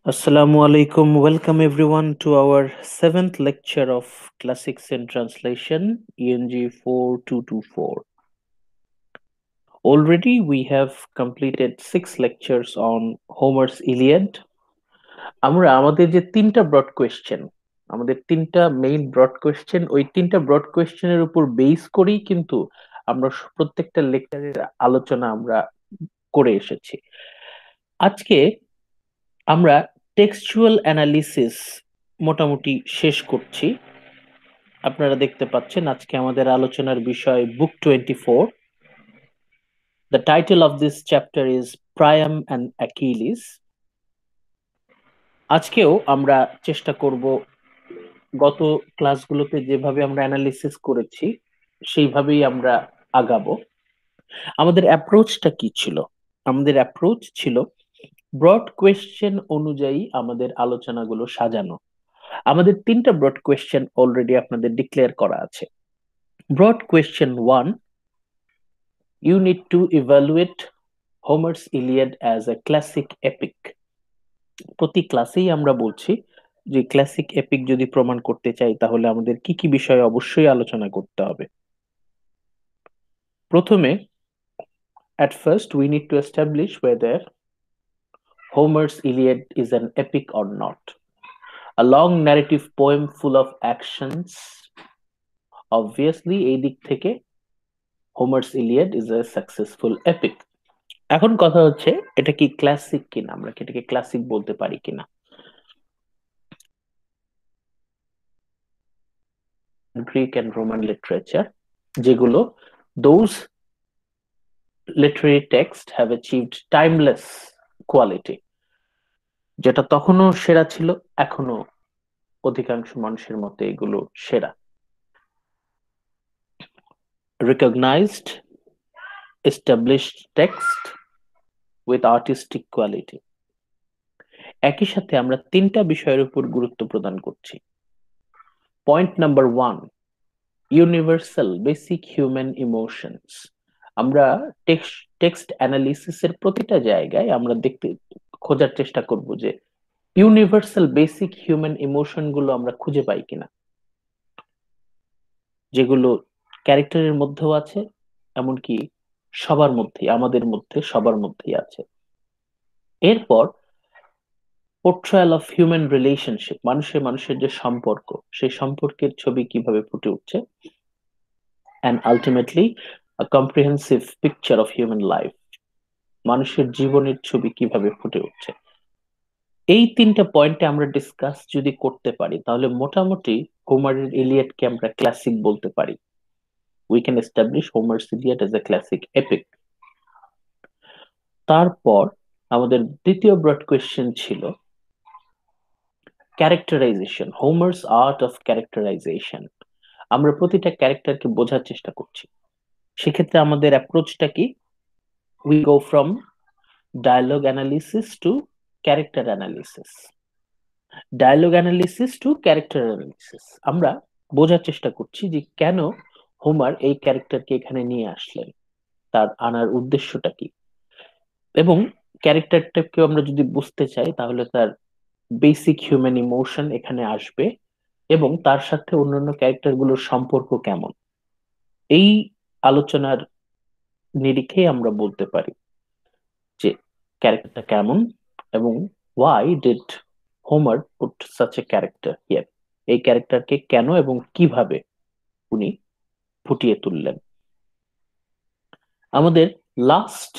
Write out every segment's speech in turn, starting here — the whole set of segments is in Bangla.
Assalamu alaikum. Welcome everyone to our seventh lecture of Classics in Translation, ENG 4224. Already we have completed 6 lectures on Homer's Iliad. আমরা আমাদের যে তিনটা ব্রড কোয়েশ্চেন, আমাদের তিনটা মেইন ব্রড কোয়েশ্চেন, ওই তিনটা ব্রড কোয়েশ্চেনের উপর বেস করেই কিন্তু আমরা প্রত্যেকটা লেকচারের আলোচনা আমরা করে এসেছি। আজকে আমরা টেক্সচুয়াল অ্যানালিসিস মোটামুটি শেষ করছি। আপনারা দেখতে পাচ্ছেন আজকে আমাদের আলোচনার বিষয় বুক 24। The title of this chapter is Priam and Achilles. আজকেও আমরা চেষ্টা করব গত ক্লাসগুলোতে যেভাবে আমরা অ্যানালিসিস করেছি সেইভাবেই আমরা আগাবো। আমাদের অ্যাপ্রোচটা কি ছিল? আমাদের অ্যাপ্রোচ ছিল ব্রড কোয়েশ্চেন অনুযায়ী আমাদের আলোচনাগুলো সাজানো। আমাদের তিনটা ব্রড কোয়েশ্চেন অলরেডি আপনাদের ডিক্লেয়ার করা আছে। Broad question 1, you need to evaluate Homer's Iliad as a classic epic. প্রতি ক্লাসেই আমরা বলছি যে ক্লাসিক এপিক যদি প্রমাণ করতে চাই তাহলে আমাদের কি কি বিষয়ে অবশ্যই আলোচনা করতে হবে। প্রথমে, at first we need to establish whether Homer's Iliad is an epic or not. A long narrative poem full of actions. Obviously এই দিক থেকে Homer's Iliad is a successful epic. এখন কথা হচ্ছে এটা কি ক্লাসিক কিনা, আমরা কি এটাকে ক্লাসিক বলতে পারি কিনা। Greek and Roman literature, যেগুলো those literary texts have achieved timeless quality, যেটা তখনও সেরা ছিল, এখনো অধিকাংশ মানুষের মতে এগুলো সেরা। Recognized established text with artistic quality. একই সাথে আমরা তিনটা বিষয়ের উপর গুরুত্ব প্রদান করছি। Point number 1, universal basic human emotions. আমরা টেক্সট অ্যানালিসিসের প্রতিটা জায়গায় আমরা খোঁজার চেষ্টা করব যে ইউনিভার্সাল বেসিক হিউম্যান ইমোশন গুলো আমরা খুঁজে পাই কিনা, যেগুলো ক্যারেক্টারের মধ্যেও আছে, এমনকি সবার মধ্যে, আমাদের মধ্যে সবার মধ্যেই আছে। এরপর পোর্ট্রায়াল অফ হিউম্যান রিলেশনশিপ, মানুষের মানুষের যে সম্পর্ক, সেই সম্পর্কের ছবি কিভাবে ফুটে উঠছে, and ultimately a comprehensive picture of human life, মানুষের জীবনের ছবি কিভাবে ফুটে উঠছে। এই তিনটা পয়েন্টে আমরা ডিসকাস যদি করতে পারি তাহলে মোটামুটি হোমারের ইলিয়াডকে আমরা ক্লাসিক বলতে পারি। We can establish Homer's Iliad as a classic epic. তারপর আমাদের দ্বিতীয় ব্রড কোয়েশ্চেন ছিল ক্যারেক্টারাইজেশন, হোমার্স আর্ট অফ ক্যারেক্টারাইজেশন। আমরা প্রতিটা ক্যারেক্টারকে বোঝার চেষ্টা করছি। সেক্ষেত্রে আমাদের অ্যাপ্রোচটা কি? We go from dialogue analysis to character analysis. Dialogue analysis to character analysis. আমরা বোঝার চেষ্টা করছি যে কেন হোমার এই ক্যারেক্টারকে এখানে নিয়ে আসলেন, তার আনার উদ্দেশ্যটা কি, এবং ক্যারেক্টারটাকে আমরা যদি বুঝতে চাই তাহলে তার বেসিক হিউম্যান ইমোশন এখানে আসবে এবং তার সাথে অন্যান্য ক্যারেক্টার গুলোর সম্পর্ক কেমন। এই আলোচনার নিরিখে আমরা বলতে পারি যে ক্যারেক্টারটা কেমন এবং why did Homer put such a character here, এই ক্যারেক্টারকে কেন এবং কিভাবে উনি ফুটিয়ে তুললেন। আমাদের লাস্ট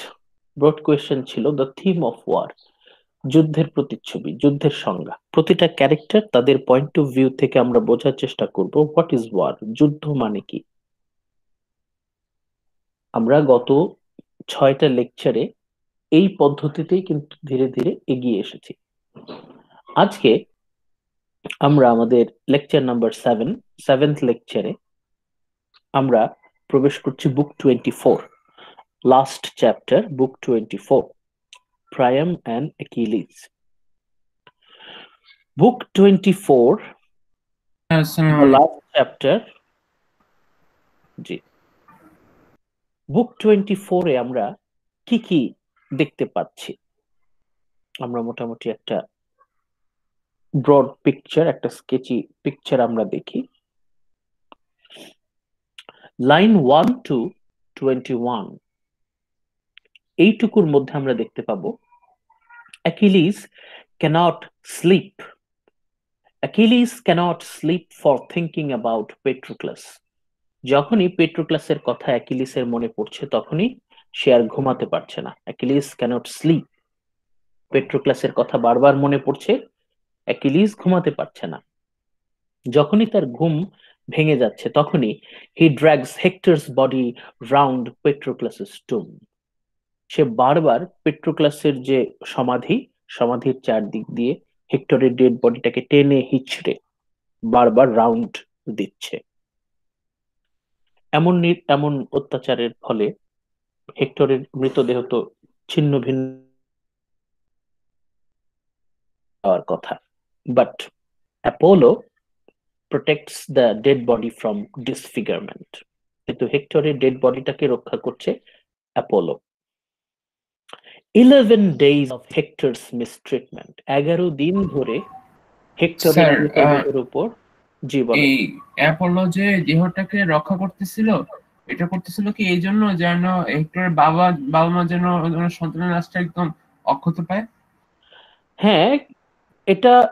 ব্রড কোয়েশ্চেন ছিল দ্য থিম অফ ওয়ার, যুদ্ধের প্রতিচ্ছবি, যুদ্ধের সংজ্ঞা। প্রতিটা ক্যারেক্টার তাদের পয়েন্ট অফ ভিউ থেকে আমরা বোঝার চেষ্টা করব হোয়াট ইজ ওয়ার, যুদ্ধ মানে কি। আমরা গত 6টা লেকচারে এই পদ্ধতিতেই কিন্তু ধীরে ধীরে এগিয়ে এসেছি। আজকে আমরা আমাদের লেকচার নাম্বার 7, সেভেন্থ লেকচারে আমরা প্রবেশ করছি বুক 24, last chapter, book 24, Priam and Achilles. Book 24, আসসালামু the আলাইকুম। last chapter. জি, বুক 24-এ আমরা কি কি দেখতে পাচ্ছি? আমরা মোটামুটি একটা ব্রড পিকচার, একটা স্কেচি পিকচার আমরা দেখি। লাইন 1 to 21 এইটুকুর মধ্যে আমরা দেখতে পাবো Achilles cannot sleep, Achilles cannot sleep for thinking about Patroclus. যখনই পেট্রোক্লাসের কথা অ্যাকিলিসের মনে পড়ছে তখনই সে আর ঘুমাতে পারছে না। অ্যাকিলিস ক্যানট স্লিপ, পেট্রোক্লাসের কথা বারবার মনে পড়ছে, অ্যাকিলিস ঘুমাতে পারছে না। যখনই তার ঘুম ভেঙে যাচ্ছে তখনই হি ড্র্যাগস হেক্টরস বডি রাউন্ড পেট্রোক্লাসেস টুম। সে বারবার পেট্রোক্লাসের যে সমাধি, সমাধির চারদিক দিয়ে হেক্টরের ডেড বডিটাকে টেনে হিচড়ে বারবার রাউন্ড দিচ্ছে। এমন অত্যাচারের ফলে হেক্টরের মৃতদেহ তো ছিন্ন ভিন্ন হওয়ার কথা, but Apollo protects the dead body from disfigurement. কিন্তু হেক্টরের ডেড বডিটাকে রক্ষা করছে Apollo. 11 days of Hector's mistreatment, 11 দিন ধরে হেক্টরের স্যার মৃতদেহের উপর। জি বলেন। এই অ্যাপোলো যে দেহটাকে রক্ষা করতেছিল, এটা করতেছিল কি এই জন্য যেন হেক্টরের বাবা বাবা মা যেন ওনার সন্তানের লাশটা একদম অক্ষত পায়? হ্যাঁ,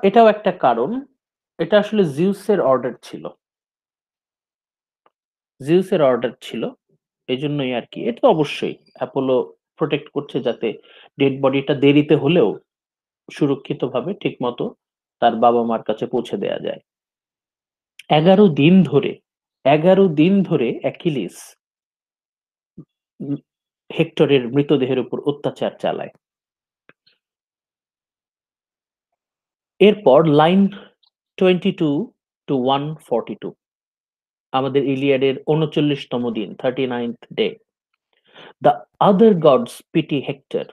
এটাও একটা কারণ। এটা আসলে জিউসের অর্ডার ছিল, জিউসের অর্ডার ছিল, এই জন্যই আর কি। এটা অবশ্যই অ্যাপোলো প্রোটেক্ট করছে যাতে ডেড বডিটা দেরিতে হলেও সুরক্ষিতভাবে ঠিক মতো তার বাবা মার কাছে পৌঁছে দেয়া যায়। 11 দিন ধরে, 11 দিন ধরে অ্যাকিলিস হেক্টরের মৃতদেহের উপর অত্যাচার চালায়। এরপর লাইন 22 to 142 আমাদের ইলিয়াডের 39তম দিন, 39th day. The other gods pity Hector,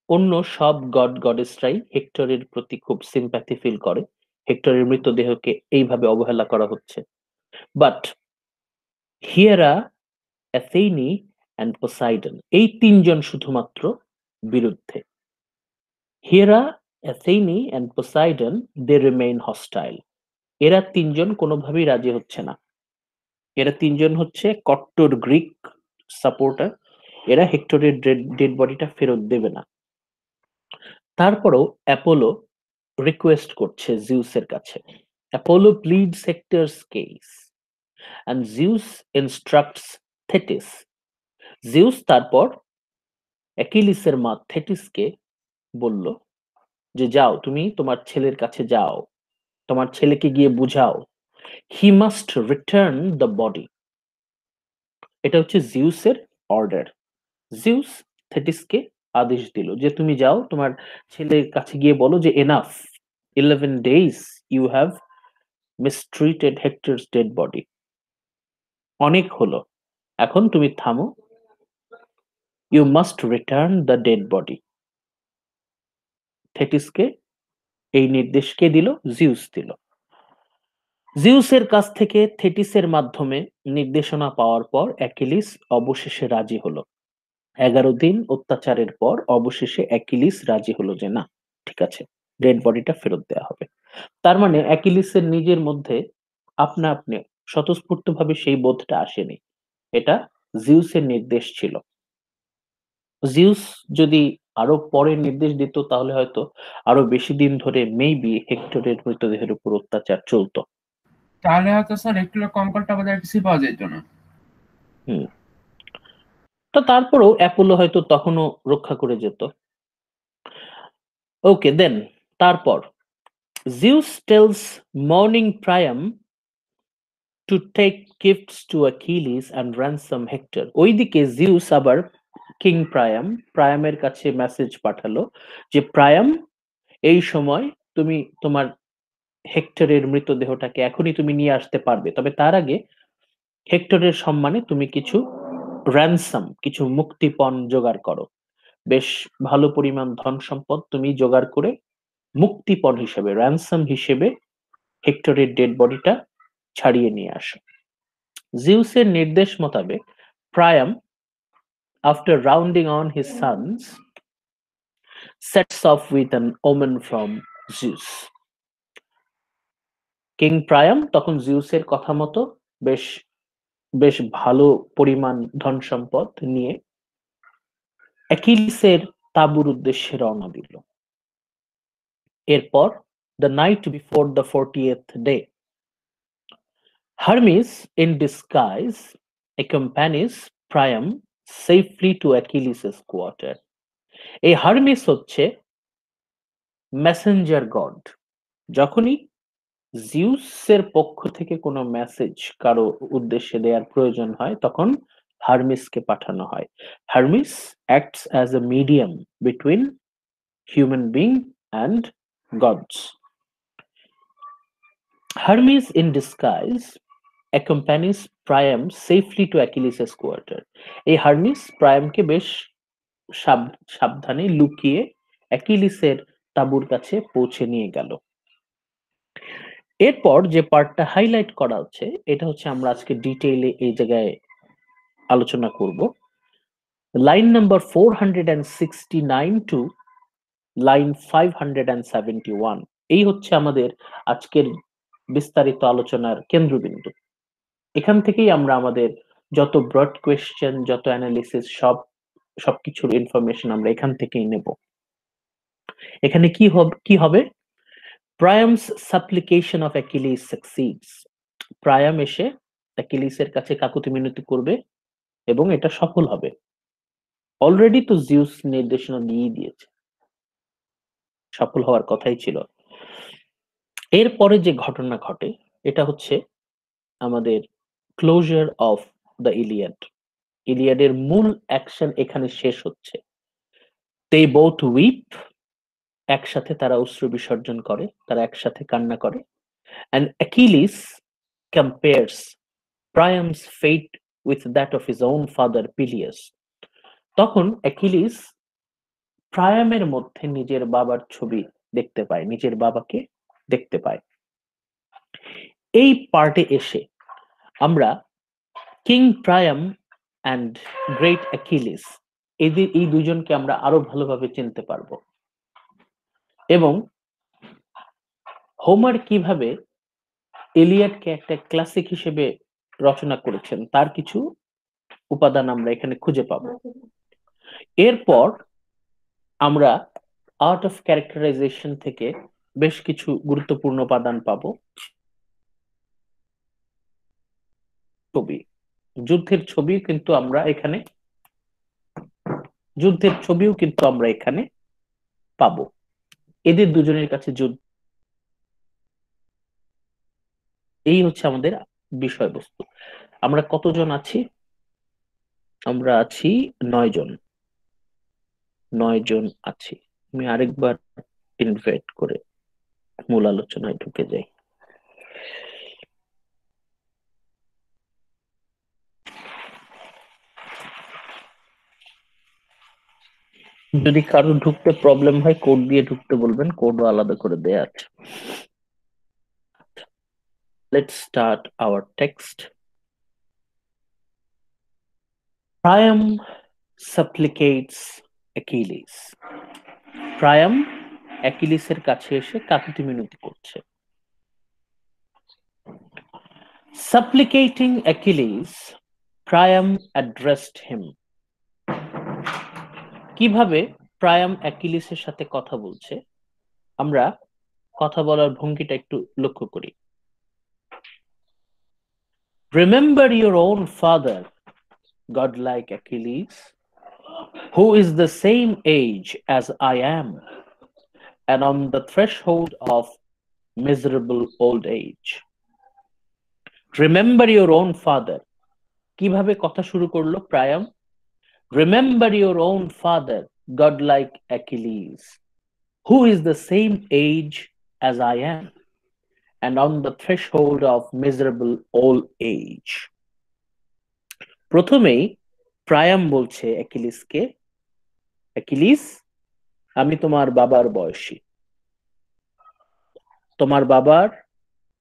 অন্য সব গড গডেসরাই হেক্টরের প্রতি খুব সিম্প্যাথি ফিল করে, হেক্টরের মৃতদেহকে এইভাবে অবহেলা করা হচ্ছে। But Hera, Athena and Poseidon, এই তিনজন শুধুমাত্র বিরুদ্ধে। Hera, Athena and Poseidon they remain hostile. এরা তিনজন কোনোভাবেই রাজি হচ্ছে না। এরা তিনজন হচ্ছে কট্টর গ্রিক সাপোর্টার, এরা হেক্টরের ডেড বডিটা ফেরত দেবে না। তারপরও অ্যাপোলো রিকোয়েস্ট করছে জিউসের কাছে। Apollo pleads Hector's case and Zeus instructs Thetis. Zeus তারপর অ্যাকিলিসের মা থেটিসকে বলল যে যাও, তুমি তোমার ছেলের কাছে যাও, তোমার ছেলেকে গিয়ে বুঝাও, he must return the body. এটা হচ্ছে জিউসের অর্ডার। জিউস থেটিসকে আদেশ দিল যে তুমি যাও, তোমার ছেলের কাছে গিয়ে বলো যে enough, 11 days you have mistreated Hector's dead body, অনেক হলো, এখন তুমি থামো, you must return the dead body. থেটিসকে এই নির্দেশ কে দিল? জিউস দিল। জিউসের কাছ থেকে থেটিসের মাধ্যমে নির্দেশনা পাওয়ার পর অ্যাকিলিস অবশেষে রাজি হলো। 11 দিন অত্যাচারের পর অবশেষে অ্যাকিলিস রাজি হলো যে না, ঠিক আছে, ডেড বডিটা ফেরত দেওয়া হবে। তার মানে অ্যাকিলিসের নিজের মধ্যে আপনা আপনি স্বতঃস্ফূর্ত ভাবে সেই বোধটা আসেনি, এটা জিউসের নির্দেশ ছিল। জিউস যদি আরো পরে নির্দেশ দিত তাহলে হয়তো আরো বেশি দিন ধরে মেবি হেক্টরের মৃতদেহের উপর অত্যাচার চলতো। তাহলে হয়তো স্যার একটু কম করে টাকা দেওয়ার কিছু পাওয়া যেত না। হুম। তো তারপরেও অ্যাপোলো হয়তো তখনও রক্ষা করে যেত। ওকে দেন, তারপর Zeus tells mourning Priam to take gifts to Achilles and ransom Hector. ওইদিকে জিউস আবার কিং প্রায়ামের কাছে মেসেজ পাঠালো যে প্রায়াম, এই সময় তুমি তোমার হেক্টরের মৃতদেহটাকে এখনই তুমি নিয়ে আসতে পারবে, তবে তার আগে হেক্টরের সম্মানে তুমি কিছু ransom, কিছু মুক্তিপণ জোগাড় করো। বেশ ভালো পরিমাণ ধন সম্পদ তুমি জোগাড় করে মুক্তিপণ হিসেবে, ransom হিসেবে হেক্টরের ডেড বডিটা ছাড়িয়ে নিয়ে আসো। জিউসের নির্দেশ মোতাবেক প্রায়াম, after rounding on his sons, sets off with an omen from Zeus. King Priam তখন জিউসের কথা মতো বেশ বেশ ভালো পরিমাণ ধন সম্পদ নিয়ে অ্যাকিলিসের তাঁবুর উদ্দেশ্যে রওনা দিল। এরপর the night before the 40th day, Hermes in disguise accompanies Priam safely to Achilles' quarter. এই হার্মিস হচ্ছে মেসেঞ্জার গড। যখনই জিউসের পক্ষ থেকে কোনো মেসেজ কারো উদ্দেশ্যে দেওয়ার প্রয়োজন হয় তখন হার্মিসকে পাঠানো হয়। Hermes acts as a medium between human being and gods. Hermes in disguise accompanies Priam safely to Achilles' quarter. এই হার্মিস প্রায়ামকে বেশ সাবধানে লুকিয়ে অ্যাকিলিসের তাঁবুর কাছে পৌঁছে নিয়ে গেল। এরপর যে পার্টটা হাইলাইট করা হচ্ছে এটা হচ্ছে আমরা আজকে ডিটেইলে এই জায়গায় আলোচনা করব। লাইন নাম্বার 469 টু লাইন 571, এই হচ্ছে আমাদের আজকের বিস্তারিত আলোচনার কেন্দ্রবিন্দু। এখান থেকেই আমরা আমাদের যত ব্রড কোয়েশ্চেন, যত অ্যানালিসিস, সবকিছুর ইনফরমেশন আমরা এখান থেকেই নেব। এখানে কি হবে? Priam's supplication of Achilles succeeds. Priam এসে অ্যাকিলিসের কাছে কাকুতি মিনতি করবে এবং এটা সফল হবে। অলরেডি তো জিউস নির্দেশনা দিয়ে দিয়েছে, সফল হওয়ার কথাই ছিল। এরপরে যে ঘটনা ঘটে এটা হচ্ছে আমাদের ক্লোজার অফ দ্য ইলিয়াড। ইলিয়াডের মূল অ্যাকশন এখানে শেষ হচ্ছে। দে বোথ উইপ, একসাথে তারা অশ্রু বিসর্জন করে, তারা একসাথে কান্না করে। And Achilles compares Priam's fate with that of his own father Peleus. তখন অ্যাকিলিস প্রায়ামের মধ্যে নিজের বাবার ছবি দেখতে পায়, নিজের বাবাকে দেখতে পায়। এই পার্টে এসে আমরা কিং প্রায়াম অ্যান্ড গ্রেট অ্যাকিলিস এই দুজনকে আমরা আরো ভালোভাবে চিনতে পারবো এবং হোমার কিভাবে এলিয়াডকে একটা ক্লাসিক হিসেবে রচনা করেছেন তার কিছু উপাদান আমরা এখানে খুঁজে পাবো। এরপর আমরা আর্ট অফ ক্যারেক্টারাইজেশন থেকে বেশ কিছু গুরুত্বপূর্ণ উপাদান পাবো। ছবি, যুদ্ধের ছবিও কিন্তু আমরা এখানে পাবো। এদের দুজনের কাছে যুদ্ধ, এই হচ্ছে আমাদের বিষয়বস্তু। আমরা কতজন আছি? আমরা আছি 9 জন। 9 জন আছি। আমি আরেকবার ইনভাইট করে মূল আলোচনায় ঢুকে যাই। যদি কারো ঢুকতে প্রবলেম হয় কোড দিয়ে ঢুকতে বলবেন, কোডও আলাদা করে দেয়া আছে। Let's start our text. Priam supplicates Achilles. প্রায়াম অ্যাকিলিসের কাছে এসে কাকুতি মিনতি করছে। Supplicating Achilles, Priam addressed him. কিভাবে প্রায়াম অ্যাকিলিসের সাথে কথা বলছে আমরা কথা বলার ভঙ্গিটা একটু লক্ষ্য করি। Remember your own father, godlike Achilles, who is the same age as I am, and on the threshold of miserable old age. Remember your own father. কিভাবে কথা শুরু করলো প্রায়াম? Remember your own father, godlike Achilles, who is the same age as I am, and on the threshold of miserable old age. প্রথমেই প্রায়াম বলছে অ্যাকিলিসকে, অ্যাকিলিস, আমি তোমার বাবার বয়সী। তোমার বাবার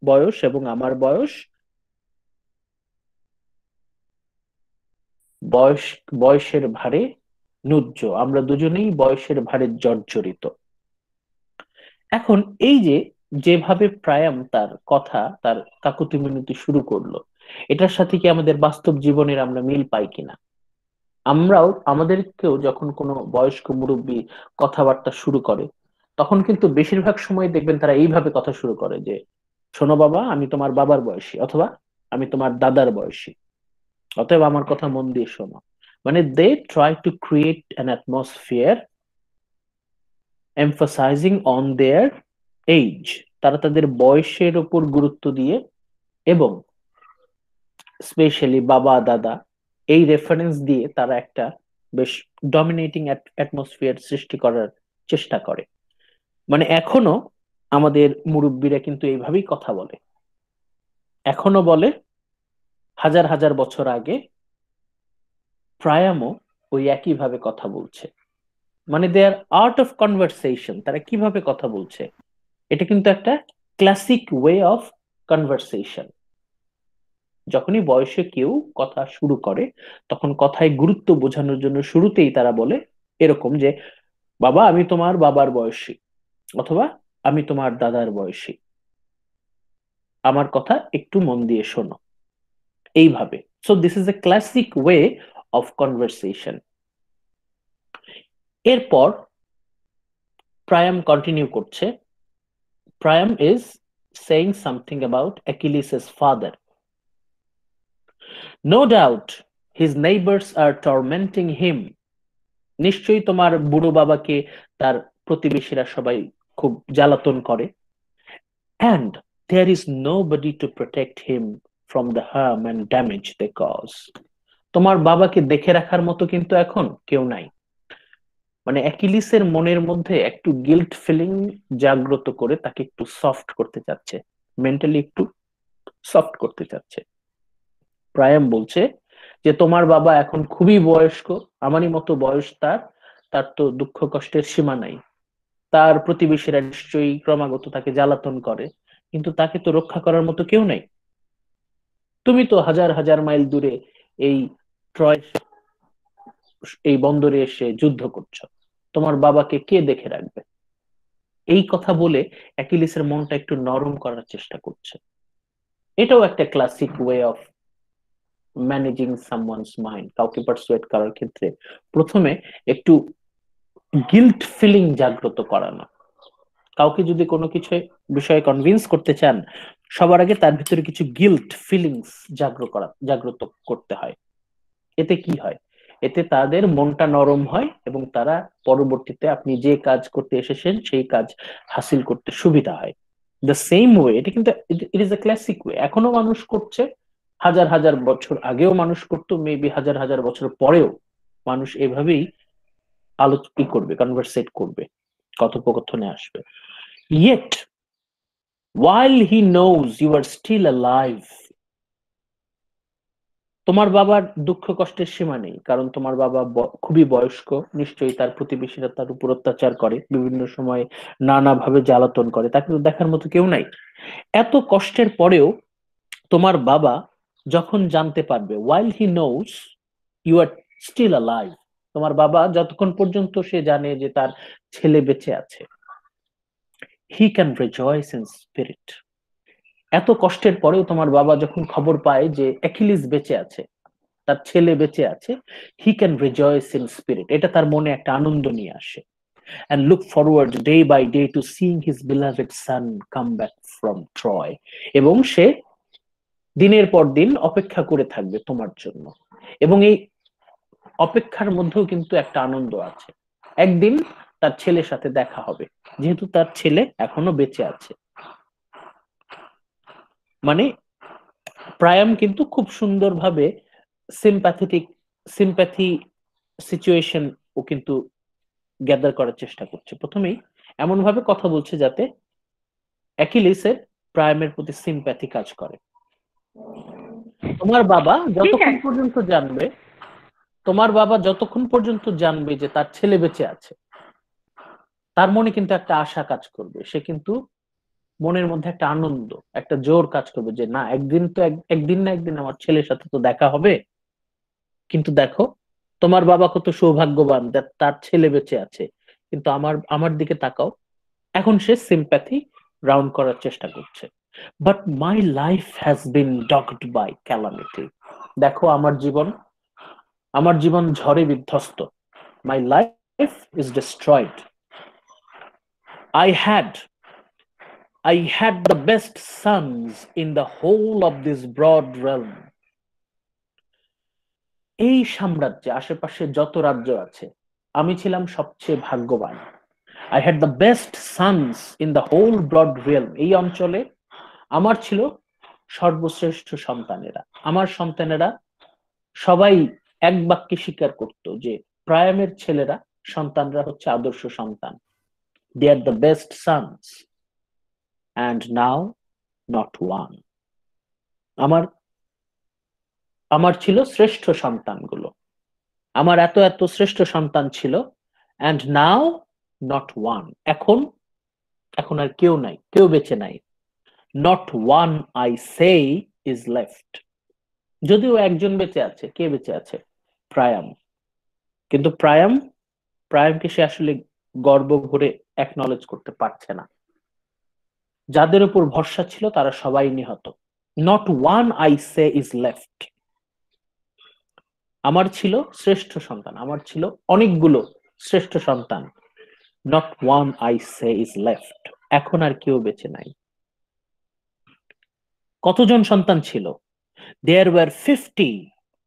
বয়স এবং আমার বয়সের ভারে নুজ্জ, আমরা দুজনেই বয়সের ভারে জর্জরিত। এখন এই যে যেভাবে প্রায়াম তার কথা, তার কাকুতি মিনতি শুরু করলো, এটার সাথে কি আমাদের বাস্তব জীবনের আমরা মিল পাই কিনা? আমরাও আমাদেরকেও যখন কোনো বয়স্ক মুরব্বী কথাবার্তা শুরু করে, তখন কিন্তু বেশিরভাগ সময় দেখবেন তারা এইভাবে কথা শুরু করে যে, শোনো বাবা, আমি তোমার বাবার বয়সী, অথবা আমি তোমার দাদার বয়সী, অতএব আমার কথা মন দিয়ে শোনো। মানে they try to create an atmosphere emphasising on their age. তারা তাদের বয়সের উপর গুরুত্ব দিয়ে, এবং স্পেশালি বাবা দাদা, এই রেফারেন্স দিয়ে তারা একটা বেশ ডমিনেটিং অ্যাটমসফিয়ার সৃষ্টি করার চেষ্টা করে। মানে এখনো আমাদের মুরব্বীরা কিন্তু এইভাবেই কথা বলে, এখনো বলে, হাজার হাজার বছর আগে প্রায়ামও ওই একই ভাবে কথা বলছে। মানে দেয়ার আর্ট অফ কনভারসেশন, তারা কিভাবে কথা বলছে, এটা কিন্তু একটা ক্লাসিক ওয়ে অফ কনভারসেশন। যখনই বয়সে কেউ কথা শুরু করে, তখন কথায় গুরুত্ব বোঝানোর জন্য শুরুতেই তারা বলে এরকম যে, বাবা, আমি তোমার বাবার বয়সী, অথবা আমি তোমার দাদার বয়সী, আমার কথা একটু মন দিয়ে শোনো, এইভাবে। So this is a classic way of conversation. এরপর প্রায়াম কন্টিনিউ করছে। Priam is saying something about Achilles's father. No doubt his neighbours are tormenting him. নিশ্চয়ই তোমার বুড়ো বাবাকে তার প্রতিবেশীরা সবাই খুব জ্বালাতন করে। And there is nobody to protect him from the harm and damage they cause. তোমার বাবাকে দেখে রাখার মতো কিন্তু এখন কেউ নাই। মানে অ্যাকিলিসের মনের মধ্যে একটু গিল্ট ফিলিং জাগ্রত করে তাকে একটু সফট করতে চাচ্ছে, মেন্টালি একটু সফট করতে চাচ্ছে। প্রায়াম বলছে যে, তোমার বাবা এখন খুবই বয়স্ক, আমারই মতো বয়স তার, তার তো দুঃখ কষ্টের সীমা নাই, তার প্রতিবেশীরা নিশ্চয়ই ক্রমাগত তাকে জ্বালাতন করে, কিন্তু তাকে তো রক্ষা করার মতো কেউ নাই। তুমি তো হাজার হাজার মাইল দূরে এই ট্রয়, এই বন্দরে এসে যুদ্ধ করছো, তোমার বাবাকে কে দেখে রাখবে? এই কথা বলে অ্যাকিলিসের মনটা একটু নরম করার চেষ্টা করছে। এটাও একটা classic way of managing someone's mind. কাউকে পারসুয়েট করার ক্ষেত্রে প্রথমে একটু গিল্ট ফিলিং জাগ্রত করানো। কাউকে যদি কোনো কিছু বিষয়ে কনভিন্স করতে চান, সবার আগে তার ভিতরে কিছু গিল্ট ফিলিংস জাগ্রত করতে হয়। এতে কি হয়? এতে তাদের মনটা নরম হয়, এবং তারা পরবর্তীতে আপনি যে কাজ করতে এসেছেন সেই কাজ হাসিল করতে সুবিধা হয়। দ্য সেম ওয়ে, এটা কিন্তু it is a classic way, এখনো মানুষ করছে, হাজার হাজার বছর আগেও মানুষ করতো, মেবি হাজার হাজার বছর পরেও মানুষ এভাবেই আলোচনা করবে, কনভারসেট করবে, কথোপকথনে আসবে। Yet, while he knows you are still alive, তোমার বাবার দুঃখ কষ্টের সীমা নেই, কারণ তোমার বাবা খুবই বয়স্ক, নিশ্চয়ই তার প্রতিবেশীরা তার উপর অত্যাচার করে, বিভিন্ন সময় নানাভাবে জ্বালাতন করে, তাকে তো দেখার মতো কেউ নাই। এত কষ্টের পরেও তোমার বাবা যখন জানতে পারবে, while he knows you are still alive, তোমার বাবা যতক্ষণ পর্যন্ত সে জানে যে তার ছেলে বেঁচে আছে, he can rejoice in spirit। এত কষ্টের পরেও তোমার বাবা যখন খবর পায় যে অ্যাকিলিস বেঁচে আছে, তার ছেলে বেঁচে আছে, he can rejoice in spirit, এটা তার মনে একটা আনন্দ নিয়ে আসে। and look forward day by day to seeing his beloved son come back from Troy। এবং সে দিনের পর দিন অপেক্ষা করে থাকবে তোমার জন্য, এবং এই অপেক্ষার মধ্যেও কিন্তু একটা আনন্দ আছে, একদিন তার ছেলের সাথে দেখা হবে, যেহেতু তার ছেলে এখনো বেঁচে আছে। মানে প্রায়াম কিন্তু খুব সুন্দরভাবে সিম্প্যাথেটিক সিম্প্যাথি সিচুয়েশন ও কিন্তু গ্যাদার করার চেষ্টা করছে। প্রথমেই এমন ভাবে কথা বলছে যাতে অ্যাকিলিসের প্রায়ামের প্রতি সিম্প্যাথি কাজ করে। তোমার বাবা ঠিক যতক্ষণ আছে। পর্যন্ত জানবে, তোমার বাবা যতক্ষণ পর্যন্ত জানবে যে তার ছেলে বেঁচে আছে, তার মনে কিন্তু একটা আশা কাজ করবে, সে কিন্তু মনের মধ্যে একটা আনন্দ, একটা জোর কাজ করবে যে না, একদিন তো একদিন না একদিন আমার ছেলের সাথে তো দেখা হবে। কিন্তু দেখো, তোমার বাবা কত সৌভাগ্যবান, তার ছেলে বেঁচে আছে, কিন্তু আমার আমার দিকে তাকাও, এখন সে সিম্প্যাথি রাউন্ড করার চেষ্টা করছে। But my life has been dogged by calamity. দেখো আমার জীবন ঝড়ে বিধ্বস্ত। My life is destroyed. I had I had the best sons in the whole of this broad realm. এই সাম্রাজ্যে আশেপাশে যত রাজ্য আছে, আমি ছিলাম সবচেয়ে ভাগ্যবান। I had the best sons in the whole broad realm. এই অঞ্চলে আমার ছিল সর্বশ্রেষ্ঠ সন্তানেরা। আমার সন্তানেরা সবাই এক বাক্যে স্বীকার করত যে প্রায়ামের ছেলেরা, সন্তানরা হচ্ছে আদর্শ সন্তান। They are the best sons. And now not one. আমার আমার ছিল শ্রেষ্ঠ সন্তানগুলো। আমার এত এত শ্রেষ্ঠ সন্তান ছিল, and now not one. এখন আর কেউ নাই, কেউ বেঁচে নাই। Not one I say is left. যদিও একজন বেঁচে আছে। কে বেঁচে আছে? প্রায়াম। কিন্তু প্রায়ামকে সে আসলে গর্ব ভরে অ্যাকনলেজ করতে পারছে না। যাদের উপর ভরসা ছিল তারা সবাই নিহত। Not one I say is left. আমার ছিল শ্রেষ্ঠ সন্তান, আমার ছিল অনেকগুলো শ্রেষ্ঠ সন্তান। Not one I say is left. এখন আর কেউ বেঁচে নাই। কতজন সন্তান ছিল? There were 50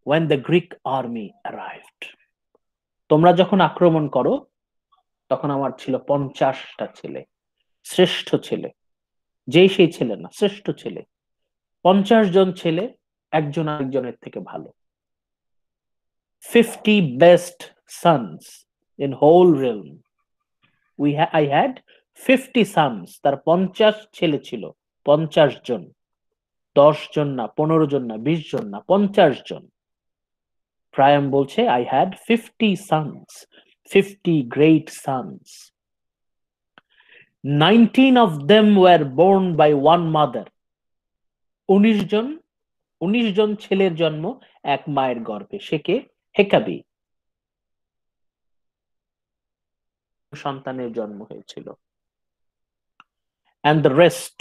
when the Greek army arrived. তোমরা যখন আক্রমণ করো তখন আমার ছিল 50টা ছেলে, শ্রেষ্ঠ ছেলে। যেই সেই ছেলে না, শ্রেষ্ঠ ছেলে। 50 জন ছেলে, একজন আরেকজনের থেকে ভালো। 50 best sons in whole realm. I had 50 sons. তার 50 ছেলে ছিল। 50 জন। 10 জন না, 15 জন না, 20 জন না, 50 জন। প্রায়াম বলছে I had 50 sons, 50 great sons. 19 of them were born by one mother. 19 জন ছেলের জন্ম এক মায়ের গর্ভে। সে কে? হেকাবি। সন্তানের জন্ম হয়েছিল। And the rest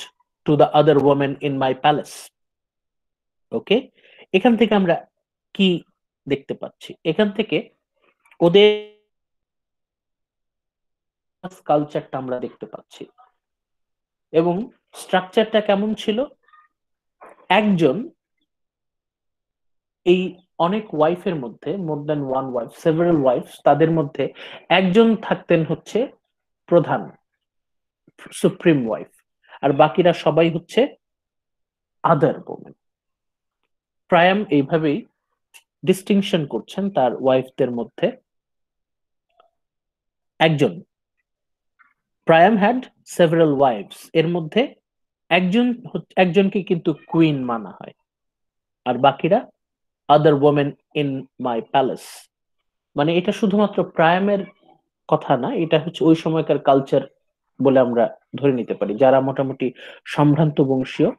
to the other women in my palace. ওকে, এখান থেকে আমরা কি দেখতে পাচ্ছি? এখান থেকে ওদের কালচারটা আমরা দেখতে পাচ্ছি। এবং স্ট্রাকচারটা কেমন ছিল? একজন, এই অনেক ওয়াইফের মধ্যে, more than one wife, several wife's, তাদের মধ্যে একজন থাকতেন হচ্ছে প্রধান, সুপ্রিম ওয়াইফ, আর বাকিরা সবাই হচ্ছে আদার ওমেন। প্রায়াম এইভাবেই ডিস্টিংশন করছেন তার ওয়াইফদের মধ্যে। প্রায়াম হ্যাড সেভারাল ওয়াইফস, এর মধ্যে একজনকে কিন্তু কুইন মানা হয়, আর বাকিরা আদার ওমেন ইন মাই প্যালেস। মানে এটা শুধুমাত্র প্রায়ামের কথা না, এটা হচ্ছে ওই সময়কার কালচার বলে আমরা ধরে নিতে পারি। যারা মোটামুটি সম্ভ্রান্ত বংশীয়,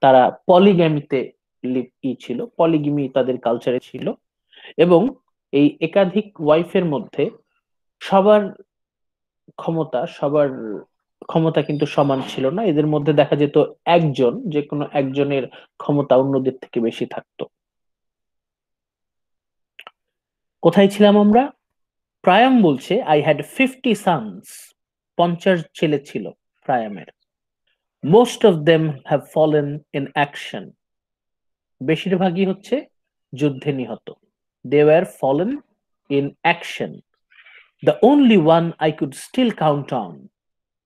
তারা পলিগ্যামিতে ছিল, পলিগিমি তাদের কালচারে ছিল। এবং এই একাধিক ওয়াইফের মধ্যে সবার ক্ষমতা কিন্তু সমান ছিল না। এদের মধ্যে দেখা যেত একজন, যে কোনো একজনের ক্ষমতা অন্যদের থেকে বেশি থাকতো। কোথায় ছিলাম আমরা? প্রায়াম বলছে আই হ্যাড 50 sons. 50 ছেলে ছিল প্রায়ামের। Most of them have fallen in action. বেশিরভাগই হচ্ছে যুদ্ধে নিহত। They were fallen in action. The only one I could still count on,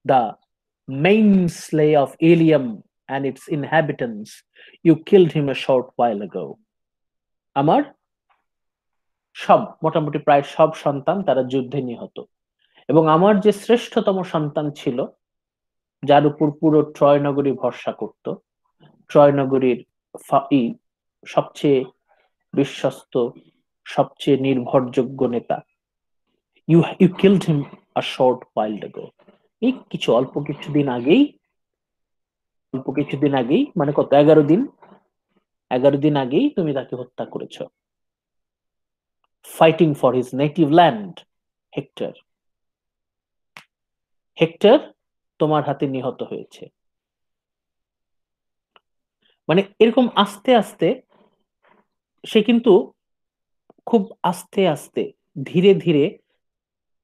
the mainslay of Ilium and its inhabitants, you killed him a short while ago. আমার মোটামুটি প্রায় সব সন্তান তারা যুদ্ধে নিহত। এবং আমার যে শ্রেষ্ঠতম সন্তান ছিল, যার উপর পুরো ট্রয় নগরী ভরসা করত, ট্রয় নগরীর সবচেয়ে বিশ্বস্ত, সবচেয়ে নির্ভরযোগ্য নেতা, you killed him a short while ago. এই অল্প কিছুদিন আগেই, মানে কত, 11 দিন আগেই তুমি তাকে হত্যা করেছো। Fighting for his native land, hectare তোমার হাতে নিহত হয়েছে। মানে এরকম আস্তে আস্তে সে কিন্তু খুব আস্তে আস্তে ধীরে ধীরে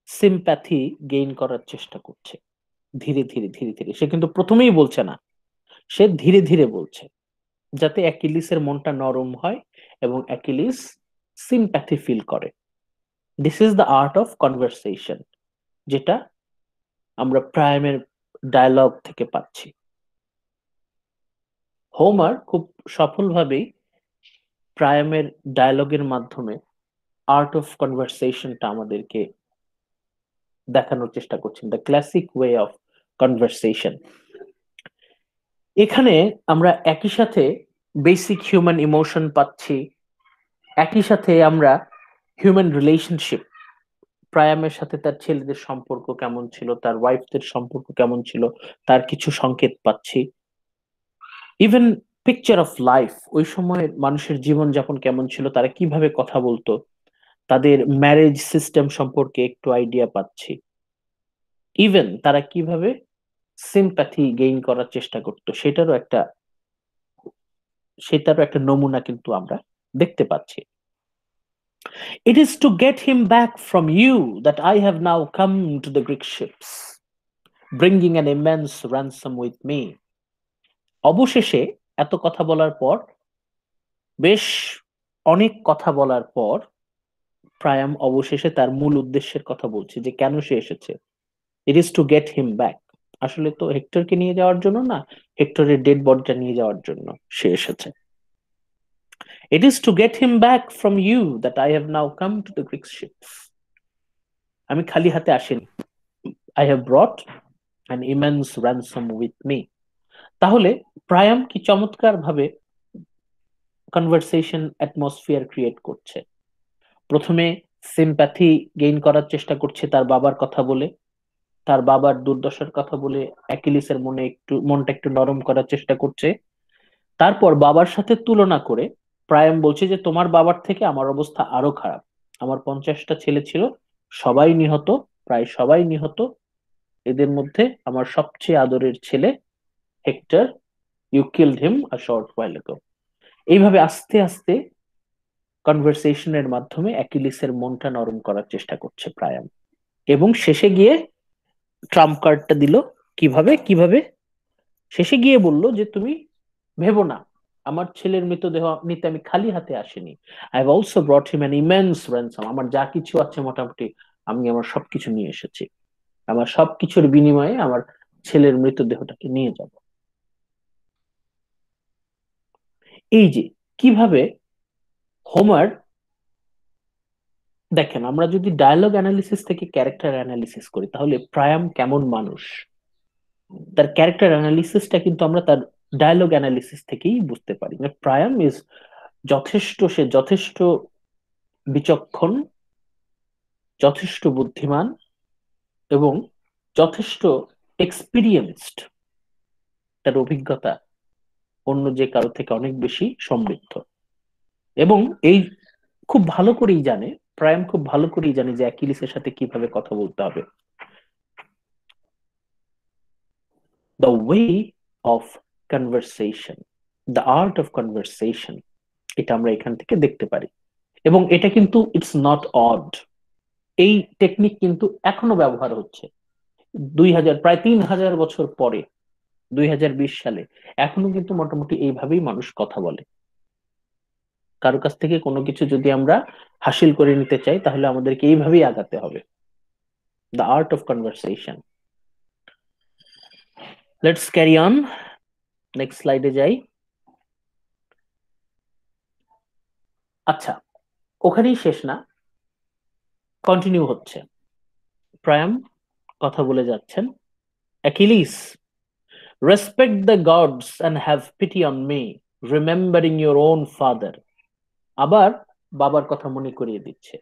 সিম্প্যাথি গেইন করার চেষ্টা করছে। ধীরে ধীরে ধীরে ধীরে সে কিন্তু প্রথমেই বলছে না, সে ধীরে ধীরে বলছে, যাতে অ্যাকিলিসের মনটা নরম হয় এবং অ্যাকিলিস সিম্প্যাথি ফিল করে। This is the art of conversation, যেটা আমরা প্রাইমের ডায়ালগ থেকে পাচ্ছি। হোমার খুব সফলভাবেই প্রাইমের ডায়ালগের মাধ্যমে আর্ট অফ কনভারসেশনটা আমাদেরকে দেখানোর চেষ্টা করছেন, the classic way of conversation. এখানে আমরা একই সাথে বেসিক হিউম্যান ইমোশন পাচ্ছি, একই সাথে আমরা হিউম্যান রিলেশনশিপ, প্রায়ামের সাথে তার ছেলেদের সম্পর্ক কেমন ছিল, তার ওয়াইফদের সম্পর্ক কেমন ছিল, তার কিছু সংকেত পাচ্ছি। ইভেন পিকচার অফ লাইফ, ওই সময়ের মানুষের জীবন যাপন কেমন ছিল, তারা কিভাবে কথা বলতো, তাদের ম্যারেজ সিস্টেম সম্পর্কে একটু আইডিয়া পাচ্ছি। ইভেন তারা কিভাবে সিম্প্যাথি গেইন করার চেষ্টা করতো সেটারও একটা নমুনা কিন্তু আমরা দেখতে পাচ্ছি। It is to get him back from you that I have now come to the Greek ships, bringing an immense ransom with me. অবশেষে এত কথা বলার পর, বেশ অনেক কথা বলার পর, প্রায়াম অবশেষে তার মূল উদ্দেশ্যের কথা বলছে, যে কেন সে এসেছে। It is to get him back. আসলে তো হেক্টরকে নিয়ে যাওয়ার জন্য না, হেক্টরের ডেড বডিটা নিয়ে যাওয়ার জন্য সে এসেছে। It is to get him back from you that I have now come to the Greek ships. আমি খালি হাতে আসিনি, I have brought an immense ransom with me. তাহলে প্রায়াম কি চমৎকার ভাবে কনভারসেশন অ্যাটমসফিয়ার ক্রিয়েট করছে। প্রথমে সিম্প্যাথি গেইন করার চেষ্টা করছে তার বাবার কথা বলে, তার বাবার দুর্দশার কথা বলে অ্যাকিলিসের মনটা একটু নরম করার চেষ্টা করছে। তারপর বাবার সাথে তুলনা করে প্রায়াম বলছে যে তোমার বাবার থেকে আমার অবস্থা আরো খারাপ। আমার 50টা ছেলে ছিল, সবাই নিহত, প্রায় সবাই নিহত। এদের মধ্যে আমার সবচেয়ে আদরের ছেলে Hector, you killed him a short while ago. এইভাবে আস্তে আস্তে কনভারসেশনের মাধ্যমে অ্যাকিলিসের মনটা নরম করার চেষ্টা করছে প্রায়াম। এবং শেষে গিয়ে ট্রাম্প কার্ডটা দিল। কিভাবে কিভাবে শেষে গিয়ে বলল যে তুমি ভেবো না, আমার ছেলের মৃতদেহ নিতে আমি খালি হাতে আসিনি। I have also ব্রট him an immense ransom। আমার যা কিছু আছে মোটামুটি আমি আমার সবকিছু নিয়ে এসেছি। আমার সবকিছুর বিনিময়ে আমার ছেলের মৃতদেহটাকে নিয়ে যাব। এই যে কিভাবে হোমার, দেখেন আমরা যদি ডায়ালগ অ্যানালিসিস থেকে ক্যারেক্টার অ্যানালিসিস করি, তাহলে প্রায়াম কেমন মানুষ, তার ক্যারেক্টার অ্যানালিসিসটা কিন্তু আমরা তার ডায়ালগ অ্যানালিসিস থেকেই বুঝতে পারি। মানে প্রায়াম ইজ সে যথেষ্ট বিচক্ষণ, যথেষ্ট বুদ্ধিমান এবং যথেষ্ট এক্সপিরিয়েন্সড। তার অভিজ্ঞতা অন্য যে কারো থেকে অনেক বেশি সমৃদ্ধ। এবং এই খুব ভালো করেই জানে, প্রায়াম খুব ভালো করেই জানে যে অ্যাকিলিসের সাথে কিভাবে কথা বলতে হবে। The way of conversation, the art of conversation, এটা আমরা এখান থেকে দেখতে পারি। এবং এটা কিন্তু ইটস নট অড, এই টেকনিক কিন্তু এখনো ব্যবহার হচ্ছে প্রায় 3000 বছর পরে, 2020 সালে এখনো কিন্তু মোটামুটি এইভাবেই মানুষ কথা বলে। কারো কাছ থেকে কোনো কিছু যদি আমরা হাসিল করে নিতে চাই, তাহলে আমাদেরকে এইভাবেই আগাতে হবে। The art of conversation. Let's carry on, next স্লাইডে যাই। আচ্ছা, ওখানেই শেষ না, কন্টিনিউ হচ্ছে। প্রায়াম কথা বলে যাচ্ছেন, Achilles, respect the gods and have pity on me, remembering your own father. আবার বাবার কথা মনে করিয়ে দিচ্ছে।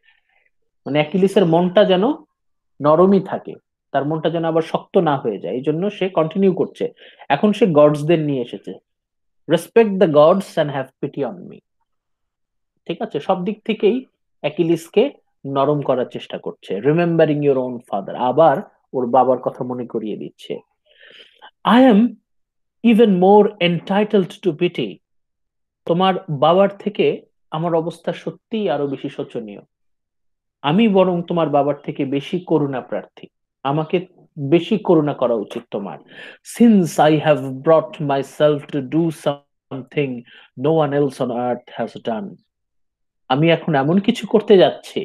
মানে অ্যাকিলিসের মনটা যেন নরমই থাকে, তার মনটা যেন আবার শক্ত না হয়ে যায়, এই জন্য সে কন্টিনিউ করছে। এখন সে গডসদের নিয়ে এসেছে, respect the gods and have pity on me. ঠিক আছে, সব দিক থেকেই অ্যাকিলিসকে নরম করার চেষ্টা করছে। রিমেম্বারিং ইউর ওন ফাদার, আবার ওর বাবার কথা মনে করিয়ে দিচ্ছে। I am even more entitled to pity. তোমার বাবার থেকে আমার অবস্থা সত্যিই আরো বেশি শোচনীয়। আমি বরং তোমার বাবার থেকে বেশি করুণা প্রার্থী। আমাকে বেশি করুণা করা উচিত তোমার। Since I have brought myself to do something no one else on earth has done. আমি এখন এমন কিছু করতে যাচ্ছি,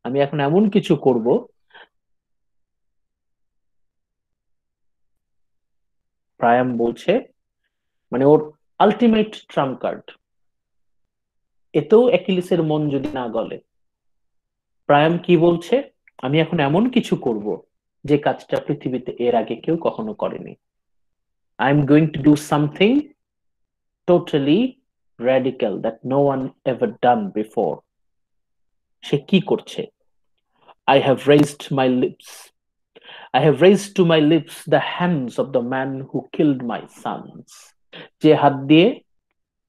আমি এখন এমন কিছু করব, প্রায়াম বলছে, মানে ওর আলটিমেট ট্রাম্প কার্ড। এতেও অ্যাকিলিসের মন যদি না গলে, প্রায়াম কি বলছে, আমি এখন এমন কিছু করব যে কাজটা পৃথিবীতে এর আগে কেউ কখনো করেনি। I am going to do something totally radical that no one ever done before. সে কি করছে? I have raised my lips, I have raised to my lips the hands of the man who killed my sons. যে হাত দিয়ে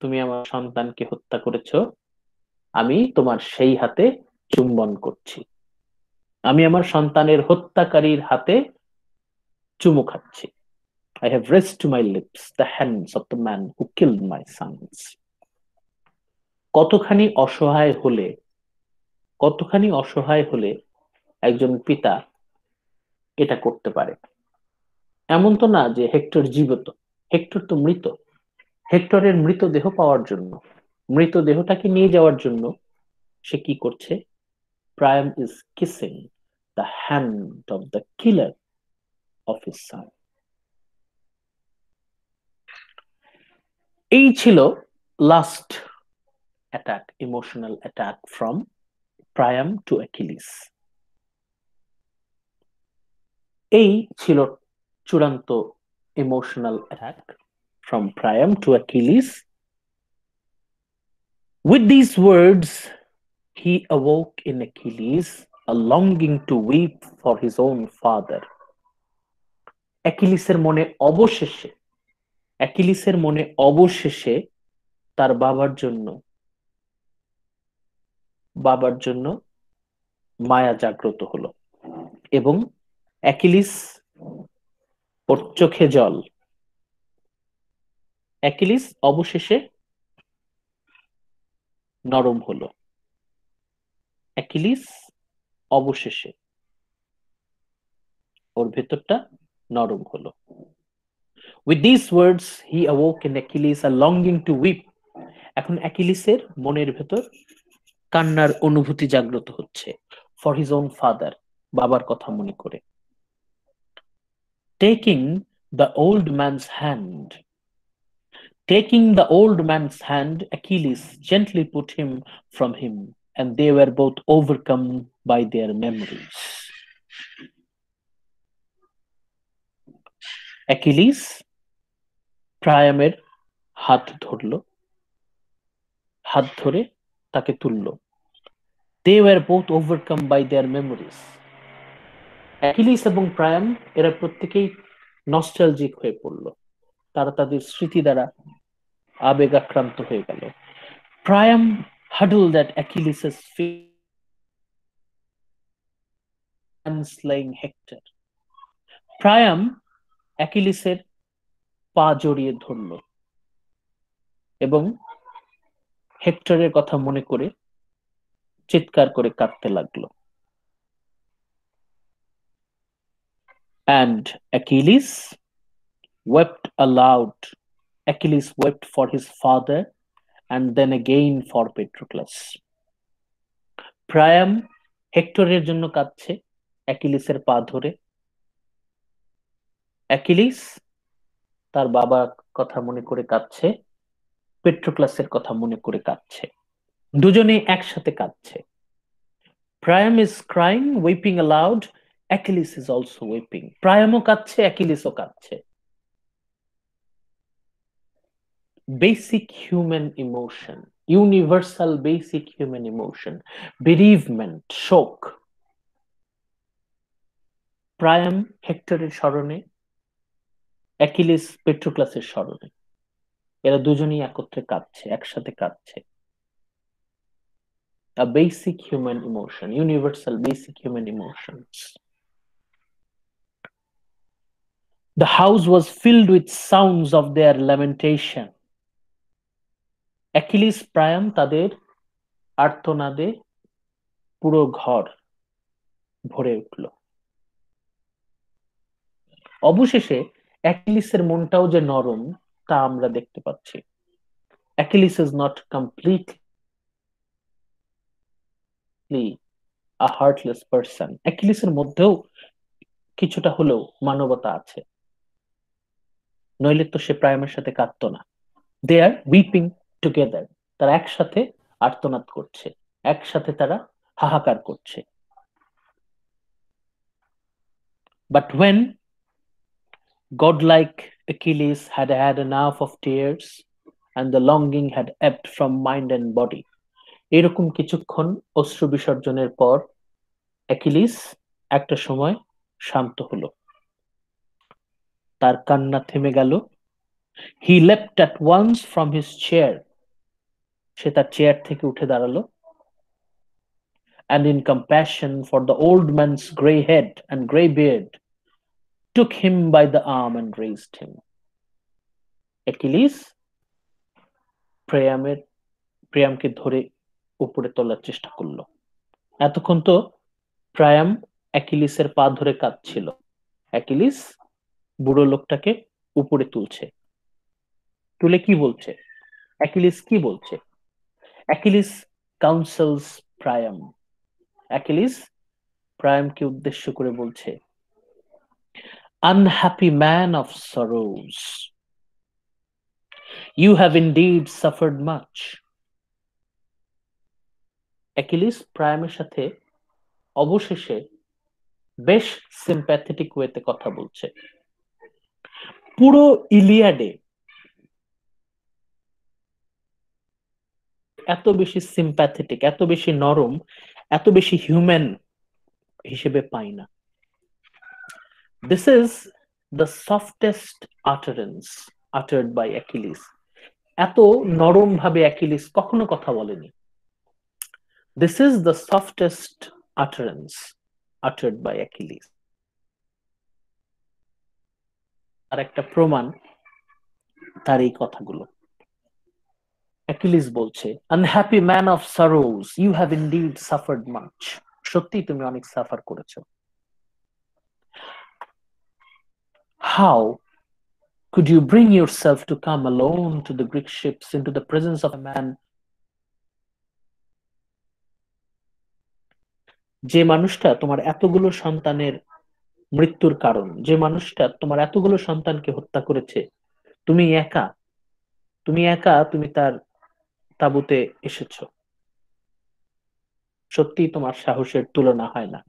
তুমি আমার সন্তানকে হত্যা করেছো, আমি তোমার সেই হাতে চুম্বন করছি। আমি আমার সন্তানের হত্যাকারীর হাতে চুমু খাচ্ছি। I have raised to my lips the hands of the man who killed my sons. কতখানি অসহায় হলে, কতখানি অসহায় হলে একজন পিতা এটা করতে পারে? এমন তো না যে হেক্টর জীবিত, হেক্টর তো মৃত। হেক্টরের মৃতদেহ পাওয়ার জন্য, মৃতদেহটাকে নিয়ে যাওয়ার জন্য সে কি করছে? Priam is kissing the hand of the killer of his son. এই ছিল last attack, emotional attack from Priam to Achilles. এই ছিল চূড়ান্ত emotional attack from Priam to Achilles. With these words, he awoke in Achilles a longing to weep for his own father. অ্যাকিলিসের মনে অবশেষে, অ্যাকিলিসের মনে অবশেষে তার বাবার জন্য মায়া জাগ্রত হলো, এবং অ্যাকিলিস, ওর চোখে জল। অ্যাকিলিস অবশেষে নরম হলো, অ্যাকিলিস অবশেষে ওর ভেতরটা নরম হলো। With these words he awoke in Achilles a longing to weep. এখন অ্যাকিলিসের মনের ভেতর কান্নার অনুভূতি জাগ্রত হচ্ছে, ফর হিজ ওন ফাদার, বাবার কথা মনে করে। Taking the old man's hand, taking the old man's hand, Achilles gently put him from him, and they were both overcome by their memories. Achilles প্রায়ামের হাত ধরল, হাত ধরে তাকে তুলল। They were both overcome by their memories. Achilles এবং প্রায়াম এরা প্রত্যেকেই নস্টালজিক হয়ে পড়ল, তারা তাদের স্মৃতি দ্বারা আবেগাক্রান্ত হয়ে গেল। প্রায়াম huddled at Achilles' feet and slaying Hector. প্রায়াম অ্যাকিলিসের পা জড়িয়ে ধরল এবং হেক্টরের কথা মনে করে চিৎকার করে কাঁদতে লাগলো। And Achilles wept aloud. Achilles wept for his father and then again for Patroclus. প্রায়াম হেক্টরের জন্য কাঁদছে অ্যাকিলিসের পা ধরে, অ্যাকিলিস তার বাবার কথা মনে করে কাঁদছে, পেট্রোক্লাসের কথা মনে করে কাঁদছে, দুজনে একসাথে কাঁদছে। Priam is crying, weeping aloud, Achilles is also weeping. প্রায়ামও কাঁদছে, অ্যাকিলিসও কাঁদছে। Basic human emotion, universal basic human emotion, bereavement, শোক। প্রায়াম হেক্টরের স্মরণে, অ্যাকিলিস পেট্রোক্লাসের স্মরণে, এরা দুজনেই একত্রে কাঁদছে, একসাথে কাঁদছে। A basic human emotion, universal basic human emotions. The house was filled with sounds of their lamentation. Achilles প্রায়াম তাদের আর্তনাদে পুরো ঘর ভরে উঠল। অবশেষে অ্যাকিলিসের মনটাও যে নরম তা আমরা দেখতে পাচ্ছি। Achilles is not completely a heartless person. অ্যাকিলিসের মধ্যেও কিছুটা হলেও মানবতা আছে, নইলে তো সে প্রায়ামের সাথে কাঁদতো না। দে আর উইপিং টুগেদার, তারা একসাথে আর্তনাদ করছে, একসাথে তারা হাহাকার করছে। But when godlike Achilles had had enough of tears and the longing had ebbed from mind and body, এরকম কিছুক্ষণ অশ্রু বিসর্জনের পর অ্যাকিলিস একটা সময় শান্ত হলো, তার কান্না থেমে গেল। He leapt at once from his chair, সে তার চেয়ার থেকে উঠে দাঁড়ালো, and in compassion for the old man's grey head and grey beard took him by the arm and raised him. Achilles প্রিয়ামকে ধরে উপরে তোলার চেষ্টা করলো। এতক্ষণ তো প্রায়াম অ্যাকিলিসের পা ধরে কাঁদছিল, অ্যাকিলিস বুড়ো লোকটাকে উপরে তুলছে। তুলে কি বলছে? অ্যাকিলিস কি বলছে? অ্যাকিলিস কাউন্সেলস প্রায়াম। অ্যাকিলিস প্রায়ামকে উদ্দেশ্য করে বলছে, unhappy man of sorrows, you have indeed suffered much. Achilles প্রায়ামের সাথে অবশেষে বেশ সিম্প্যাথেটিক ওয়েতে কথা বলছে। পুরো ইলিয়াডে এত বেশি সিম্প্যাথেটিক, এত বেশি নরম, এত বেশি হিউম্যান হিসেবে পাই না। This is the softest utterance uttered by Achilles. এত নরম ভাবে অ্যাকিলিস কখনো কথা বলেনি। This is the softest utterance uttered by Achilles. আর একটা প্রমাণ তার এই কথাগুলো। অ্যাকিলিস বলছে, unhappy man of sorrows, you have indeed suffered much. সত্যি তুমি অনেক সাফার করেছো। How could you bring yourself to come alone to the Greek ships into the presence of a man, যে মানুষটা তোমার এতগুলো সন্তানের মৃত্যুর কারণ, যে মানুষটা তোমার এতগুলো সন্তানকে হত্যা করেছে, তুমি একা, তুমি তার তাঁবুতে এসেছো। সত্যি তোমার সাহসের তুলনা হয় না।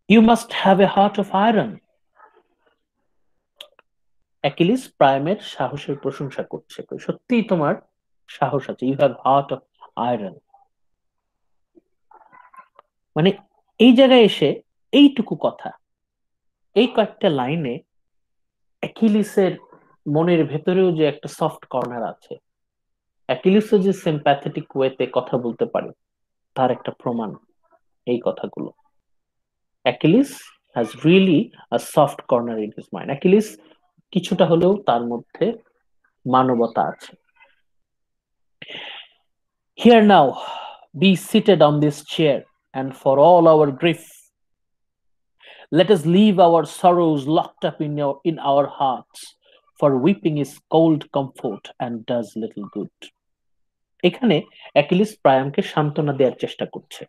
You must have a heart of iron. Achilles প্রাইমের সাহসের প্রশংসা করছে, সত্যিই তোমার সাহস আছে। You have heart of iron. মানে এই জায়গায় এসে এইটুকু কথা, এই কয়েকটা লাইনে অ্যাকিলিসের মনের ভেতরেও যে একটা সফট কর্নার আছে, অ্যাকিলিসও যে সিম্প্যাথেটিক ওয়েতে কথা বলতে পারে তার একটা প্রমাণ এই কথাগুলো। Achilles has really a soft corner in his mind. Achilles কিছুটা হলেও তার মধ্যে মানবতা আছে। Here now, be seated on this chair, and for all our grief, let us leave our sorrows locked up in our hearts, for weeping is cold comfort and does little good. এখানে অ্যাকিলিস প্রায়ামকে সান্ত্বনা দেওয়ার চেষ্টা করছে।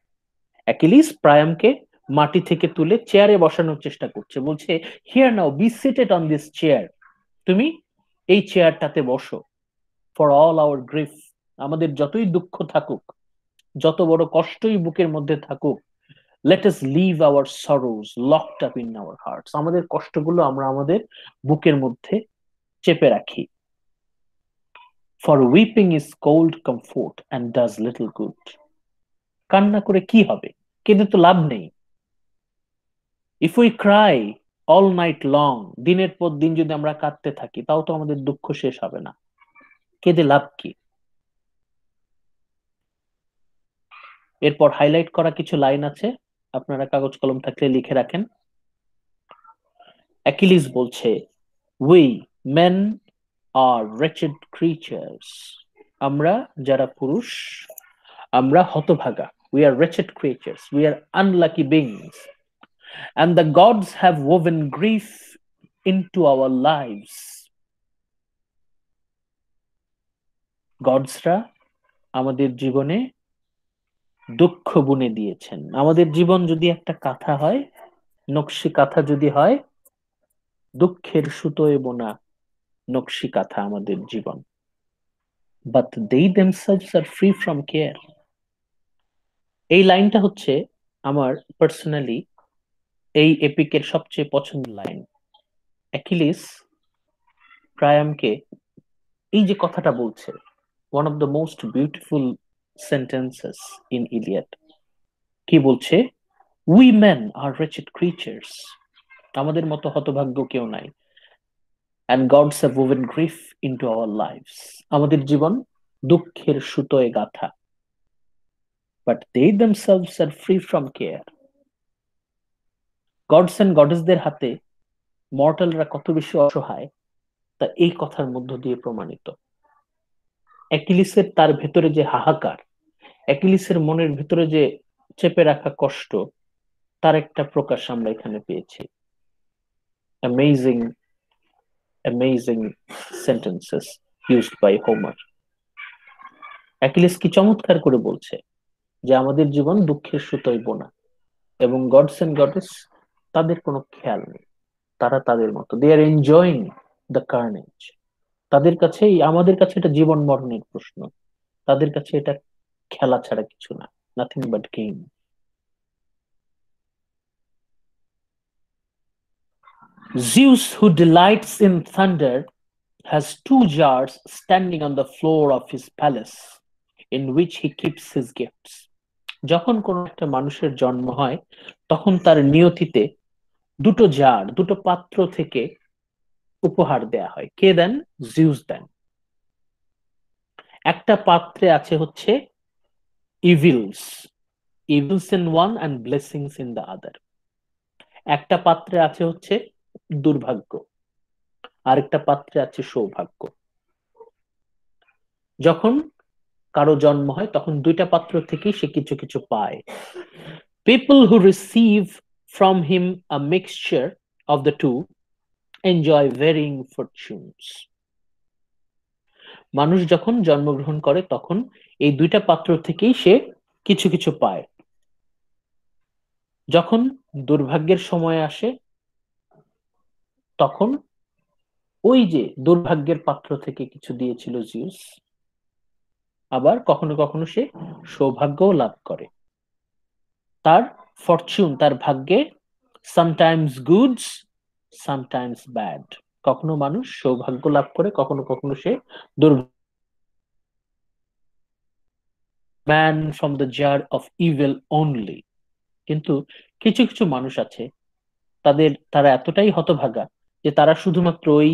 অ্যাকিলিস প্রায়ামকে মাটি থেকে তুলে চেয়ারে বসানোর চেষ্টা করছে, বলছে, here now be seated on this chair, তুমি এই চেয়ারটাতে বসো। ফর অল আওয়ার গ্রিফ, আমাদের যতই দুঃখ থাকুক, যত বড় কষ্টই বুকের মধ্যে থাকুক, let us leave our sorrows locked up in our hearts, আমাদের কষ্টগুলো আমরা আমাদের বুকের মধ্যে চেপে রাখি। For weeping is cold comfort and does little good. কান্না করে কি হবে? কেঁদে তো লাভ নেই। If we cry all night long, দিনের পর দিন যদি আমরা কাঁদতে থাকি, তাও তো আমাদের দুঃখ শেষ হবে না। কেঁদে লাভ কি? এরপর হাইলাইট করা কিছু লাইন আছে, আপনারা কাগজ কলম থাকলে লিখে রাখেন। অ্যাকিলিস বলছে, we men are wretched creatures, আমরা যারা পুরুষ আমরা হতভাগা, we are wretched creatures, we are unlucky beings, and the gods have woven grief into our lives. গডসরা আমাদের জীবনে দুঃখ বুনে দিয়েছেন। আমাদের জীবন যদি একটা কাঁথা হয়, নকশি কাঁথা যদি হয়, দুঃখের সুতোয় বোনা নকশি কাঁথা আমাদের জীবন। But they themselves are free from care. এই লাইনটা হচ্ছে আমার পার্সোনালি এই এপিকের সবচেয়ে পছন্দের লাইন। অ্যাকিলিস প্রায়ামকে এই যে কথাটা বলছে, one of the most beautiful sentences in Iliad, কি বলছে? We men are wretched creatures, আমাদের মতো হতভাগ্য কেউ নাই, and gods have woven grief into our lives, আমাদের জীবন দুঃখের সুতোয় গাঁথা, but they themselves are free from care. Gods and গডেসদের হাতে মর্টালরা কত বেশি অসহায় তা এই কথার মধ্য দিয়ে প্রমাণিত। অ্যাকিলিসের তার ভেতরে যে হাহাকার, অ্যাকিলিসের মনের ভেতরে যে চেপে রাখা কষ্ট, তার একটা প্রকাশ আমরা এখানে পেয়েছি। Amazing amazing sentences used by Homer. Achilles কি চমৎকার করে বলছে যে আমাদের জীবন দুঃখের সুতোয় বোনা, এবং গডস এন্ড গডেস তাদের কোনো খেয়াল নেই, তারা তাদের মতো, দে আর এনজয়িং দ্য কার্নেজ। তাদের কাছে, আমাদের কাছে এটা জীবন মরণের প্রশ্ন, তাদের কাছে এটা খেলা ছাড়া কিছু না, nothing but game. Zeus, who delights in thunder, has two jars standing on the floor of his palace in which he keeps his gifts. যখন কোন একটা মানুষের জন্ম হয় তখন তার নিয়তিতে দুটো জার, দুটো পাত্র থেকে উপহার দেয়া হয়। কে দেন? জিউস দেন। একটা পাত্রে আছে হচ্ছে evils, evils in one and blessings in the other. একটা পাত্রে আছে হচ্ছে দুর্ভাগ্য, আরেকটা পাত্রে আছে সৌভাগ্য। যখন কারো জন্ম হয় তখন দুইটা পাত্র থেকেই সে কিছু কিছু পায়। People who receive from him a mixture of the two enjoy varying fortunes. মানুষ যখন জন্মগ্রহণ করে তখন এই দুইটা পাত্র থেকেই সে কিছু কিছু পায়। যখন দুর্ভাগ্যের সময় আসে তখন ওই যে দুর্ভাগ্যের পাত্র থেকে কিছু দিয়েছিল জিউস, আবার কখনো কখনো সে সৌভাগ্যও লাভ করে। তার ফরচুন, তার ভাগ্যে সামটাইমস গুডস সামটাইমস ব্যাড, কখনো মানুষ সৌভাগ্য লাভ করে, কখনো কখনো সে দুর্ভাগ্য। Man from the jar of evil only. কিন্তু কিছু কিছু মানুষ আছে, তারা এতটাই হতভাগা যে তারা শুধুমাত্র ওই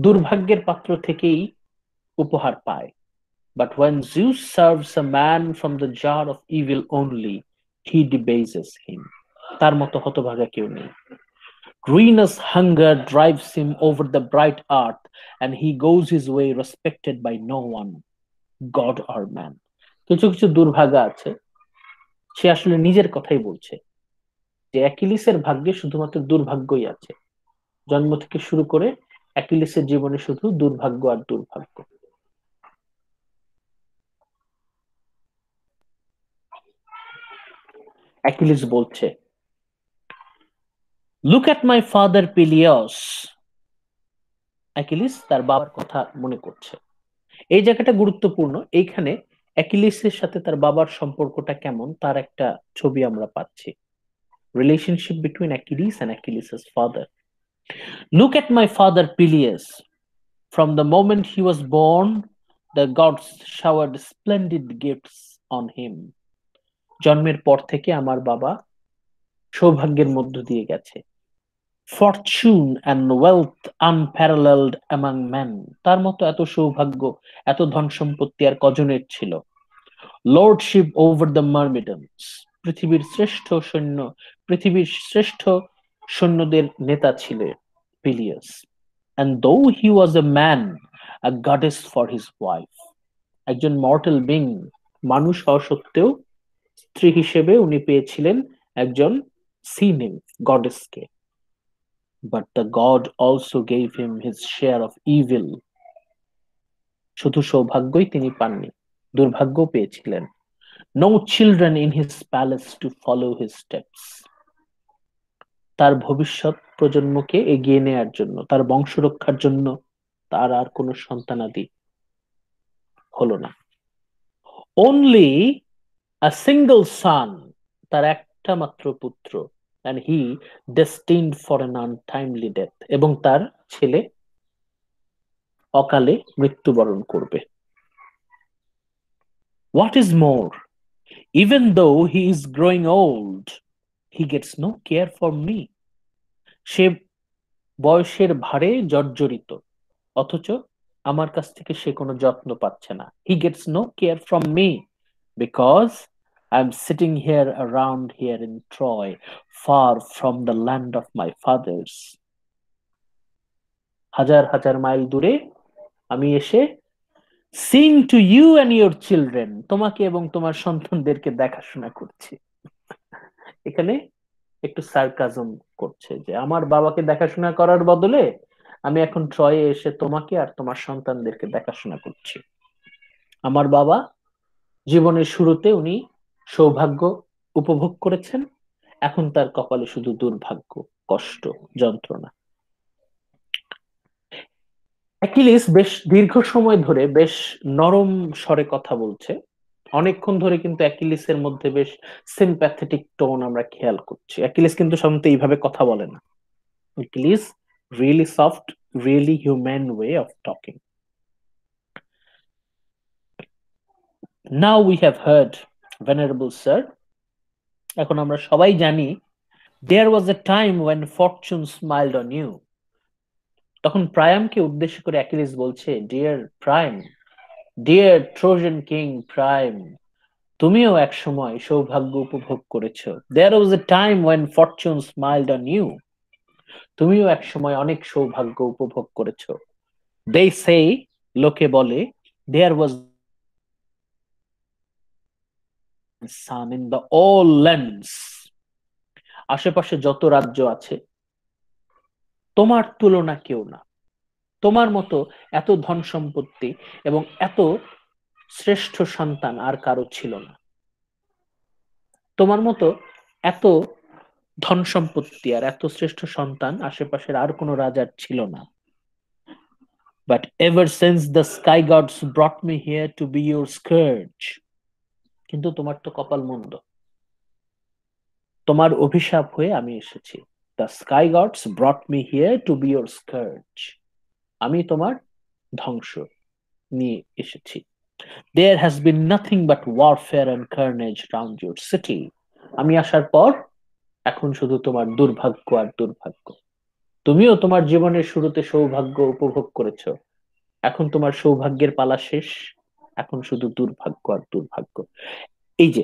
দুর্ভাগ্যের পাত্র থেকেই উপহার পায়। But when Zeus serves a man from the jar of evil only, he debases him. তার মতো হতভাগা কেউ নেই। Ruinous hunger drives him over the bright earth, and he goes his way respected by no one, God or man. কিছু কিছু দুর্ভাগা আছে, সে আসলে নিজের কথাই বলছে যে অ্যাকিলিসের ভাগ্যে শুধুমাত্র দুর্ভাগ্যই আছে, জন্ম থেকে শুরু করে অ্যাকিলিসের জীবনে শুধু দুর্ভাগ্য আর দুর্ভাগ্য। অ্যাকিলিস বলছে, look at my father Peleus. Achilles তার বাবার কথা মনে করছে। এই জায়গাটা গুরুত্বপূর্ণ, এইখানে অ্যাকিলিসের সাথে তার বাবার সম্পর্কটা কেমন তার একটা ছবি আমরা পাচ্ছি। রিলেশনশিপ বিটুইন অ্যাকিলিস এন্ড অ্যাকিলিসের father. Look at my father Peleus, from the moment he was born the gods showered splendid gifts on him. জন্মের পর থেকে আমার বাবা সৌভাগ্যের মধ্য দিয়ে গেছে। Fortune and wealth unparalleled among men, তার মতো এত সৌভাগ্য, এত ধন সম্পত্তি আর কজনের ছিল। Lordship over the myrmidons, পৃথিবীর শ্রেষ্ঠ সৈন্যদের নেতা ছিলেন Peleus. And though he was a man, a goddess for his wife. একজন মর্টাল বিং, মানুষ হওয়া সত্ত্বেও স্ত্রী হিসেবে উনি পেয়েছিলেন একজন সি নিম্ফ, গডেসকে। But the god also gave him his share of evil. শুধু সৌভাগ্যই তিনি পাননি, দুর্ভাগ্য পেয়েছিলেন। No children in his palace to follow his steps. তার ভবিষ্যৎ প্রজন্মকে এগিয়ে নেয়ার জন্য, তার বংশ রক্ষার জন্য তার আর কোনো সন্তানাদি হলো না। Only a single son, তার একটা মাত্র পুত্র, and he destined for an untimely death, এবং তার ছেলে অকালে মৃত্যুবরণ করবে। What is more, even though he is growing old, he gets no care for me. সে বয়সের ভারে জর্জরিত, অথচ আমার কাছ থেকে সে কোনো যত্ন পাচ্ছে না। He gets no care from me because I'm sitting here around here in Troy, far from the land of my fathers. হাজার হাজার মাইল দূরে আমি এসে seeing to you and your children, তোমাকে এবং তোমার সন্তানদেরকে দেখাশোনা করছি। এখানে একটু সার্কাজম করছে যে আমার বাবাকে দেখাশোনা করার বদলে আমি এখন ট্রয়ে এসে তোমাকে আর তোমার সন্তানদেরকে দেখাশোনা করছি। আমার বাবা জীবনের শুরুতে উনি সৌভাগ্য উপভোগ করেছেন, এখন তার কপালে শুধু দুর্ভাগ্য, কষ্ট, যন্ত্রণা। অ্যাকিলিস বেশ দীর্ঘ সময় ধরে বেশ নরম স্বরে কথা বলছে, অনেকক্ষণ ধরে কিন্তু অ্যাকিলিসের মধ্যে বেশ সিম্প্যাথেটিক টোন আমরা খেয়াল করছি। অ্যাকিলিস কিন্তু সাধারণত এইভাবে কথা বলে না। Achilles really soft, really human way of talking. Now we have heard, venerable sir, এখন আমরা সবাই জানি, there was a time when fortune smiled on you. তখন প্রায়ামকে উদ্দেশ্য করে অ্যাকিলিস বলছে, dear Priam, dear Trojan king Priam, তুমিও এক সময় সৌভাগ্য উপভোগ করেছো। There was a time when fortune smiled on you. তুমিও এক সময় অনেক সৌভাগ্য উপভোগ করেছো। They say, লোকে বলে, there was sun in the all lands. আশেপাশে যত রাজ্য আছে তোমার তুলনা কেউ না। তোমার মতো এত ধন সম্পত্তি এবং এত শ্রেষ্ঠ সন্তান আর কারো ছিল না। তোমার মতো এত ধন সম্পত্তি আর এত শ্রেষ্ঠ সন্তান আশেপাশের আর কোনো রাজার ছিল না। But ever since the sky gods brought me here to be your scourge. কিন্তু তোমার তো কপাল মন্দ, তোমার অভিশাপ হয়ে আমি এসেছি। The sky gods brought me here to be your scourge. আমি তোমার ধ্বংস নিয়ে এসেছি। There has been nothing but warfare and carnage round your city. আমি আসার পর এখন শুধু তোমার দুর্ভাগ্য আর দুর্ভাগ্য। তুমিও তোমার জীবনের শুরুতে সৌভাগ্য উপভোগ করেছো, এখন তোমার সৌভাগ্যের পালা শেষ, এখন শুধু দুর্ভাগ্য আর দুর্ভাগ্য। এই যে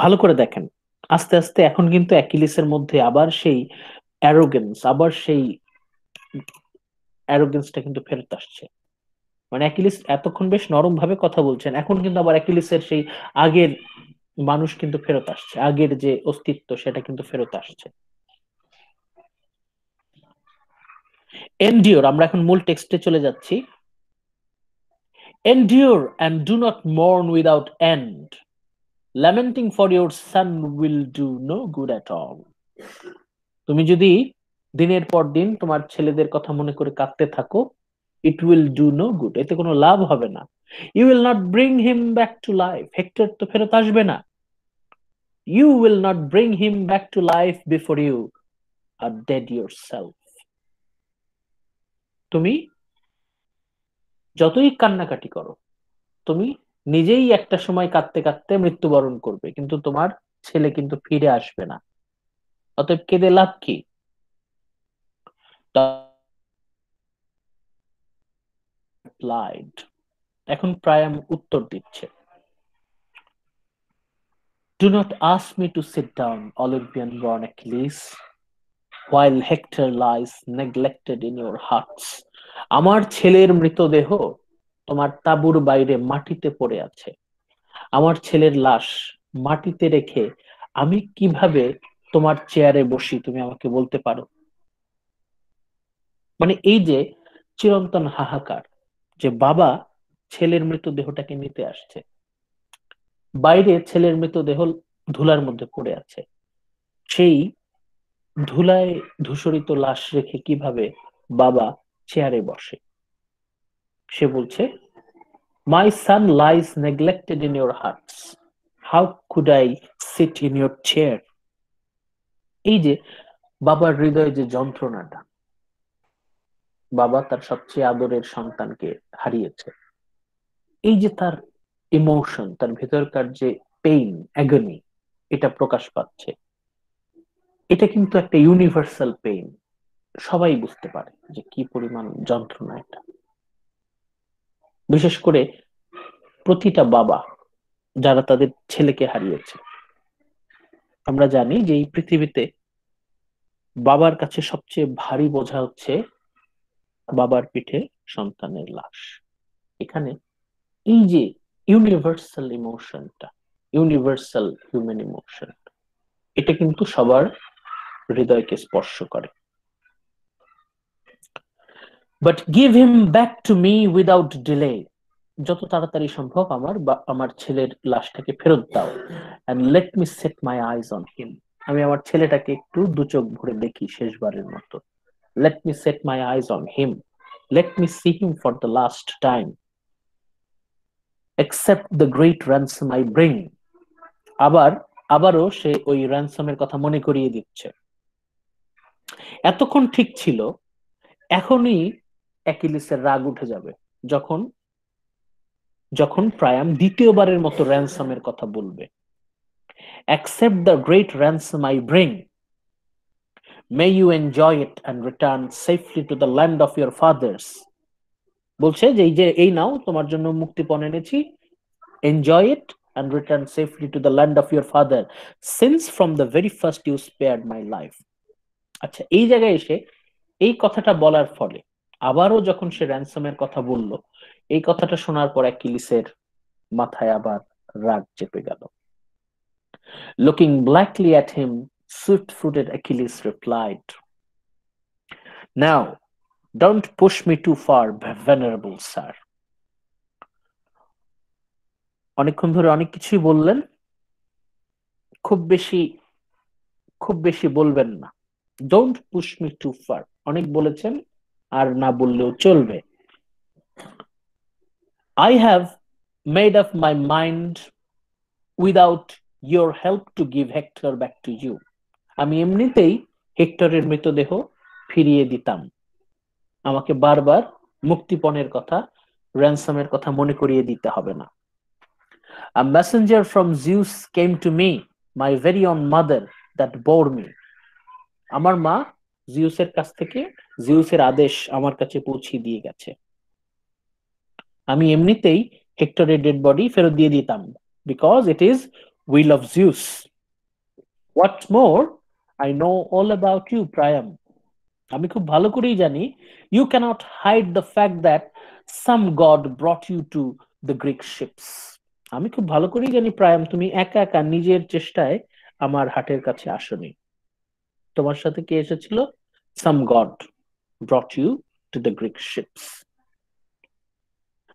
ভালো করে দেখেন, আস্তে আস্তে এখন কিন্তু অ্যাকিলিসের মধ্যে আবার সেই অ্যারোগেন্সটা কিন্তু ফেরত আসছে। মানে অ্যাকিলিস এতক্ষণ বেশ নরম ভাবে কথা বলছেন, এখন কিন্তু আবার অ্যাকিলিসের সেই আগের মানুষ কিন্তু ফেরত আসছে, আগের যে অস্তিত্ব সেটা কিন্তু ফেরত আসছে। এন্ডিওর, আমরা এখন মূল টেক্সটে চলে যাচ্ছি। Endure and do not mourn without end. Lamenting for your son will do no good at all. তুমি যদি দিনের পর দিন তোমার ছেলেদের কথা মনে করে কাঁদতে থাকো, it will do no good, এতে কোনো লাভ হবে না। You will not bring him back to life. Hectare তো ফেরত আসবে না। You will not bring him back to life before you are dead yourself. তুমি যতই কান্নাকাটি করো, তুমি নিজেই একটা সময় কাঁদতে কাঁদতে মৃত্যুবরণ করবে, কিন্তু তোমার ছেলে কিন্তু ফিরে আসবে না। অতএব কেঁদে লাভ কি? এখন প্রায়াম উত্তর দিচ্ছে, Do not ask me to sit down, Olympian born Achilles. while Hector lies neglected in your hearts. আমার ছেলের মৃতদেহ তোমার তাঁবুর বাইরে মাটিতে পড়ে আছে। আমার ছেলের লাশ মাটিতে রেখে আমি কিভাবে তোমার চেয়ারে বসি তুমি আমাকে বলতে পারো? মানে এই যে চিরন্তন হাহাকার, যে বাবা ছেলের মৃতদেহটাকে নিতে আসছে, বাইরে ছেলের মৃতদেহ ধুলার মধ্যে পড়ে আছে, সেই ধুলায় ধূসরিত লাশ রেখে কিভাবে বাবা চেয়ারে বসে? সে বলছে, my son lies neglected in your huts, how could I sit in your chair. এই যে বাবার হৃদয়ে যে যন্ত্রণাটা, বাবা তার সবচেয়ে আদরের সন্তানকে হারিয়েছে, এই যে তার ইমোশন, তার ভেতরকার যে পেইন, অ্যাগনি, এটা প্রকাশ পাচ্ছে। এটা কিন্তু একটা ইউনিভার্সাল পেইন, সবাই বুঝতে পারে যে কি পরিমাণ যন্ত্রণা এটা। বিশেষ করে প্রতিটা বাবা যারা তাদের ছেলেকে হারিয়েছে, আমরা জানি যে এই পৃথিবীতে বাবার কাছে সবচেয়ে ভারী বোঝা হচ্ছে বাবার পিঠে সন্তানের লাশ। এখানে এই যে ইউনিভার্সাল ইমোশনটা, ইউনিভার্সাল হিউম্যান ইমোশন, এটা কিন্তু সবার হৃদয়কে স্পর্শ করে। But give him back to me without delay, যত তাড়াতাড়ি সম্ভব আমার ছেলের লাশটাকে ফেরত দাও। And let me set my eyes on him, আমি আমার ছেলেটাকে একটু দু চোখ ভরে দেখি শেষবারের মতো। Late me set my eyes on him, let me see him for the last time, accept the great ransom I bring। আবারও সে ওই র্যানসমের কথা মনে করিয়ে দিচ্ছে। এতক্ষণ ঠিক ছিল, এখনই অ্যাকিলিসের রাগ উঠে যাবে যখন যখন প্রায়াম দ্বিতীয়বারের মতো র্যানসমের কথা বলবে। accept the great ransom I bring, may you enjoy it and return safely to the land of your fathers। বলছে যে এই নাও, তোমার জন্য মুক্তিপণ এনেছি, enjoy it and return safely to the land of your father, since from the very first you spared my life। আচ্ছা, এই জায়গায় এসে এই কথাটা বলার ফলে আবারও যখন সে র্যানসমের কথা বলল, এই কথাটা শোনার পর অ্যাকিলিসের মাথায় আবার রাগ চেপে গেল। Looking blackly at him, swift-footed Achilles replied, now don't push me too far, venerable sir। অনেকক্ষণ ধরে অনেক কিছুই বললেন, খুব বেশি বলবেন না। Don't push me too far, অনেক বলেছেন, আর না বললেও চলবে। I have made up my mind without your help to give Hector back to you। আমি এমনিতেই হেক্টরের মৃতদেহ ফিরিয়ে দিতাম, আমাকে বারবার মুক্তিপণের কথা, র্যানসমের কথা মনে করিয়ে দিতে হবে না। A messenger from Zeus came to me, my very own mother that bore me। আমার মা জিউসের কাছ থেকে জিউসের আদেশ আমার কাছে পৌঁছে দিয়ে গেছে, আমি এমনিতেই হেক্টরের ডেড বডি ফেরত দিয়ে দিতাম, because it is will of Zeus. What more, I know all about you Priam, আমি খুব ভালো করেই জানি, you can't hide the fact that some god brought you to the Greek ships. আমি খুব ভালো করেই জানি প্রায়াম, তুমি একা একা নিজের চেষ্টায় আমার হাটের কাছে আসনি, তোমার সাথে কে এসেছিল? Some god brought you to the Greek ships.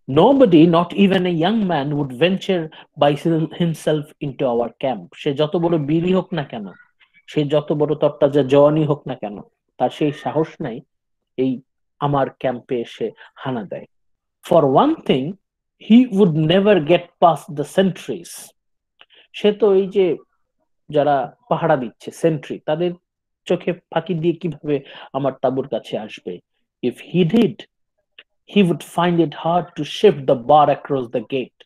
Nobody, not even a young man, would venture by himself into our camp। সে যত বড় বীরই হোক না কেন, সে যত বড় তরতাজা জওয়ানই হোক না কেন, তার সেই সাহস নাই এই আমার ক্যাম্পে এসে হানা দেয়। For one thing, he would never get past the sentries। সে তো এই যে যারা পাহারা দিচ্ছে, সেন্ট্রি, তাদের চোখে ফাঁকি দিয়ে কিভাবে আমার তাঁবুর কাছে আসবে? If he did, he would find it hard to shift the bar across the gate।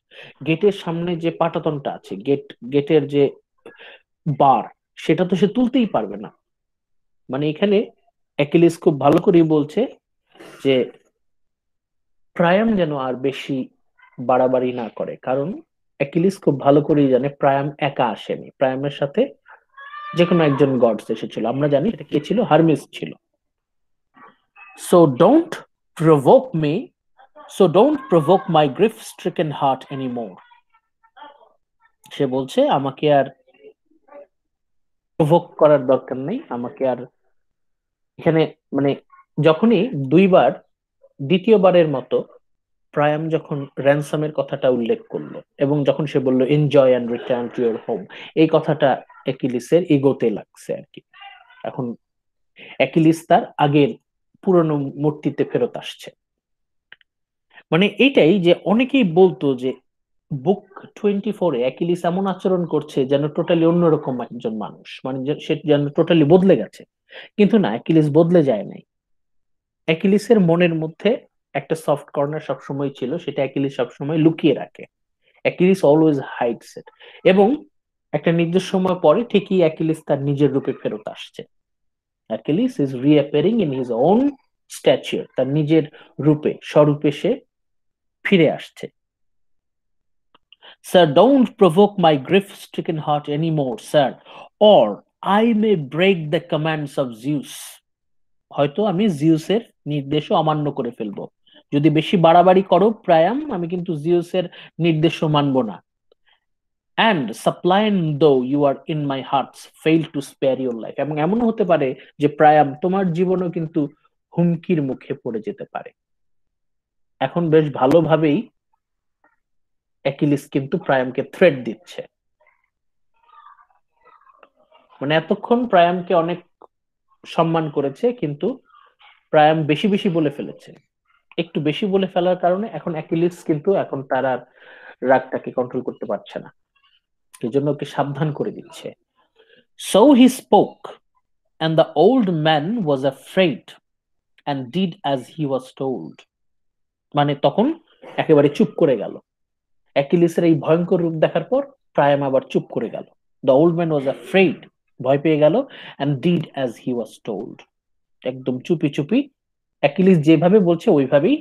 গেটের সামনে যে পাটাতনটা আছে, গেটের যে বার, সেটা তো সে তুলতেই পারবে না। মানে এখানে অ্যাকিলিস খুব ভালো করেই বলছে যে প্রায়াম যেন আর বেশি বাড়াবাড়ি না করে, কারণ অ্যাকিলিস খুব ভালো করেই জানে প্রায়াম একা আসেনি, প্রায়ামের সাথে যে কোনো একজন গডস এসেছিল, আমরা জানি সেটা কে ছিল, হারমিস ছিল। So don't provoke me, so don't provoke my grief stricken heart anymore. সে বলছে আমাকে আর প্রভোক করার দরকার নেই, আমাকে আর এখানে মানে যখনই দুইবার, দ্বিতীয়বারের মতো প্রায়াম যখন র্যানসামের কথাটা উল্লেখ করলো এবং যখন সে বলল enjoy and return to your home, এই কথাটা অ্যাকিলিসের ইগোতে লাগছে আর কি। এখন অ্যাকিলিস তার আগের পুরনো মূর্তিতে ফেরত আসছে। মানে এইটাই যে অনেকেই বলতো যে বুক 24-এ অ্যাকিলিস এমন আচরণ করছে যেন টোটালি অন্যরকম একজন মানুষ, মানে সে যেন টোটালি বদলে গেছে। কিন্তু না, অ্যাকিলিস বদলে যায় নাই। অ্যাকিলিসের মনের মধ্যে একটা সফট কর্নার সবসময় ছিল, সেটা অ্যাকিলিস সবসময় লুকিয়ে রাখে। অ্যাকিলিস অলওয়েজ হাইডস ইট। এবং একটা নির্দিষ্ট সময় পরে ঠিকই অ্যাকিলিস তার নিজের রূপে ফেরত আসছে। Achilles is reappearing in his own stature, তার নিজের রূপে, স্বরূপে সে ফিরে আসছে। Sir, don't provoke my grief-stricken heart anymore, sir, or I may break the commands of Zeus. হয়তো আমি জিউসের নির্দেশও অমান্য করে ফেলবো। যদি বেশি বাড়াবাড়ি করো প্রায়াম, আমি কিন্তু জিউসের নির্দেশও মানবো না। And suppliant though you are in my hearts, fail to spare your life. এবং এমনও হতে পারে যে প্রায়াম তোমার জীবনও কিন্তু হুমকির মুখে পড়ে যেতে পারে। এখন বেশ ভালোভাবেই অ্যাকিলিস কিন্তু প্রায়ামকে থ্রেট দিচ্ছে। মানে এতক্ষণ প্রায়ামকে অনেক সম্মান করেছে, কিন্তু প্রায়াম বেশি বেশি বলে ফেলেছে। একটু বেশি বলে ফেলার কারণে এখন অ্যাকিলিস কিন্তু এখন তার আর রাগটাকে কন্ট্রোল করতে পারছে না, এই জন্য ওকে সাবধান করে দিচ্ছে। So he spoke, and the old man was afraid and did as he was told. মানে তখন একেবারে চুপ করে গেল। অ্যাকিলিসের এই ভয়ঙ্কর রূপ দেখার পর প্রায়াম আবার চুপ করে গেল। The old man was afraid, ভয় পেয়ে গেল, and did as he was told. একদম চুপি চুপি অ্যাকিলিস যেভাবে বলছে ওইভাবেই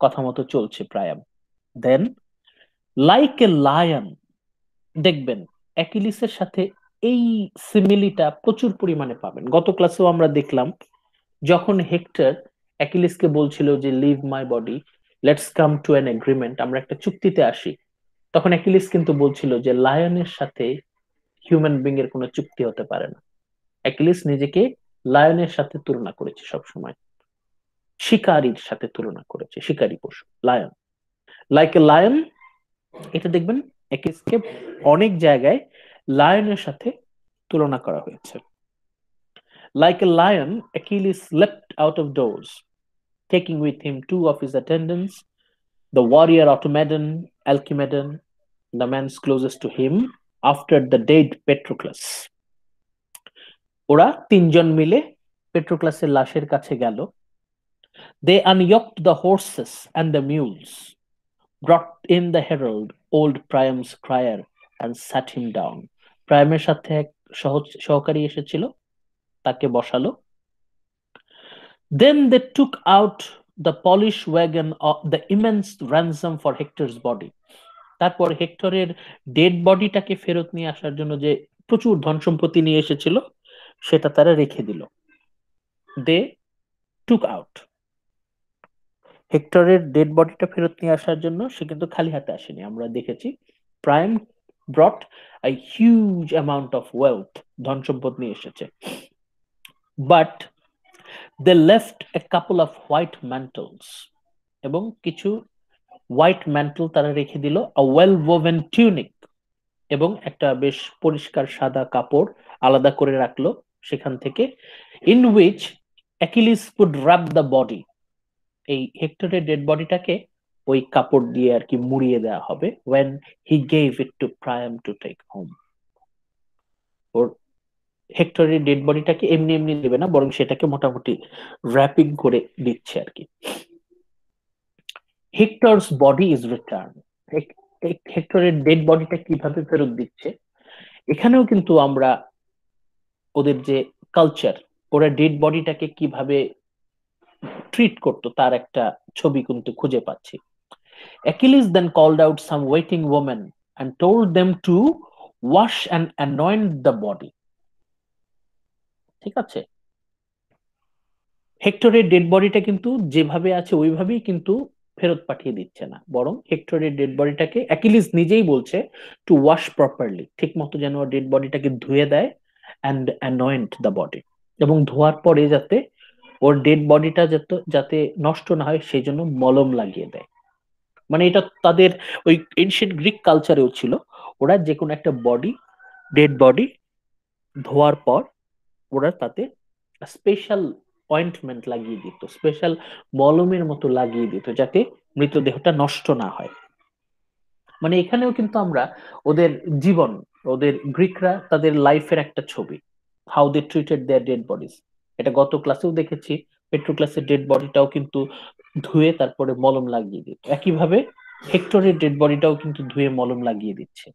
কথা মতো চলছে প্রায়াম। দেন লাইক এ লায়ন, দেখবেন অ্যাকিলিসের সাথে এই সিমিলিটা প্রচুর পরিমাণে পাবেন। গত ক্লাসেও আমরা দেখলাম যখন হেক্টর অ্যাকিলিসকে বলছিল যে leave my body, let's come to an agreement, আমরা একটা চুক্তিতে আসি, তখন অ্যাকিলিস কিন্তু বলছিল যে লায়নের সাথে হিউম্যান বিং এর কোনো চুক্তি হতে পারে না। অ্যাকিলিস নিজেকে লায়নের সাথে তুলনা করেছে সবসময়, শিকারীর সাথে তুলনা করেছে, শিকারী পশু লায়ন। লাইক এ লায়ন, এটা দেখবেন অ্যাকিলিসকে অনেক জায়গায় লায়নের সাথে তুলনা করা হয়েছে। Like a lion, Achilles leapt out of doors, taking with him two of his attendants, the warrior Automedon, Alcimedon, the man closest to him, after the dead Patroclus. ওরা তিনজন মিলে পেট্রোক্লাসের লাশের কাছে গেল। They unyoked the horses and the mules, brought in the herald, old Priam's crier, and sat him down. প্রায়ামের সাথে এক সহকারী এসেছিল, তাকে বসালো। Then they took out the polished wagon of the immense ransom for Hector's body. তারপর হেক্টরের ডেড বডিটাকে ফেরত নিয়ে আসার জন্য যে প্রচুর ধন সম্পত্তি নিয়ে এসেছিল সেটা তারা রেখে দিল। দে টুক আউট, হেক্টরের ডেড বডিটা ফেরত নিয়ে আসার জন্য সে কিন্তু খালি হাতে আসেনি। আমরা দেখেছি Priam brought a huge amount of wealth, ধন সম্পদ নিয়ে এসেছে। But they left a couple of white mantles, এবং কিছু হোয়াইট ম্যান্টল তারা রেখে দিল, আ ওয়েল ওভেন টিউনিক, এবং একটা বেশ পরিষ্কার সাদা কাপড় আলাদা করে রাখলো সেখান থেকে, in which Achilles could wrap the body, এই হেক্টরের ডেড বডিটাকে ওই কাপড় দিয়ে আর কি মুড়িয়ে দেওয়া হবে, when he gave it to Priam to take home. ওর হেক্টরের ডেড বডিটাকে এমনি এমনি দেবে না, বরং সেটাকে মোটামুটি র্যাপিং করে দিচ্ছে আর কি। হেক্টরস বডি ইজ রিটার্ন, হেক্টরের ডেড বডিটা কিভাবে ফেরত দিচ্ছে, এখানেও কিন্তু আমরা ওদের যে কালচার, ওরা ডেড বডিটাকে কিভাবে ট্রিট করতো তার একটা ছবি কিন্তু খুঁজে পাচ্ছি। Achilles then called out some waiting women and told them to wash and anoint the body. ঠিক আছে? হেক্টরের ডেড বডিটা কিন্তু যেভাবে আছে ওইভাবেই কিন্তু ফেরত পাঠিয়ে দিচ্ছে না, বরং হেক্টরের ডেড বডিটাকে অ্যাকিলিস নিজেই বলছে টু ওয়াশ প্রপারলি, ঠিক মতো যেন ডেড বডিটাকে ধুয়ে দেয় অ্যান্ড অ্যানয়েন্ট দ্য বডি, এবং ধোয়ার পরে যাতে ওর ডেড বডিটা যাতে যাতে নষ্ট না হয় সেই জন্য মলম লাগিয়ে দেয়। মানে এটা তাদের ওই এনশিয়েন্ট গ্রিক কালচারেও ছিল। ওরা যে কোনো একটা বডি, ডেড বডি ধোয়ার পর ওরা তাতে স্পেশাল অয়েন্টমেন্ট লাগিয়ে দিত, স্পেশাল মলমের মতো লাগিয়ে দিত, যাতে মৃতদেহটা নষ্ট না হয়। মানে এখানেও কিন্তু আমরা ওদের জীবন, ওদের গ্রিকরা তাদের লাইফের একটা ছবি, how they treated their dead bodies. এটা গত ক্লাসেও দেখেছি, পেট্রোক্লাসের ডেড বডিটাও কিন্তু ধুয়ে তারপরে মলম লাগিয়ে দিত, একইভাবে হেক্টরের ডেড বডিটাও কিন্তু ধুয়ে মলম লাগিয়ে দিচ্ছে।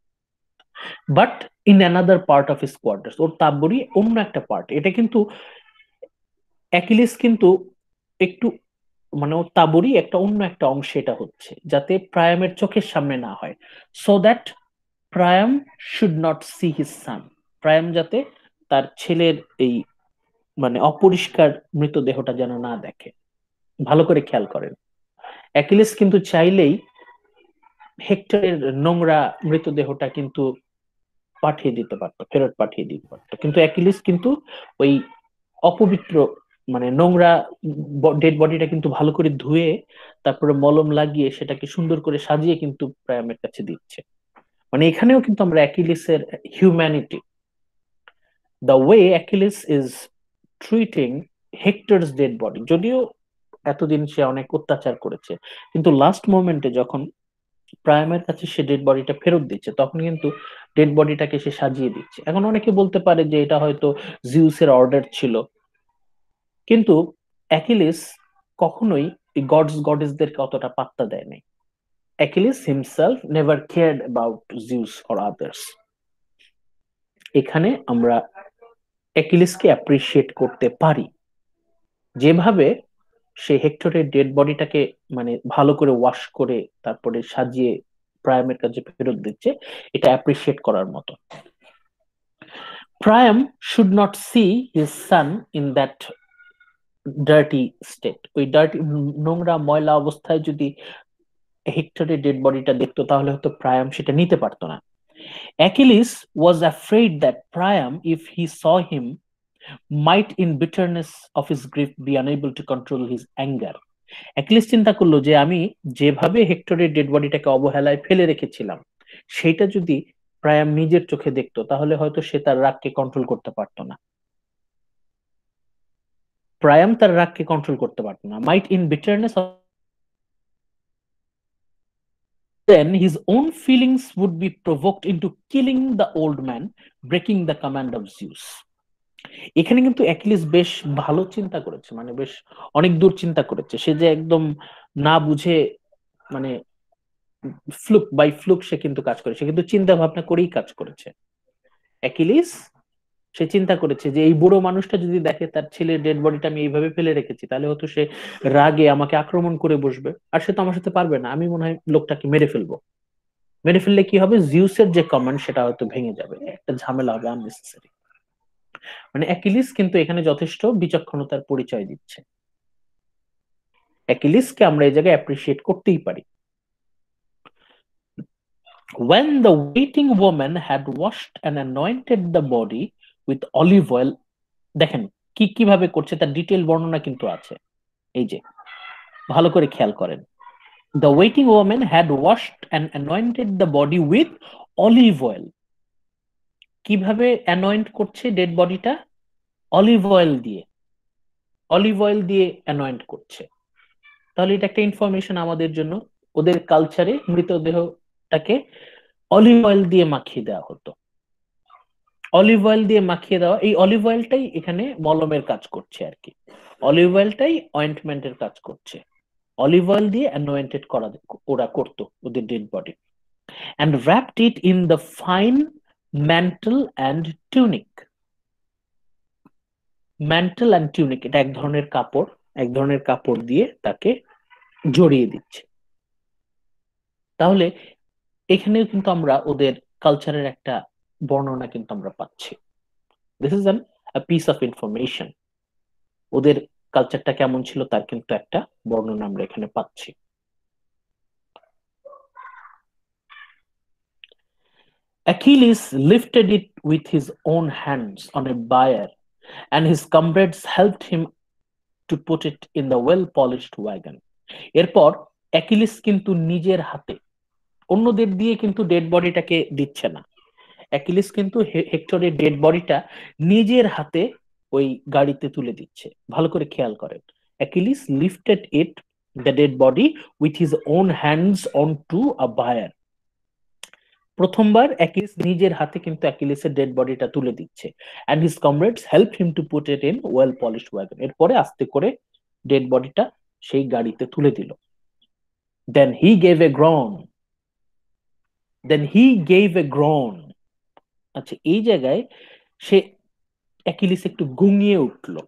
But in another part of his quarters, ওর তাবড়ি অন্য একটা পার্ট, এটা কিন্তু অ্যাকিলিস কিন্তু একটু, মানে ওর তাবড়ি একটা অন্য একটা অংশে এটা হচ্ছে যাতে প্রায়ামের চোখের সামনে না হয়, so that Priam should not see his son, Priam যাতে তার ছেলের এই মানে অপরিষ্কার মৃতদেহটা যেন না দেখে। ভালো করে খেয়াল করেন, অ্যাকিলিস কিন্তু চাইলেই হেক্টরের নোংরা মৃতদেহটা কিন্তু পাঠিয়ে দিতে পারতো, ফেরত পাঠিয়ে দিতে পারতো, কিন্তু অ্যাকিলিস কিন্তু ওই অপবিত্র মানে নোংরা ডেড বডিটা কিন্তু ভালো করে ধুয়ে তারপরে মলম লাগিয়ে সেটাকে সুন্দর করে সাজিয়ে কিন্তু প্রায়ামের কাছে দিচ্ছে। মানে এখানেও কিন্তু আমরা অ্যাকিলিসের humanity, the way Achilles is treating Hector's dead body, যদিও এতদিন সে অনেক অত্যাচার করেছে, কিন্তু লাস্ট মোমেন্টে যখন প্রায়ামের কাছে সে ডেড বডিটা ফেরত দিচ্ছে তখন কিন্তু ডেড বডিটাকে সে সাজিয়ে দিচ্ছে। এখন অনেকে বলতে পারে যে এটা হয়তো জিউসের অর্ডার ছিল, কিন্তু অ্যাকিলিস কখনোই এই গডস গডেসদেরকে অতটা পাত্তা দেয় নাই। Achilles himself never cared about Zeus or others. এখানে আমরা অ্যাকিলিসকে অ্যাপ্রিসিয়েট করতে পারি, যেভাবে সে হেক্টরের ডেড বডিটাকে মানে ভালো করে ওয়াশ করে তারপরে সাজিয়ে প্রায়ামের কাছে ফেরত দিচ্ছে, এটা অ্যাপ্রিসিয়েট করার মতো। Priam should not see his son in that dirty state, ওই ডার্টি নোংরা ময়লা অবস্থায় যদি হেক্টরের ডেড বডিটা দেখতো তাহলে হয়তো প্রায়াম সেটা নিতে পারতো না। Achilles was afraid that প্রায়াম if he saw him might in bitterness of his grief be unable to control his anger. Achilles চিন্তা করলো যে আমি যেভাবে হেক্টরের ডেড বডিটাকে অবহেলায় ফেলে রেখেছিলাম সেটা যদি প্রায়াম নিজের চোখে দেখতো তাহলে হয়তো সে তার রাগকে কন্ট্রোল করতে পারতো না, প্রায়াম তার রাগকে কন্ট্রোল করতে পারতো না। Might in bitterness, then his own feelings would be provoked into killing the old man, breaking the command of Zeus. এখানে কিন্তু অ্যাকিলিস বেশ ভালো চিন্তা করেছে, মানে বেশ অনেক দূর চিন্তা করেছে, সে যে একদম না বুঝে মানে ফ্লুক বাই ফ্লুক সে কিন্তু কাজ করে, সে কিন্তু চিন্তা ভাবনা করেই কাজ করেছে। অ্যাকিলিস সে চিন্তা করেছে যে এই বুড়ো মানুষটা যদি দেখে তার ছেলের ডেড বডিটা আমি এইভাবে ফেলে রেখেছি তাহলে হয়তো সে রাগে আমাকে আক্রমণ করে বসবে, আর সে তো আমার সাথে পারবে না, আমি মনে হয় লোকটাকে মেরে ফেলবো। মেরে ফেললে কি হবে, জিউসের যে কমান্ড সেটা হয়তো ভেঙে যাবে, একটা ঝামেলা হবে আননেসেসারি। মানে অ্যাকিলিস কিন্তু এখানে যথেষ্ট বিচক্ষণতার পরিচয় দিচ্ছে, অ্যাকিলিসকে আমরা এই জায়গায় অ্যাপ্রিসিয়েট করতেই পারি। When the waiting woman had washed and anointed the body with olive oil, দেখেন কি কিভাবে করছে তার ডিটেল বর্ণনা কিন্তু আছে, এই যে ভালো করে খেয়াল করেন। The waiting woman had washed and anointed the body with olive oil, কিভাবে অ্যানয়েন্ট করছে ডেড বডিটা, অলিভ অয়েল দিয়ে, অলিভ অয়েল দিয়ে অ্যানয়েন্ট করছে। তাহলে এটা একটা ইনফরমেশন আমাদের জন্য, ওদের কালচারে মৃতদেহটাকে অলিভ অয়েল দিয়ে মাখিয়ে দেওয়া হতো। অলিভ অয়েল দিয়ে মাখিয়ে দেওয়া, এই অলিভ অয়েলটাই এখানে মলমের কাজ করছে আর কি, অলিভ অয়েলটাই অয়েন্টমেন্টের কাজ করছে, অলিভ অয়েল দিয়ে অ্যানোয়েন্টেড করা ওরা করতো ওদের dead body, and wrapped it in the fine mantle and tunic. Men tell and tunic এটা এক ধরনের কাপড়, এক ধরনের কাপড় দিয়ে তাকে জড়িয়ে দিচ্ছে। তাহলে এখানেও কিন্তু আমরা ওদের কালচারের একটা বর্ণনা কিন্তু আমরা পাচ্ছি। This is an piece of information. ওদের কালচারটা কেমন ছিল তার কিন্তু একটা বর্ণনা আমরা এখানে পাচ্ছি। Achilles lifted it with his own hands on a bier, and his comrades helped him to put it in the well-polished wagon. এরপর অ্যাকিলিস কিন্তু নিজের হাতে, অন্যদের দিয়ে কিন্তু ডেড বডিটাকে দিচ্ছে না, অ্যাকিলিস কিন্তু হেক্টরের ডেড বডিটা নিজের হাতে ওই গাড়িতে তুলে দিচ্ছে। ভালো করে খেয়াল করেন, Achilles lifted it, the dead body, with his own hands on to a bier. প্রথমবার অ্যাকিলিস নিজের হাতে কিন্তু অ্যাকিলিসের ডেড বডিটা তুলে দিচ্ছে, and his comrades help him to put it in well polished wagon. এরপরে আস্তে করে ডেড বডিটা সেই গাড়িতে তুলে দিল। Then he gave a groan, then he gave a groan. আচ্ছা, এই জায়গায় সে অ্যাকিলিস একটু গুঙিয়ে উঠলো।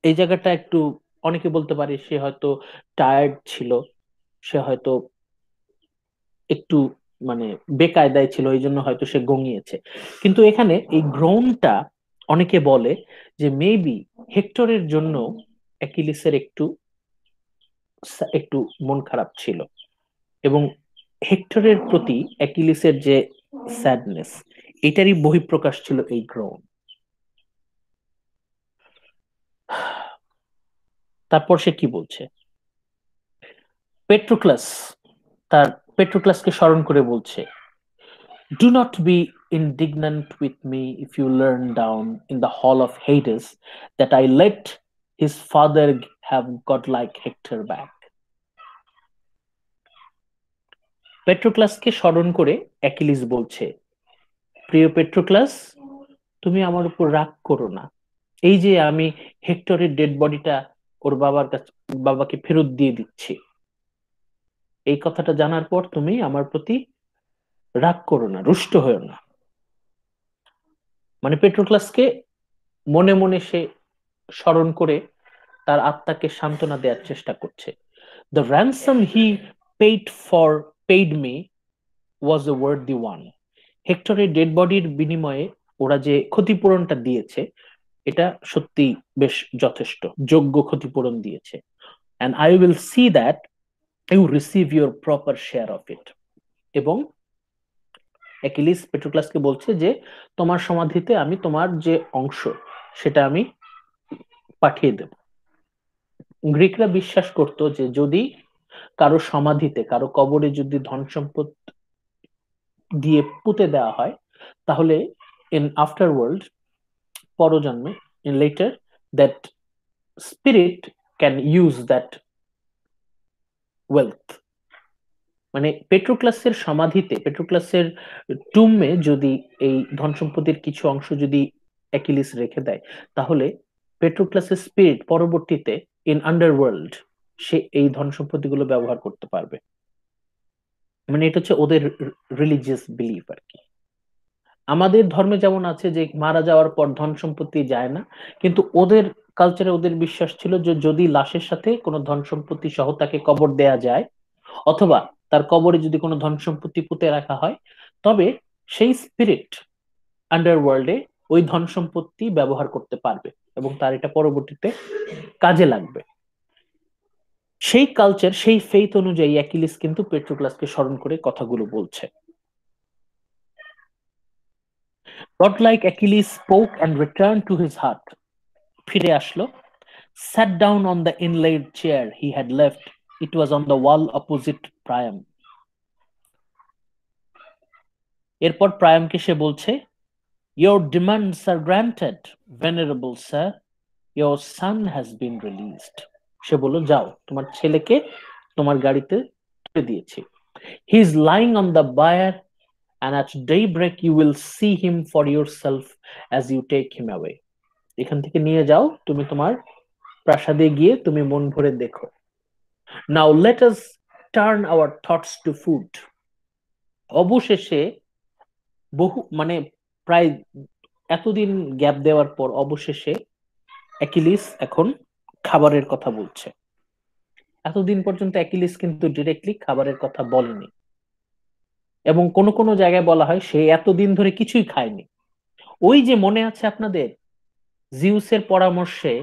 এই জায়গাটা একটু, অনেকে বলতে পারে সে হয়তো টায়ার্ড ছিল, সে হয়তো একটু মানে বেকায়দায় ছিল, এই জন্য হয়তো সে গঙিয়েছে। কিন্তু এখানে এই গ্রোনটা অনেকে বলে যে মেবি হেক্টরের জন্য অ্যাকিলিসের একটু একটু মন খারাপ ছিল, এবং হেক্টরের প্রতি অ্যাকিলিসের যে স্যাডনেস, এটারই বহিঃপ্রকাশ ছিল এই গ্রোন। তারপর সে কি বলছে, পেট্রোক্লাস, তার পেট্রোক্লাসকে স্মরণ করে বলছে, "Do not be indignant with me if you learn down in the hall of Hades that I let his father have godlike Hector back." পেট্রোক্লাসকে স্মরণ করে অ্যাকিলিস বলছে, প্রিয় পেট্রোক্লাস, তুমি আমার উপর রাগ করো না। এই যে আমি হেক্টরের ডেড বডিটা ওর বাবার কাছে, বাবাকে ফেরত দিয়ে দিচ্ছি, এই কথাটা জানার পর তুমি আমার প্রতি রাগ করো না, রুষ্ট হয়েও না। মানে পেট্রোক্লাসকে মনে মনে সে স্মরণ করে তার আত্মাকে সান্ত্বনা দেওয়ার চেষ্টা করছে। The ransom he paid me was a worthy one. হেক্টরের ডেড বডির বিনিময়ে ওরা যে ক্ষতিপূরণটা দিয়েছে, এটা সত্যি বেশ যথেষ্ট, যোগ্য ক্ষতিপূরণ দিয়েছে। and I will see that you receive your proper share of it. এবং অ্যাকিলিস পেট্রোক্লাসকে বলছে যে তোমার সমাধিতে আমি তোমার যে অংশ সেটা আমি পাঠিয়ে দেব। গ্রিকরা বিশ্বাস করত যে যদি কারো সমাধিতে, কারো কবরে যদি ধন সম্পদ দিয়ে পুঁতে দেওয়া হয়, তাহলে ইন আফটার ওয়ার্ল্ড, পরজন্মে, in later, that spirit can use that wealth. মানে পেট্রোক্লাসের সমাধিতে, পেট্রোক্লাসের টুমে যদি এই ধন সম্পদের কিছু অংশ যদি অ্যাকিলিস রেখে দেয়, তাহলে পেট্রোক্লাসের স্পিরিট পরবর্তীতে ইন আন্ডারওয়ার্ল্ড সে এই ধন সম্পত্তি গুলো ব্যবহার করতে পারবে। মানে এটা হচ্ছে ওদের রিলিজিয়াস বিলিফ আর কি। আমাদের ধর্মে যেমন আছে যে মারা যাওয়ার পর ধন সম্পত্তি যায় না, কিন্তু ওদের কালচারে ওদের বিশ্বাস ছিল যে যদি লাশের সাথে কোনো ধন সম্পত্তি সহ তাকে কবর দেয়া যায়, অথবা তার কবরে যদি কোনো ধন সম্পত্তি পুঁতে রাখা হয়, তবে সেই স্পিরিট আন্ডারওয়ার্ল্ডে ওই ধন সম্পত্তি ব্যবহার করতে পারবে এবং তার এটা পরবর্তীতে কাজে লাগবে। সেই কালচার, সেই ফেইথ অনুযায়ী অ্যাকিলিস কিন্তু পেট্রোক্লাসকে স্মরণ করে কথাগুলো বলছে। Godlike Achilles spoke and returned to his hut. ফিরে আসলো, sat down on the inlaid chair he had left. It was on the wall opposite Priam. এরপর প্রায়ামকে সে বলছে, Your demands are granted, venerable sir. Your son has been released. সে বলল, যাও, তোমার ছেলেকে তোমার গাড়িতে তুলে দিয়েছি। He is lying on the bier, and at daybreak you will see him for yourself as you take him away. এখান থেকে নিয়ে যাও, তুমি তোমার প্রাসাদে গিয়ে তুমি মন ভরে দেখো। Now let us turn our thoughts to food. অবশেষে মানে প্রায় এতদিন গ্যাপ দেওয়ার পর অবশেষে অ্যাকিলিস এখন খাবারের কথা বলছে। এতদিন পর্যন্ত অ্যাকিলিস কিন্তু ডিরেক্টলি খাবারের কথা বলেনি, এবং কোন কোন জায়গায় বলা হয় সে এতদিন ধরে কিছুই খায়নি। ওই যে মনে আছে আপনাদের জিউসের পরামর্শে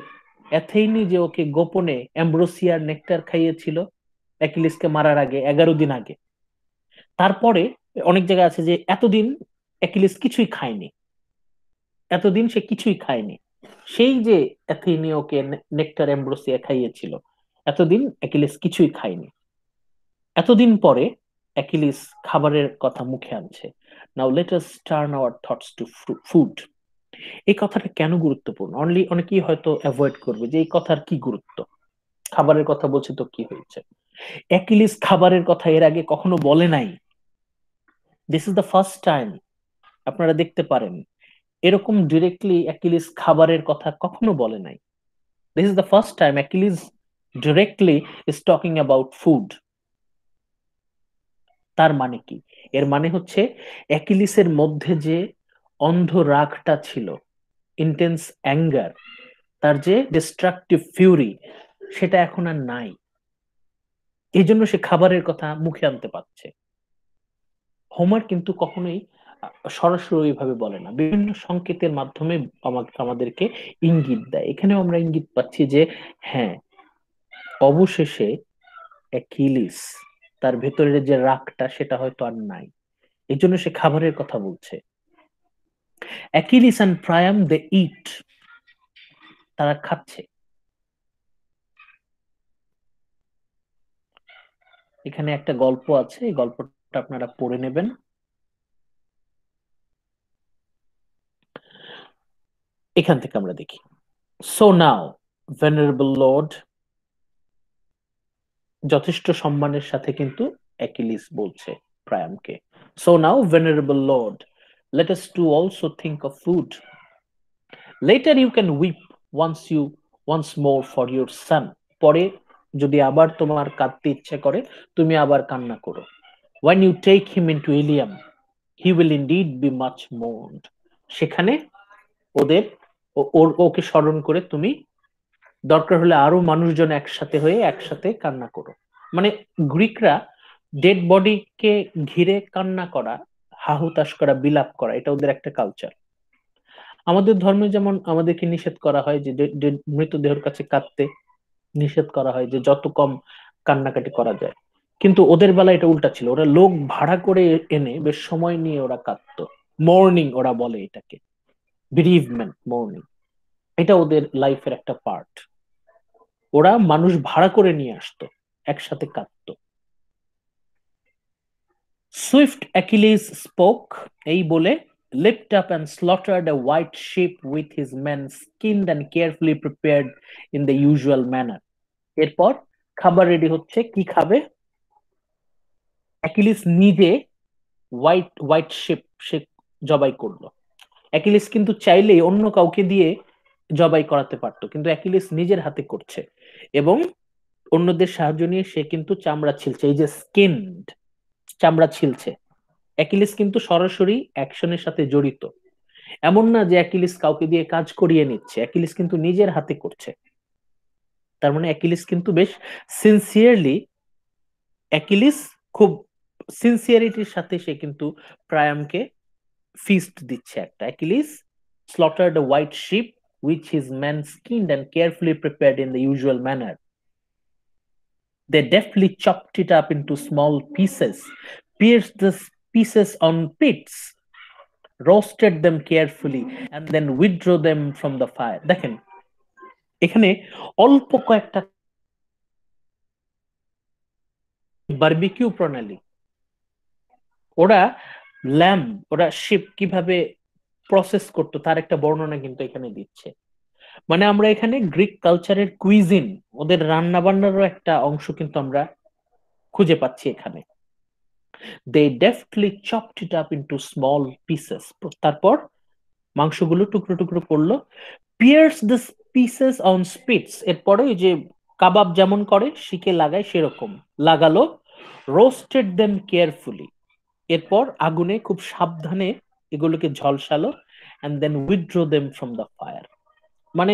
অ্যাথেনি যে ওকে গোপনে অ্যাম্ব্রোসিয়ার নেকটার খাইয়েছিল অ্যাকিলিসকে মারার আগে, 11 দিন আগে। তারপরে অনেক জায়গায় আছে যে এতদিন অ্যাকিলিস কিছুই খায়নি, এতদিন সে কিছুই খায়নি। সেই যে অ্যাথেনি ওকে নেকটার অ্যাম্ব্রোসিয়া খাইয়েছিল, এতদিন অ্যাকিলিস কিছুই খায়নি। এতদিন পরে অ্যাকিলিস খাবারের কথা মুখে আনছে। Now let us turn our thoughts to food. এই কথাটা কেন গুরুত্বপূর্ণ? অনেকেই হয়তো অ্যাভয়েড করবে যে এই কথার কি গুরুত্ব, খাবারের কথা বলছে তো কি হয়েছে। অ্যাকিলিস খাবারের কথা এর আগে কখনো বলে নাই। This is the first time. আপনারা দেখতে পারেন এরকম ডিরেক্টলি অ্যাকিলিস খাবারের কথা কখনো বলে নাই। This is the first time Achilles directly is talking about food. তার মানে কি? এর মানে হচ্ছে অ্যাকিলিসের মধ্যে যে অন্ধ রাগটা ছিল, ইন্টেন্স অ্যাঙ্গার, তার যে ডিস্ট্রাকটিভ ফিউরি, সেটা এখন আর নাই। এই জন্য সে খাবারের কথা মুখে আনতে পারছে। হোমার কিন্তু কখনোই সরাসরি ওইভাবে বলে না, বিভিন্ন সংকেতের মাধ্যমে আমাদেরকে ইঙ্গিত দেয়। এখানেও আমরা ইঙ্গিত পাচ্ছি যে হ্যাঁ, অবশেষে অ্যাকিলিস তার ভেতরের যে রাগটা সেটা হয়তো আর নাই, এই জন্য সে খাবারের কথা বলছে। অ্যাকিলিস এন্ড প্রায়াম দে ইট, তারা খাচ্ছে। এখানে একটা গল্প আছে, এই গল্পটা আপনারা পড়ে নেবেন। এখান থেকে আমরা দেখি, সো নাও ভেনারেবল লর্ড, যথেষ্ট সম্মানের সাথে কিন্তু অ্যাকিলিস বলছে প্রায়ামকে, so now venerable lord, let us to also think of food, later you can weep once more for your son, পরে যদি আবার তোমার কাঁদতে ইচ্ছে করে তুমি আবার কান্না করো। when you take him into Ilium he will indeed be much mourned, সেখানে ওদের ওকে স্মরণ করে তুমি দরকার হলে আরো মানুষজন একসাথে হয়ে একসাথে কান্না করো। মানে গ্রিকরা ডেড বডিকে ঘিরে কান্না করা, হাহুতাশ করা, বিলাপ করা, এটা ওদের একটা কালচার। আমাদের ধর্মে যেমন আমাদেরকে নিষেধ করা হয় যে মৃতদেহের কাছে কাঁদতে নিষেধ করা হয়, যে যত কম কান্নাকাটি করা যায়, কিন্তু ওদের বেলা এটা উল্টা ছিল। ওরা লোক ভাড়া করে এনে বেশ সময় নিয়ে ওরা কাঁদতো। মর্নিং ওরা বলে এটাকে, বিরিভমেন্ট মর্নিং, এটা ওদের লাইফের একটা পার্ট। ওরা মানুষ ভাড়া করে নিয়ে আসতো, একসাথে কাঁদতো। সুইফট অ্যাকিলিস স্পোক, এই বলে lift up and slaughtered a white sheep with his men, skinned and carefully prepared in the usual manner. এরপর খাবার রেডি হচ্ছে। কি খাবে? অ্যাকিলিস নিজে হোয়াইট হোয়াইট শিপ সে জবাই করলো। অ্যাকিলিস কিন্তু চাইলেই অন্য কাউকে দিয়ে জবাই করাতে পারতো, কিন্তু অ্যাকিলিস নিজের হাতে করছে এবং অন্যদের সাহায্য নিয়ে সে কিন্তু চামড়া ছিলছে। এই যে স্কিনড, চামড়া ছিলছে। অ্যাকিলিস কিন্তু সরাসরি অ্যাকশনের সাথে জড়িত। এমন না যে অ্যাকিলিস কাউকে দিয়ে কাজ করিয়ে নিচ্ছে, অ্যাকিলিস কিন্তু নিজের হাতে করছে। তার মানে অ্যাকিলিস কিন্তু বেশ সিনসিয়ারলি, অ্যাকিলিস খুব সিনসিয়ারিটির সাথে সে কিন্তু প্রায়ামকে ফিস্ট দিচ্ছে একটা। Achilles slaughtered a white sheep which his men skinned and carefully prepared in the usual manner. They deftly chopped it up into small pieces, pierced the pieces on pits, roasted them carefully, and then withdrew them from the fire. দেখেন এখানে অল্প কয়েকটা বারবিকিউ প্রণালী, ওরা ল্যাম্ব, ওরা শিপ কিভাবে প্রসেস করতো তার একটা বর্ণনা কিন্তু এখানে দিচ্ছে। মানে আমরা এখানে গ্রিক কালচারের কুইজিন, ওদের রান্না বান্নারও একটা অংশ কিন্তু আমরা খুঁজে পাচ্ছি এখানে। They deftly chopped it up into small pieces, তারপর মাংসগুলো টুকরো টুকরো করলো। Pierce the pieces on spits, এরপরে ওই যে কাবাব যেমন করে শিকে লাগায় সেরকম লাগালো। রোস্টেড দেম কেয়ারফুলি, এরপর আগুনে খুব সাবধানে এগুলোকে ঝলসালো। And then withdraw them from the fire. মানে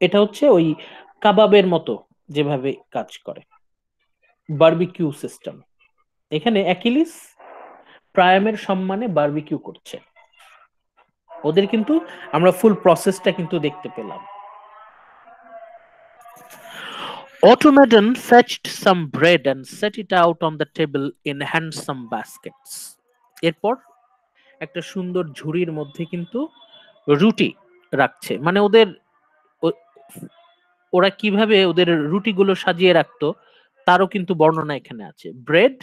এটা হচ্ছে ওই কাবাবের মতো যেভাবে কাজ করে, বারবিকিউ সিস্টেম। এখানে অ্যাকিলিস প্রায়ামের সম্মানে বারবিকিউ করছে। ওদের কিন্তু আমরা ফুল প্রসেসটা কিন্তু দেখতে পেলাম। Automaton fetched some bread and set it out on the table in handsome baskets. এরপর একটা সুন্দর ঝুড়ির মধ্যে কিন্তু রুটি রাখছে, মানে ও- ওরা কিভাবে ওদের রুটিগুলো সাজিয়ে রাখতো তারও কিন্তু বর্ণনা এখানে আছে। Bread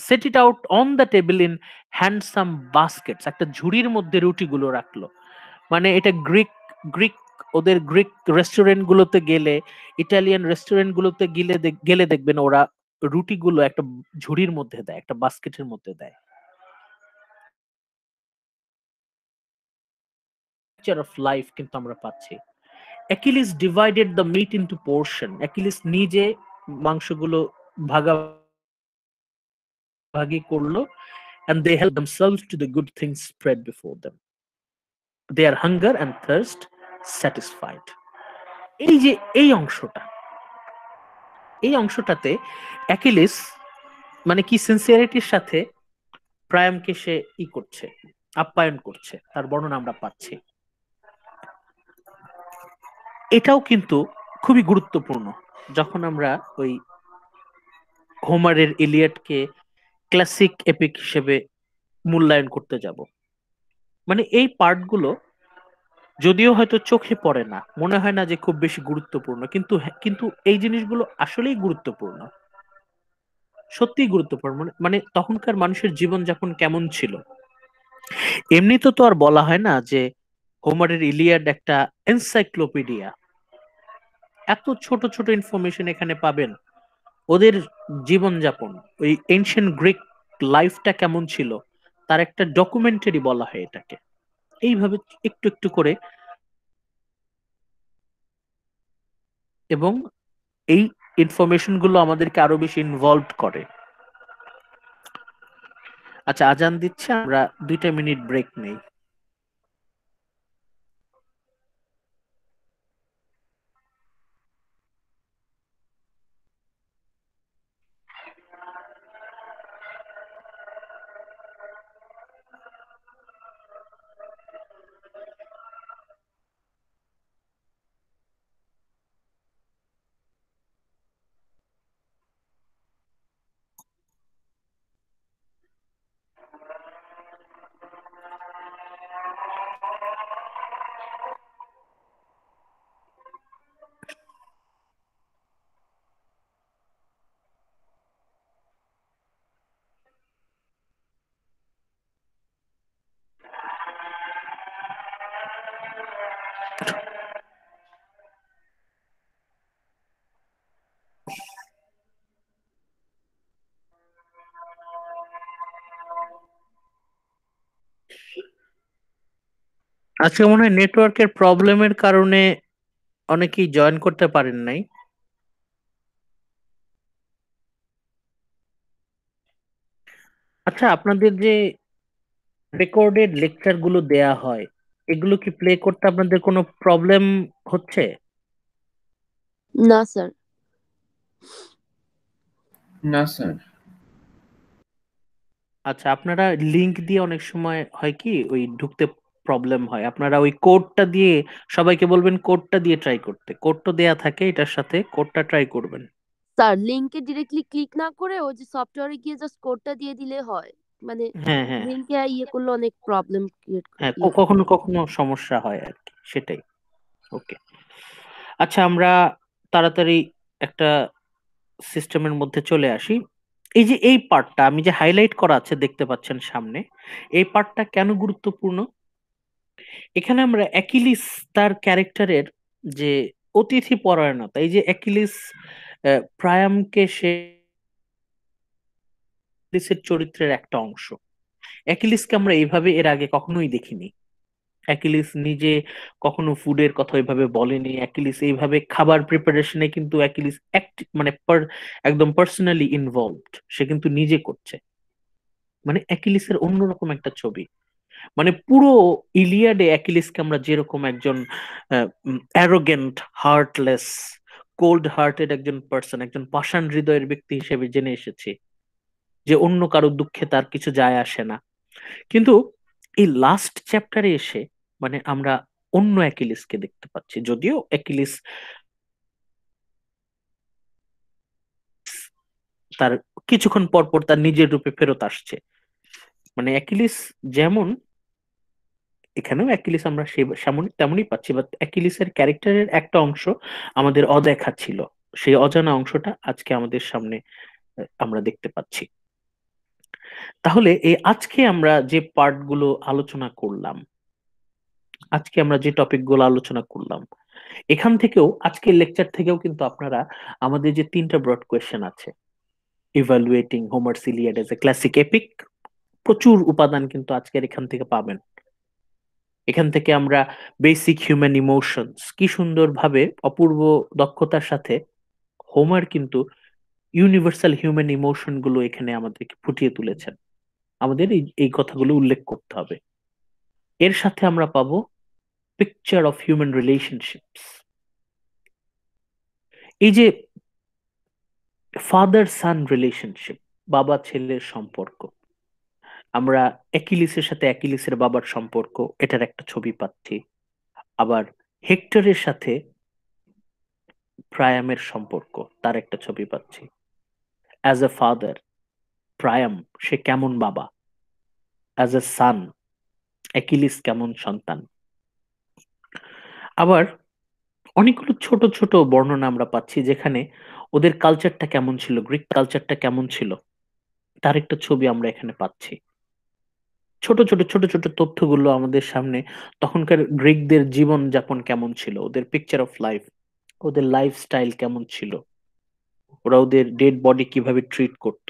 set it out on the table in handsome Vazquez, একটা ঝুড়ির মধ্যে রুটিগুলো রাখলো। মানে এটা গ্রিক গ্রিক ওদের গ্রিক রেস্টুরেন্ট গুলোতে গেলে, ইটালিয়ান রেস্টুরেন্ট গুলোতে গেলে দেখবেন ওরা রুটিগুলো একটা ঝুড়ির মধ্যে দেয়, একটা বাস্কেটের মধ্যে দেয়। পিকচার অফ লাইফ কিন্তু আমরা পাচ্ছি। Achilles divided the meat into portion, Achilles নিজে মাংসগুলো ভাগাভাগি করলো, and they helped themselves to the good things spread before them, their hunger and thirst satisfied। এই যে এই অংশটা, এই অংশটাতে অ্যাকিলিস মানে কি সিনসিয়ারিটির সাথে প্রায়ামকে সে করছে, আপ্যায়ন করছে, তার বর্ণনা আমরা পাচ্ছি। এটাও কিন্তু খুবই গুরুত্বপূর্ণ যখন আমরা ওই হোমারের ইলিয়াডকে ক্লাসিক এপিক হিসেবে মূল্যায়ন করতে যাব। মানে এই পার্টগুলো যদিও হয়তো চোখে পড়ে না, মনে হয় না যে খুব বেশি গুরুত্বপূর্ণ, কিন্তু এই জিনিসগুলো আসলেই গুরুত্বপূর্ণ, সত্যিই গুরুত্বপূর্ণ। মানে তখনকার মানুষের জীবনযাপন কেমন ছিল। এমনিতে তো আর বলা হয় না যে হোমারের ইলিয়াড একটা এনসাইক্লোপিডিয়া, এত ছোট ছোট ইনফরমেশন এখানে পাবেন। ওদের জীবনযাপন, ওই এনশিয়েন্ট গ্রিক লাইফটা কেমন ছিল তার একটা ডকুমেন্টারি বলা হয় এটাকে। এইভাবে একটু একটু করে, এবং এই ইনফরমেশন গুলো আমাদেরকে আরো বেশি ইনভলভ করে। আচ্ছা, আজান দিচ্ছে, আমরা 2টা মিনিট ব্রেক নেই। আজকে মনে হয় নেটওয়ার্কের প্রবলেমের কারণে অনেকেই জয়েন করতে পারেন নাই। আচ্ছা, আপনাদের যে রেকর্ডেড লেকচার গুলো দেয়া হয়, এগুলো কি প্লে করতে আপনাদের কোনো প্রবলেম হচ্ছে? না স্যার। না স্যার। আচ্ছা, আপনারা লিংক দিয়ে অনেক সময় হয় কি ওই ঢুকতে প্রবলেম হয়, আপনারা ওই কোডটা দিয়ে সবাইকে বলবেন কোডটা দিয়ে ট্রাই করতে, কোড তো দেয়া থাকে এটার সাথে, কোডটা ট্রাই করবেন। স্যার লিংকে ডিরেক্টলি ক্লিক না করে ওই যে সফটওয়্যারে গিয়ে জাস্ট কোডটা দিয়ে দিলে হয়, মানে হ্যাঁ হ্যাঁ লিংকে করলে অনেক প্রবলেম ক্রিয়েট হ্যাঁ, ইয়ে করে। কখনো কখনো সমস্যা হয় আর কি, সেটাই। ওকে, আচ্ছা, আমরা তাড়াতাড়ি একটা সিস্টেমের মধ্যে চলে আসি। এই যে এই পার্টটা আমি যে হাইলাইট করা আছে দেখতে পাচ্ছেন সামনে, এই পার্টটা কেন গুরুত্বপূর্ণ? এখানে আমরা অ্যাকিলিস তার ক্যারেক্টারের যে অতিথি পরায়ণতা, এই যে অ্যাকিলিস প্রায়ামকে সে অ্যাকিলিসের চরিত্রের একটা অংশ। অ্যাকিলিসকে আমরা এইভাবে এর আগে কখনোই দেখিনি। অ্যাকিলিস নিজে কখনো ফুডের কথা ওইভাবে বলেনি, অ্যাকিলিস এইভাবে খাবার প্রিপারেশনে কিন্তু অ্যাকিলিস মানে একদম পার্সোনালি ইনভলভড, সে কিন্তু নিজে করছে। মানে অ্যাকিলিসের অন্যরকম একটা ছবি। মানে পুরো ইলিয়াডে অ্যাকিলিসকে আমরা যেরকম একজন অ্যারোগেন্ট, হার্টলেস, কোল্ড হার্টেড একজন পার্সন, একজন পাষাণ হৃদয়ের ব্যক্তি হিসেবে জেনে এসেছি, যে অন্য কারো দুঃখে তার কিছু যায় আসে না। কিন্তু এই লাস্ট চ্যাপ্টারে এসে মানে আমরা অন্য অ্যাকিলিসকে দেখতে পাচ্ছি, যদিও অ্যাকিলিস তার কিছুক্ষণ পর পর তার নিজের রূপে ফেরত আসছে। মানে অ্যাকিলিস যেমন, এখানেও অ্যাকিলিস আমরা তেমনই পাচ্ছি, বাট অ্যাকিলিসের ক্যারেক্টারের একটা অংশ আমাদের অদেখা ছিল, সেই অজানা অংশটা আজকে আমাদের সামনে আমরা দেখতে পাচ্ছি। তাহলে এই আজকে আমরা যে পার্ট গুলো আলোচনা করলাম, আজকে আমরা যে টপিক গুলো আলোচনা করলাম, এখান থেকেও আজকের লেকচার থেকেও কিন্তু আপনারা আমাদের যে তিনটা ব্রড কোয়েশ্চেন আছে, evaluating হোমার্স Iliad as a classic epic, প্রচুর উপাদান কিন্তু আজকের এখান থেকে পাবেন। এখান থেকে আমরা বেসিক হিউম্যান ইমোশনস কি সুন্দরভাবে অপূর্ব দক্ষতার সাথে হোমার কিন্তু ইউনিভার্সাল হিউম্যান ইমোশন গুলো এখানে আমাদেরকে ফুটিয়ে তুলেছেন। আমাদের এই কথাগুলো উল্লেখ করতে হবে। এর সাথে আমরা পাবো পিকচার অফ হিউম্যান রিলেশনশিপস। এই যে ফাদার সান রিলেশনশিপ, বাবা ছেলের সম্পর্ক, আমরা অ্যাকিলিসের সাথে অ্যাকিলিসের বাবার সম্পর্ক, এটার একটা ছবি পাচ্ছি। আবার হেক্টরের সাথে প্রায়ামের সম্পর্ক, তার একটা ছবি পাচ্ছি। অ্যাজ এ ফাদার, প্রায়াম সে কেমন বাবা, অ্যাজ এ সান অ্যাকিলিস কেমন সন্তান। আবার অনেকগুলো ছোট ছোট বর্ণনা আমরা পাচ্ছি, যেখানে ওদের কালচারটা কেমন ছিল, গ্রিক কালচারটা কেমন ছিল, তার একটা ছবি আমরা এখানে পাচ্ছি। ছোট ছোট ছোট ছোট তথ্যগুলো আমাদের সামনে, তখনকার গ্রিকদের জীবন যাপন কেমন ছিল, ওদের পিকচার অফ লাইফ, ওদের লাইফস্টাইল কেমন ছিল, ওরা ওদের ডেড বডি কিভাবে ট্রিট করত,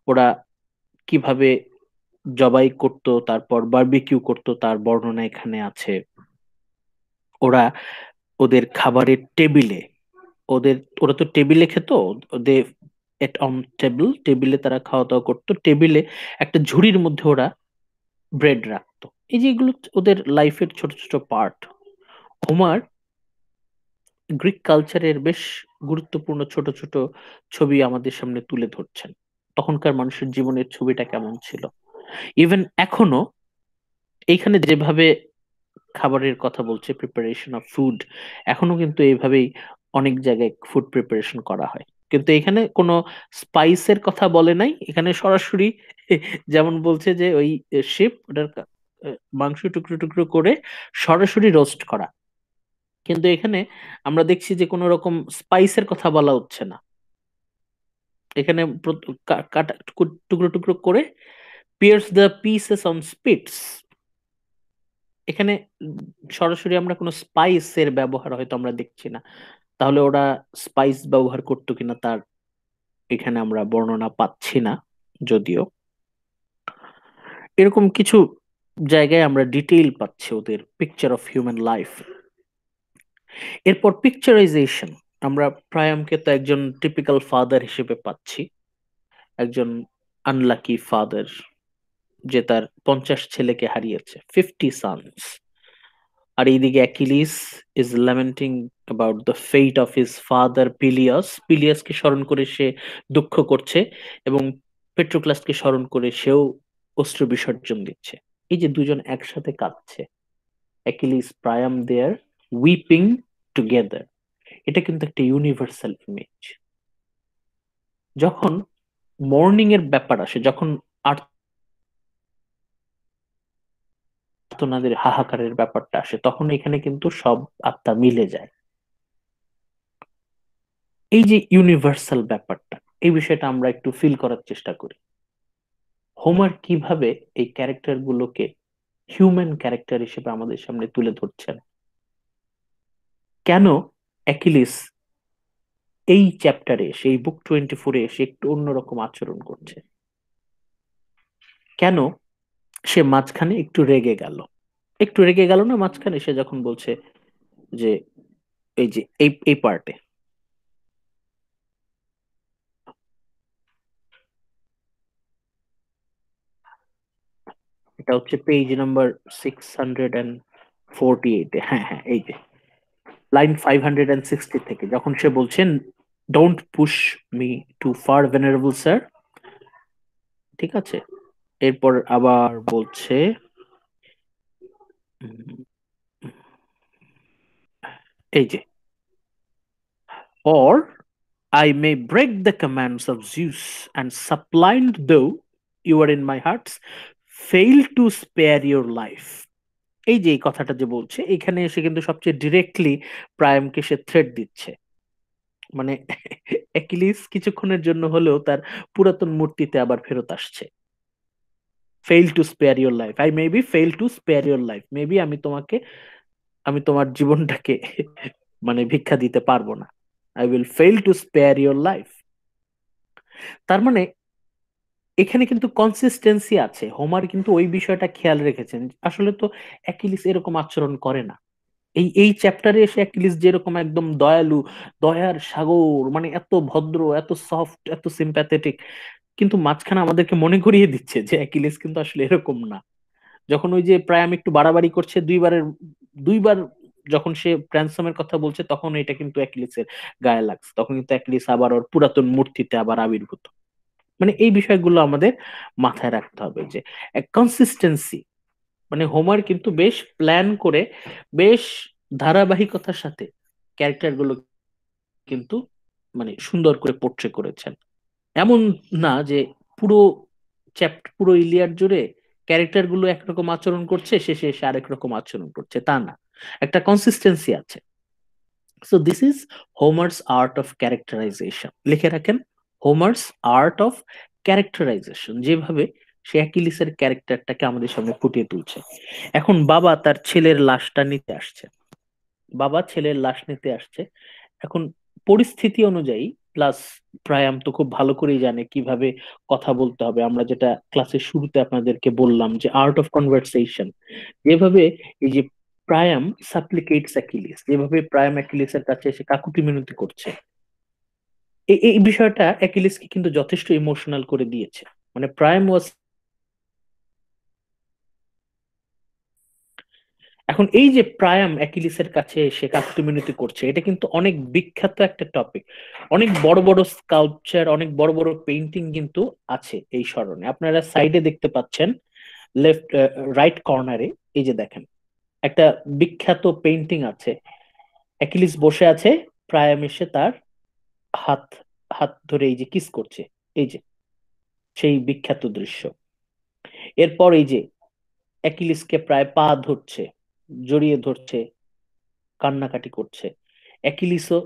ওরা কিভাবে জবাই করত, তারপর বারবিকিউ করত, তার বর্ণনা এখানে আছে। ওরা ওদের খাবারের টেবিলে, ওরা তো টেবিলে খেত, ওদের এট অন টেবিল, টেবিলে তারা খাওয়া দাওয়া করতো, টেবিলে একটা ঝুড়ির মধ্যে ওরা ব্রেড রাখতো। এই যে এগুলো ওদের লাইফের ছোট ছোট পার্ট। হোমার গ্রিক কালচারের বেশ গুরুত্বপূর্ণ ছোট ছোট ছবি আমাদের সামনে তুলে ধরছেন। তখনকার মানুষের জীবনের ছবিটা কেমন ছিল। ইভেন এখনো এইখানে যেভাবে খাবারের কথা বলছে, প্রিপারেশন অফ ফুড, এখনো কিন্তু এইভাবেই অনেক জায়গায় ফুড প্রিপারেশন করা হয়। কিন্তু এখানে কোনো স্পাইসের কথা বলে নাই, এখানে সরাসরি যেমন বলছে যে ওই শিপ ওটার মাংস টুকরো টুকরো করে সরাসরি রোস্ট করা। কিন্তু এখানে আমরা দেখছি যে কোনো রকম স্পাইসের কথা বলা হচ্ছে না। এখানে কাটা টুকরো টুকরো করে pierce the pieces on spits. এখানে সরাসরি আমরা কোনো স্পাইসের ব্যবহার হয়তো আমরা দেখছি না। তাহলে ওরা স্পাইস ব্যবহার করতো কিনা তার এখানে আমরা বর্ণনা পাচ্ছি না। যদিও এরকম কিছু জায়গায় আমরা ডিটেইল পাচ্ছি ওদের পিকচার অফ হিউম্যান লাইফ। এরপর পিকচারাইজেশন, আমরা প্রায়ামকে তো একজন টিপিক্যাল ফাদার হিসেবে পাচ্ছি, একজন আনলাকি ফাদার যে তার 50 ছেলেকে হারিয়েছে, 50 sons। আর এইদিকে Achilles is lamenting about the fate of his father Peleus, পিলিয়াসকে স্মরণ করে সে দুঃখ করছে, এবং পেট্রোক্লাসকে স্মরণ করে সেও অশ্রু বিসর্জন দিচ্ছে। এই যে দুজন একসাথে কাঁদছে, অ্যাকিলিস প্রায়াম দেয়ার উইপিং টুগেদার, এটা কিন্তু একটা ইউনিভার্সাল ইমেজ। যখন মর্নিং এর ব্যাপার আসে, যখন আর্তনাদের হাহাকারের ব্যাপারটা আসে, তখন এখানে কিন্তু সব আত্মা মিলে যায়। এই যে ইউনিভার্সাল ব্যাপারটা, এই বিষয়টা আমরা একটু ফিল করার চেষ্টা করি। হোমার কিভাবে এই ক্যারেক্টার গুলোকে হিউম্যান ক্যারেক্টার হিসেবে আমাদের সামনে তুলে ধরছেন। কেন অ্যাকিলিস এই চ্যাপ্টারে এসে, এই বুক 24-এ এসে একটু অন্যরকম আচরণ করছে, কেন সে মাঝখানে একটু রেগে গেল, একটু রেগে গেল না মাঝখানে, সে যখন বলছে যে এই যে এই পার্টে, এটা হচ্ছে পেজ নাম্বার 648-এ, হ্যাঁ হ্যাঁ, এই যে লাইন 560 থেকে, যখন সে বলছেন don't push me too far venerable sir, ঠিক আছে। এরপর আবার বলছে এই যে, or I may break the commands of Zeus and suppliant though you are in my hearts, fail to spare your life. এই যে এই কথাটা যে বলছে, এখানে এসে কিন্তু সবচেয়ে ডিরেক্টলি প্রায়ামকে সে থ্রেট দিচ্ছে। মানে অ্যাকিলিস কিছুক্ষণের জন্য হলেও তার পুরাতন মূর্তিতে আবার ফেরত আসছে। Fail to spare your life, I maybe fail to spare your life, maybe আমি তোমার জীবনটাকে মানে ভিক্ষা দিতে পারবো না। I will fail to spare your life. তার মানে এখানে কিন্তু কনসিস্টেন্সি আছে। হোমার কিন্তু ওই বিষয়টা খেয়াল রেখেছেন, আসলে তো অ্যাকিলিস এরকম আচরণ করে না। এই চ্যাপ্টারে এসে অ্যাকিলিস যেরকম একদম দয়ালু, দয়ার সাগর, মানে এত ভদ্র, এত সফট, এত সিম্প্যাথেটিক, কিন্তু মাঝখানে আমাদেরকে মনে করিয়ে দিচ্ছে যে অ্যাকিলিস কিন্তু আসলে এরকম না। যখন ওই যে প্রায়াম একটু বাড়াবাড়ি করছে, দুইবার যখন সে প্র্যানসমের কথা বলছে, তখন এটা কিন্তু অ্যাকিলিসের গায়ে লাগছে, তখন কিন্তু অ্যাকিলিস আবার ওর পুরাতন মূর্তিতে আবার আবির্ভূত। মানে এই বিষয়গুলো আমাদের মাথায় রাখতে হবে যে কনসিস্টেন্সি, মানে হোমার কিন্তু বেশ প্ল্যান করে, বেশ ধারাবাহিকতার সাথে ক্যারেক্টার গুলো কিন্তু মানে সুন্দর করে পোট্রে করেছেন। এমন না যে পুরো পুরো ইলিয়াড জুড়ে ক্যারেক্টার গুলো একরকম আচরণ করছে, শেষে এসে আরেক রকম আচরণ করছে, তা না, একটা কনসিস্টেন্সি আছে। So this is হোমার্স art of characterisation. লিখে রাখেন, হোমার্স আর্ট অফ ক্যারেক্টারাইজেশন, যেভাবে সে অ্যাকিলিসের ক্যারেক্টারটাকে আমাদের সামনে ফুটিয়ে তুলছে। এখন বাবা তার ছেলের লাশটা নিতে আসছে, বাবা ছেলের লাশ নিতে আসছে। এখন পরিস্থিতি অনুযায়ী, প্লাস প্রায়াম তো খুব ভালো করেই জানে কিভাবে কথা বলতে হবে। আমরা যেটা ক্লাসের শুরুতে আপনাদেরকে বললাম যে আর্ট অফ কনভারসেশন, যেভাবে এই যে প্রায়াম সাপ্লিকেটস অ্যাকিলিস, যেভাবে প্রায়াম অ্যাকিলিসের কাছে এসে কাকুতি মিনতি করছে, এই বিষয়টা অ্যাকিলিসকে কিন্তু যথেষ্ট ইমোশনাল করে দিয়েছে। মানে প্রায়াম ওয়াজ, এখন এই যে প্রায়াম অ্যাকিলিসের কাছে এসে কাকুতি মিনতি করছে, এটা কিন্তু অনেক বিখ্যাত একটা টপিক। অনেক বড় বড় স্কাল্পচার, অনেক বড় বড় পেইন্টিং কিন্তু আছে এই স্মরণে। আপনারা সাইডে দেখতে পাচ্ছেন, লেফট রাইট কর্নারে, এই যে দেখেন একটা বিখ্যাত পেইন্টিং আছে। অ্যাকিলিস বসে আছে, প্রায়াম এসে তার হাত হাত ধরে এই যে কিস করছে, এই যে সেই বিখ্যাত দৃশ্য। এরপর এই যে অ্যাকিলিসকে প্রায় পা ধরছে, জড়িয়ে ধরছে, কান্নাকাটি করছে। অ্যাকিলিসও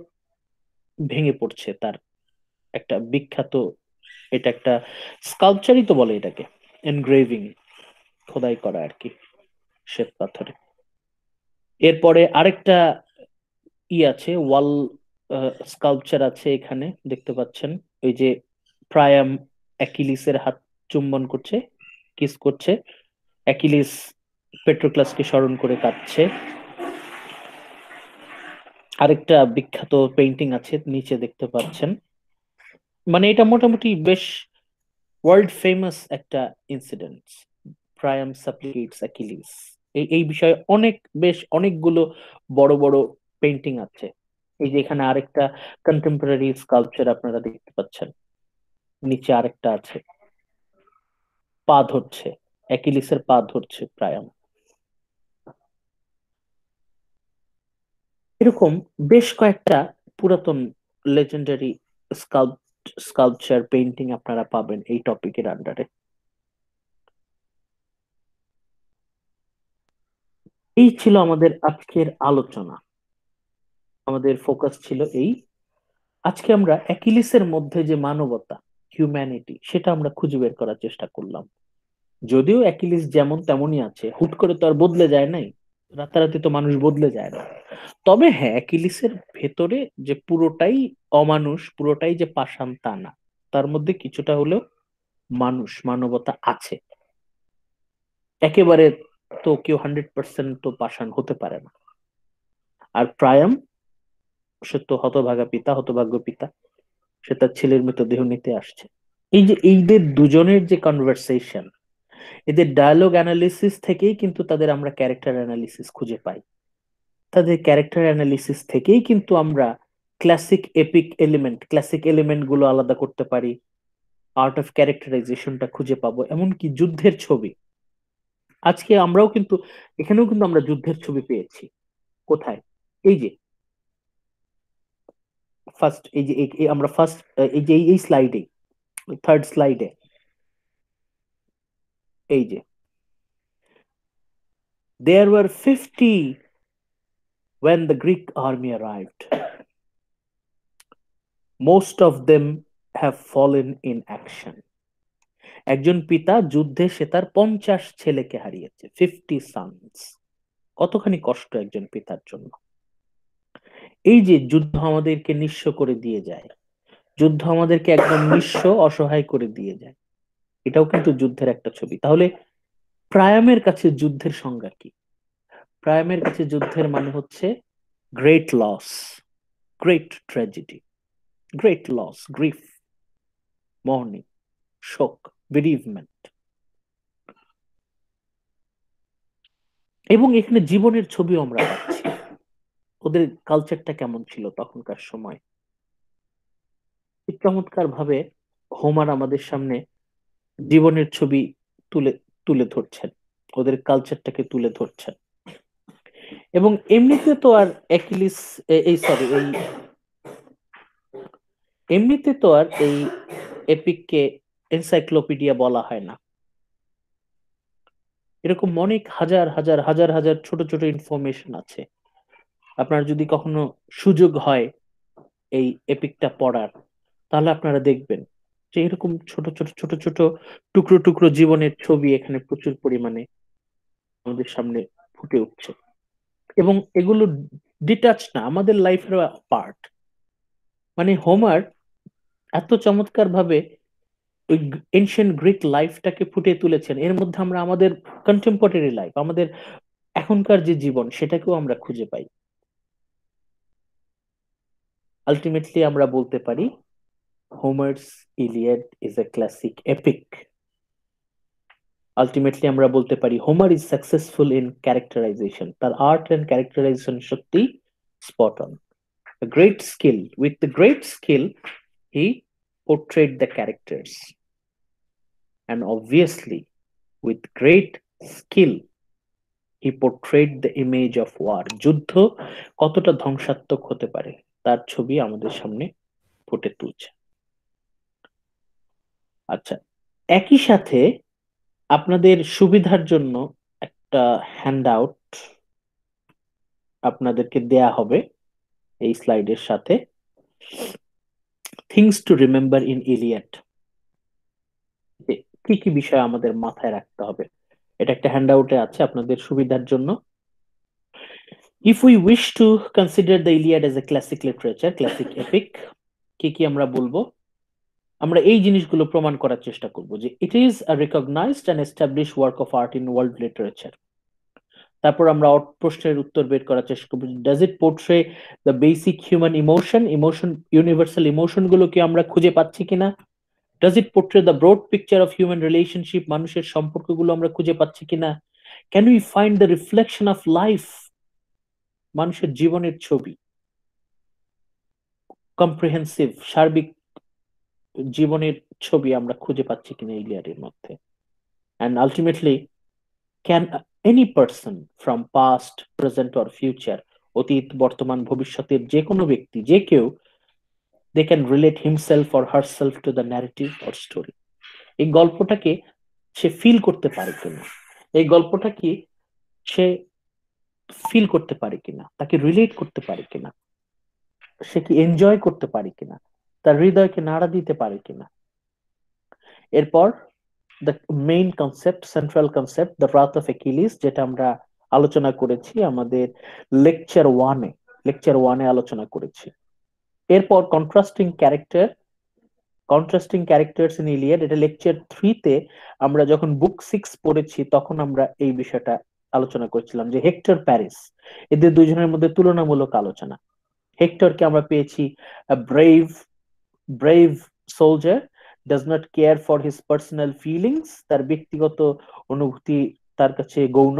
ভেঙে পড়ছে। তার একটা বিখ্যাত, এটা একটা স্কাল্পচারই তো বলে এটাকে, এনগ্রেভিং, খোদাই করা আর কি, শ্বেত পাথরে। এরপরে আরেকটা আছে, ওয়াল স্কাল্পচার আছে এখানে, দেখতে পাচ্ছেন ওই যে প্রায়াম অ্যাকিলিসের হাত চুম্বন করছে, কিস করছে, অ্যাকিলিস পেট্রোক্লাসকে স্মরণ করে কাঁদছে। আরেকটা বিখ্যাত পেইন্টিং আছে নিচে দেখতে পাচ্ছেন। মানে এটা মোটামুটি বেশ ওয়ার্ল্ড ফেমাস একটা ইনসিডেন্ট, প্রায়াম সাপ্লিকেটস অ্যাকিলিস। এই বিষয়ে বেশ অনেকগুলো বড় বড় পেইন্টিং আছে। এই যে এখানে আরেকটা কন্টেম্পোরারি স্কাল্পচার আপনারা দেখতে পাচ্ছেন, নিচে আরেকটা আছে, পা ধরছে, অ্যাকিলিসের পা ধরছে প্রায়াম। এরকম বেশ কয়েকটা পুরাতন লেজেন্ডারি স্কাল্পচার পেইন্টিং আপনারা পাবেন এই টপিকের আন্ডারে। এই ছিল আমাদের আজকের আলোচনা, আমাদের ফোকাস ছিল এই। আজকে আমরা অ্যাকিলিসের মধ্যে যে মানবতা, হিউম্যানিটি, সেটা আমরা খুঁজে বের করার চেষ্টা করলাম। যদিও অ্যাকিলিস যেমন তেমনই আছে, হুট করে তো আর বদলে যায় নাই, রাতারাতি তো মানুষ বদলে যায় না। তবে হ্যাঁ, অ্যাকিলিসের ভেতরে যে পুরোটাই অমানুষ, পুরোটাই যে পাষাণ তা না, তার মধ্যে কিছুটা হলেও মানবতা আছে। একেবারে তো কেউ 100% তো পাষাণ হতে পারে না। আর প্রায়াম, সে তো হতভাগা পিতা, হতভাগ্য পিতা, সে তার ছেলের মৃতদেহ নিতে আসছে। এই যে এইদের দুজনের যে কনভারসেশন, এদের ডায়ালগ অ্যানালিসিস থেকেই কিন্তু তাদের আমরা ক্যারেক্টার অ্যানালিসিস খুঁজে পাই। তাদের ক্যারেক্টার অ্যানালিসিস থেকেই কিন্তু আমরা ক্লাসিক এলিমেন্ট গুলো আলাদা করতে পারি, আর্ট অফ ক্যারেক্টারাইজেশনটা খুঁজে পাবো, এমনকি যুদ্ধের ছবি। আজকে আমরাও কিন্তু, এখানেও কিন্তু আমরা যুদ্ধের ছবি পেয়েছি। কোথায়? এই যে ফার্স্ট আমরা ফার্স্ট এই স্লাইডে, থার্ড স্লাইডে, এই যে there were 50 when the Greek army arrived. Most of them have fallen in action. একজন পিতা যুদ্ধে সে তার 50 ছেলেকে হারিয়েছে, 50 sons। কতখানি কষ্ট একজন পিতার জন্য। এই যে যুদ্ধ আমাদেরকে নিঃস্ব করে দিয়ে যায়, যুদ্ধ আমাদেরকে একদম নিঃস্ব অসহায় করে দিয়ে যায়, এটাও কিন্তু যুদ্ধের একটা ছবি। তাহলে প্রায়ামের কাছে যুদ্ধের সংজ্ঞা কি? প্রায়ামের কাছে যুদ্ধের মানে হচ্ছে great loss, great tragedy, great loss, grief, mourning, শোক, বেরিভমেন্ট। এবং এখানে জীবনের ছবিও আমরা পাচ্ছি, ওদের কালচারটা কেমন ছিল তখনকার সময়। চমৎকার ভাবে হোমার আমাদের সামনে জীবনের ছবি তুলে তুলে ধরছেন, ওদের কালচারটাকে তুলে ধরছেন। এবং এমনিতে তো আর অ্যাকিলিস এমনিতে তো আর এই এপিককে এনসাইক্লোপিডিয়া বলা হয় না। এরকম অনেক হাজার হাজার হাজার হাজার ছোট ছোট ইনফরমেশন আছে। আপনার যদি কখনো সুযোগ হয় এই এপিকটা পড়ার, তাহলে আপনারা দেখবেন যে এরকম ছোট ছোট ছোট ছোট টুকরো টুকরো জীবনের ছবি এখানে প্রচুর পরিমাণে আমাদের সামনে ফুটে উঠছে। এবং এগুলো ডিটাচ না, আমাদের লাইফের পার্ট। মানে হোমার এত চমৎকার ভাবে ওই এনশিয়েন্ট গ্রিক লাইফটাকে ফুটিয়ে তুলেছেন, এর মধ্যে আমরা আমাদের কন্টেম্পোরারি লাইফ, আমাদের এখনকার যে জীবন, সেটাকেও আমরা খুঁজে পাই। আলটিমেটলি আমরা বলতে পারি হোমার্স Iliad is a classic epic. Ultimately আমরা বলতে পারি Homer is successful in characterisation, তার আর্ট এন্ড ক্যারেক্টারাইজেশন সত্যি spot on. Great skill, with the great skill he portrayed the characters, and obviously with great skill he portrayed the image of war. যুদ্ধ কতটা ধ্বংসাত্মক হতে পারে তার ছবি আমাদের সামনে ফুটে তুলছে। আচ্ছা, একই সাথে আপনাদের সুবিধার জন্য একটা হ্যান্ড আউট আপনাদেরকে দেয়া হবে এই স্লাইডের সাথে, things to remember in Iliad. কি কি বিষয় আমাদের মাথায় রাখতে হবে, এটা একটা হ্যান্ড আউটে আছে আপনাদের সুবিধার জন্য। If we wish to consider the Iliad as a classic literature, classic epic, কি কি আমরা বলবো? আমরা এই জিনিসগুলো প্রমাণ করার চেষ্টা করব যে it is a recognized and established work of art in world literature. তারপর আমরা প্রশ্নের উত্তর বের করার চেষ্টা করব, does it portray the basic human emotion, universal emotion গুলো কি আমরা খুঁজে পাচ্ছি কিনা? Does it portray the broad picture of human relationship, মানুষের সম্পর্কগুলো আমরা খুঁজে পাচ্ছি কিনা? Can we find the reflection of life, মানুষের জীবনের ছবি, কম্প্রিহেন্সিভ সার্বিক জীবনের ছবি আমরা খুঁজে পাচ্ছি কিনা ইলিয়াডের মধ্যে? and ultimately can any person from past, present or future, অতীত, বর্তমান, ভবিষ্যতের যে কোনো ব্যক্তি, যে কেউ, they can relate himself or herself to the narrative or story, এই গল্পটাকে সে ফিল করতে পারে কিনা, এই গল্পটাকে সে ফিল করতে পারে কিনা, তাকে রিলেট করতে পারে কিনা, সে কি এনজয় করতে পারে কিনা, তার হৃদয়কে নাড়া দিতে পারে কিনা। এরপর the main concept, central concept, the wrath of Achilles, যেটা আমরা আলোচনা করেছি আমাদের লেকচার ওয়ানে আলোচনা করেছি। এরপর কন্ট্রাস্টিং ক্যারেক্টার্স ইন ইলিয়াড, এটা লেকচার 3 তে আমরা যখন বুক 6 পড়েছি তখন আমরা এই বিষয়টা আলোচনা করেছিলাম যে হেক্টর, প্যারিস, এদের দুজনের মধ্যে তুলনামূলক আলোচনা। হেক্টরকে আমরা পেয়েছি brave soldier, does not care for his personal feelings, তার ব্যক্তিগত অনুভূতি তার কাছে গৌণ,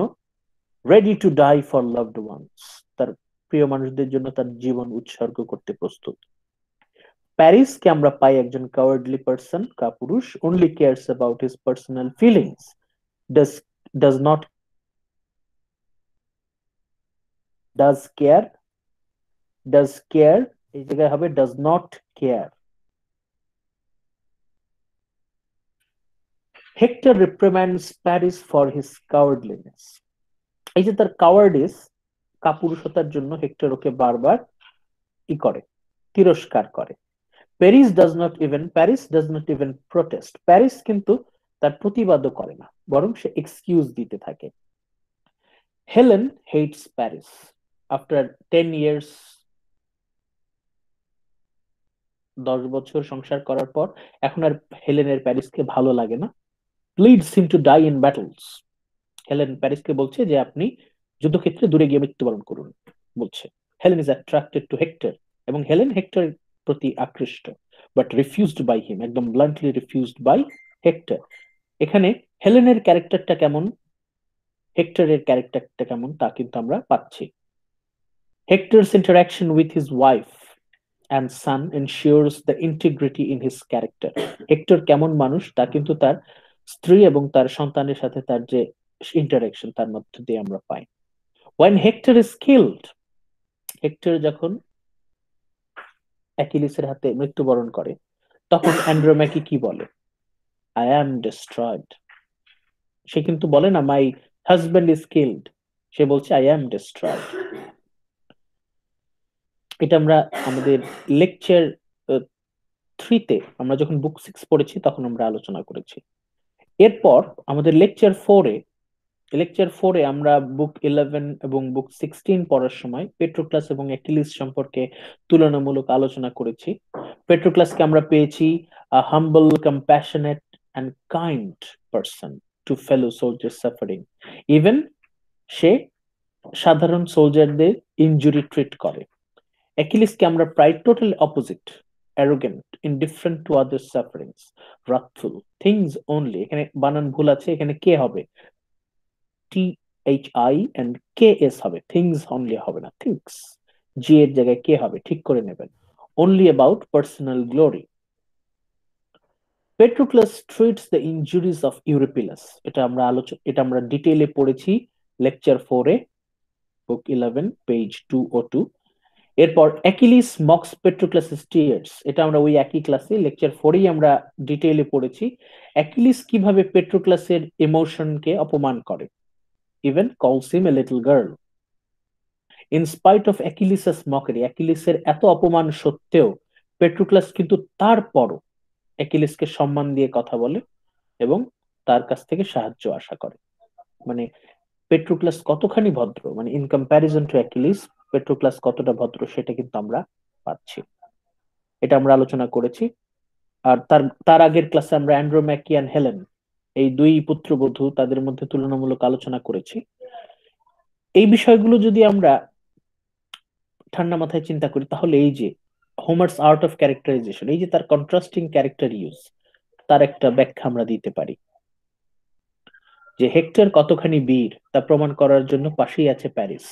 ready to die for loved ones, তার প্রিয় মানুষদের জন্য তার জীবন উৎসর্গ করতে প্রস্তুত। প্যারিসকে আমরা পাই একজন cowardly person, Kapurush, only cares about his personal feelings, does care এই জায়গায় হবে does not care. Hector reprimands Paris for his cowardliness. এই যে তার কাওয়ার্ডিস, কাপুরুষতার জন্য হেক্টর ওকে বারবার করে, তিরস্কার করে। Paris does not even protest. Paris কিন্তু তার প্রতিবাদও করে না, বরং সে এক্সকিউজ দিতে থাকে। Helen hates Paris after 10 years, 10 বছর সংসার করার পর এখন আর হেলেনের প্যারিসকে ভালো লাগে না। Leads him to die in battles. Helen প্যারিসকে বলছে যে আপনি যুদ্ধক্ষেত্রে দূরে গিয়ে মৃত্যুবরণ করুন বলছে। Helen is attracted to Hector, এবং হেলেন হেক্টরের প্রতি আকৃষ্ট, বাট রিফিউজড বাই হিম, একদম ব্লান্টলি রিফিউজড বাই হেক্টর। এখানে হেলেনের ক্যারেক্টারটা কেমন, হেক্টরের ক্যারেক্টারটা কেমন তা কিন্তু আমরা পাচ্ছি। Hectares interaction with his wife and son ensures the integrity in his character. Hectare কেমন মানুষ তা কিন্তু তার স্ত্রী এবং তার সন্তানের সাথে তার যে ইন্টারাকশন তার মধ্যে দিয়ে আমরা পাই। When Hector is killed, hectare যখন অ্যাকিলিসের হাতে মৃত্যুবরণ করে, তখন অ্যান্ড্রোম্যাকি কি বলে? I am destroyed. সে কিন্তু বলে না মাই হাজব্যান্ড ইজ কিল্ড, সে বলছে I am destroyed. এটা আমরা আমাদের লেকচার 3-তে, আমরা যখন বুক 6 পড়েছি তখন আমরা আলোচনা করেছি। এরপর আমাদের লেকচার 4-এ আমরা বুক 11 এবং বুক 16 পড়ার সময় পেট্রোক্লাস এবং অ্যাকিলিস সম্পর্কে তুলনামূলক আলোচনা করেছি। পেট্রোক্লাসকে আমরা পেয়েছি humble, compassionate and kind person to fellow soldier suffering. Even সে সাধারণ সোলজারদের ইনজুরি ট্রিট করে। অ্যাকিলিসকে আমরা প্রায় total opposite, arrogant, indifferent to others' sufferings, wrathful, things only, এখানে বানান ভুল আছে, এখানে কে হবে, THI and KS হবে, things only হবে না, things, G এর জায়গায় কে হবে, ঠিক করে নেবেন। only about personal glory. Patroclus treats the injuries of Eurypylus, এটা আমরা ডিটেইলে পড়েছি লেকচার 4-এ, বুক 11 পেজ 202। এরপর অ্যাকিলিস মক্স পেট্রোক্লাসের টিয়ার্স, এটা আমরা ওই একই ক্লাসে লেকচার 4-এই আমরা ডিটেইলে পড়েছি। অ্যাকিলিস কিভাবে পেট্রোক্লাসের ইমোশনকে অপমান করে, even calls him a little girl. In spite of Achilles's mockery, অ্যাকিলিসের এত অপমান সত্ত্বেও পেট্রোক্লাস কিন্তু তারপরও অ্যাকিলিসকে সম্মান দিয়ে কথা বলে এবং তার কাছ থেকে সাহায্য আশা করে। মানে পেট্রোক্লাস কতখানি ভদ্র, মানে ইন কম্প্যারিজন টু অ্যাকিলিস পেট্রোক্লাস কতটা ভদ্র সেটা কিন্তু আমরা পাচ্ছি, এটা আমরা আলোচনা করেছি। আর তার আগের ক্লাসে আমরা অ্যান্ড্রোম্যাকি আর হেলেন, এই দুই পুত্রবধূ, তাদের মধ্যে তুলনামূলক আলোচনা করেছি। এই বিষয়গুলো যদি আমরা ঠান্ডা মাথায় চিন্তা করি, তাহলে এই যে হোমার্স আর্ট অফ ক্যারেক্টারাইজেশন, এই যে তার কন্ট্রাস্টিং ক্যারেক্টার ইউজ, তার একটা ব্যাখ্যা আমরা দিতে পারি। যে হেক্টর কতখানি বীর তা প্রমাণ করার জন্য পাশেই আছে প্যারিস,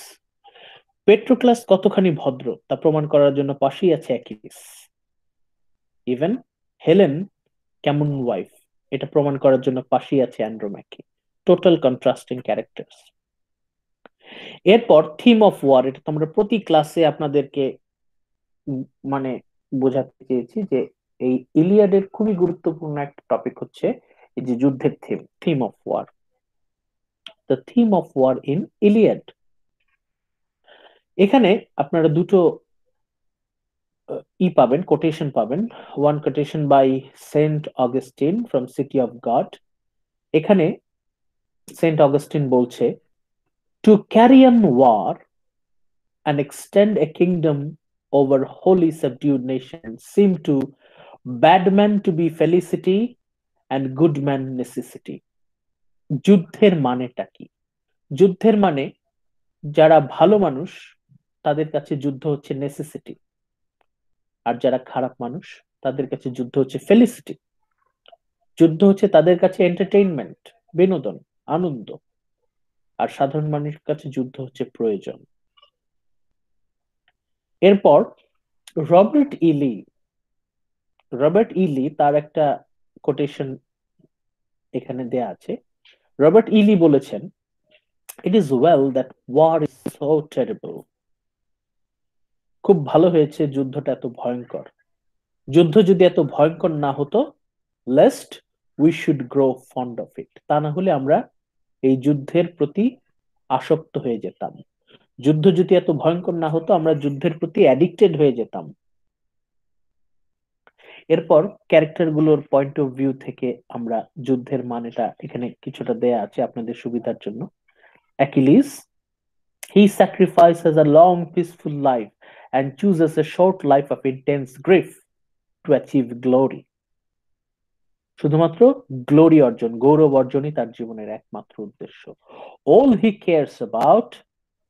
পেট্রোক্লাস কতখানি ভদ্র তা প্রমাণ করার জন্য পাশেই আছে অ্যাকিলিস, ইভেন হেলেন কেমন ওয়াইফ এটা প্রমাণ করার জন্য পাশেই আছে অ্যান্ড্রোম্যাকি। Total contrasting characters. এরপর থিম অফ ওয়ার, এটা তোমরা প্রতি ক্লাসে আপনাদেরকে মানে বোঝাতে চেয়েছি যে এই ইলিয়াডের খুবই গুরুত্বপূর্ণ একটা টপিক হচ্ছে এই যে যুদ্ধের theme of war. The theme of war in Iliad, এখানে আপনারা দুটো পাবেন, কোটেশন পাবেন। One quotation by Saint Augustine from City of God. এখানে সেন্ট অগাস্টিন বলছে, to carry on war and extend a kingdom over wholly subdued nations seem to bad men to be felicity and good man necessity. যুদ্ধের মানেটা কি? যুদ্ধের মানে যারা ভালো মানুষ তাদের কাছে যুদ্ধ হচ্ছে নেসেসিটি, আর যারা খারাপ মানুষ তাদের কাছে যুদ্ধ হচ্ছে ফেলিসিটি। যুদ্ধ হচ্ছে তাদের কাছে এন্টারটেইনমেন্ট, বিনোদন, আনন্দ, আর সাধারণ মানুষের কাছে যুদ্ধ হচ্ছে প্রয়োজন। এরপর রবার্ট ইলি তার একটা কোটেশন এখানে দেয়া আছে। রবার্ট ইলি বলেছেন, it is well that war is so terrible, খুব ভালো হয়েছে যুদ্ধটা এত ভয়ঙ্কর। যুদ্ধ যদি এত ভয়ঙ্কর না হতো, lest we should grow fond of it, তা না হলে আমরা এই যুদ্ধের প্রতি আসক্ত হয়ে যেতাম। যুদ্ধ যদি এত ভয়ঙ্কর না হতো, আমরা যুদ্ধের প্রতি অ্যাডিক্টেড হয়ে যেতাম। এরপর ক্যারেক্টার গুলোর পয়েন্ট অফ ভিউ থেকে আমরা যুদ্ধের মানেটা এখানে কিছুটা দেয়া আছে আপনাদের সুবিধার জন্য। Achilles, he sacrifices a long peaceful life and chooses a short life of intense grief to achieve glory. শুধুমাত্র গ্লোরি অর্জন, গৌরব অর্জনই তার জীবনের একমাত্র উদ্দেশ্য। All he cares about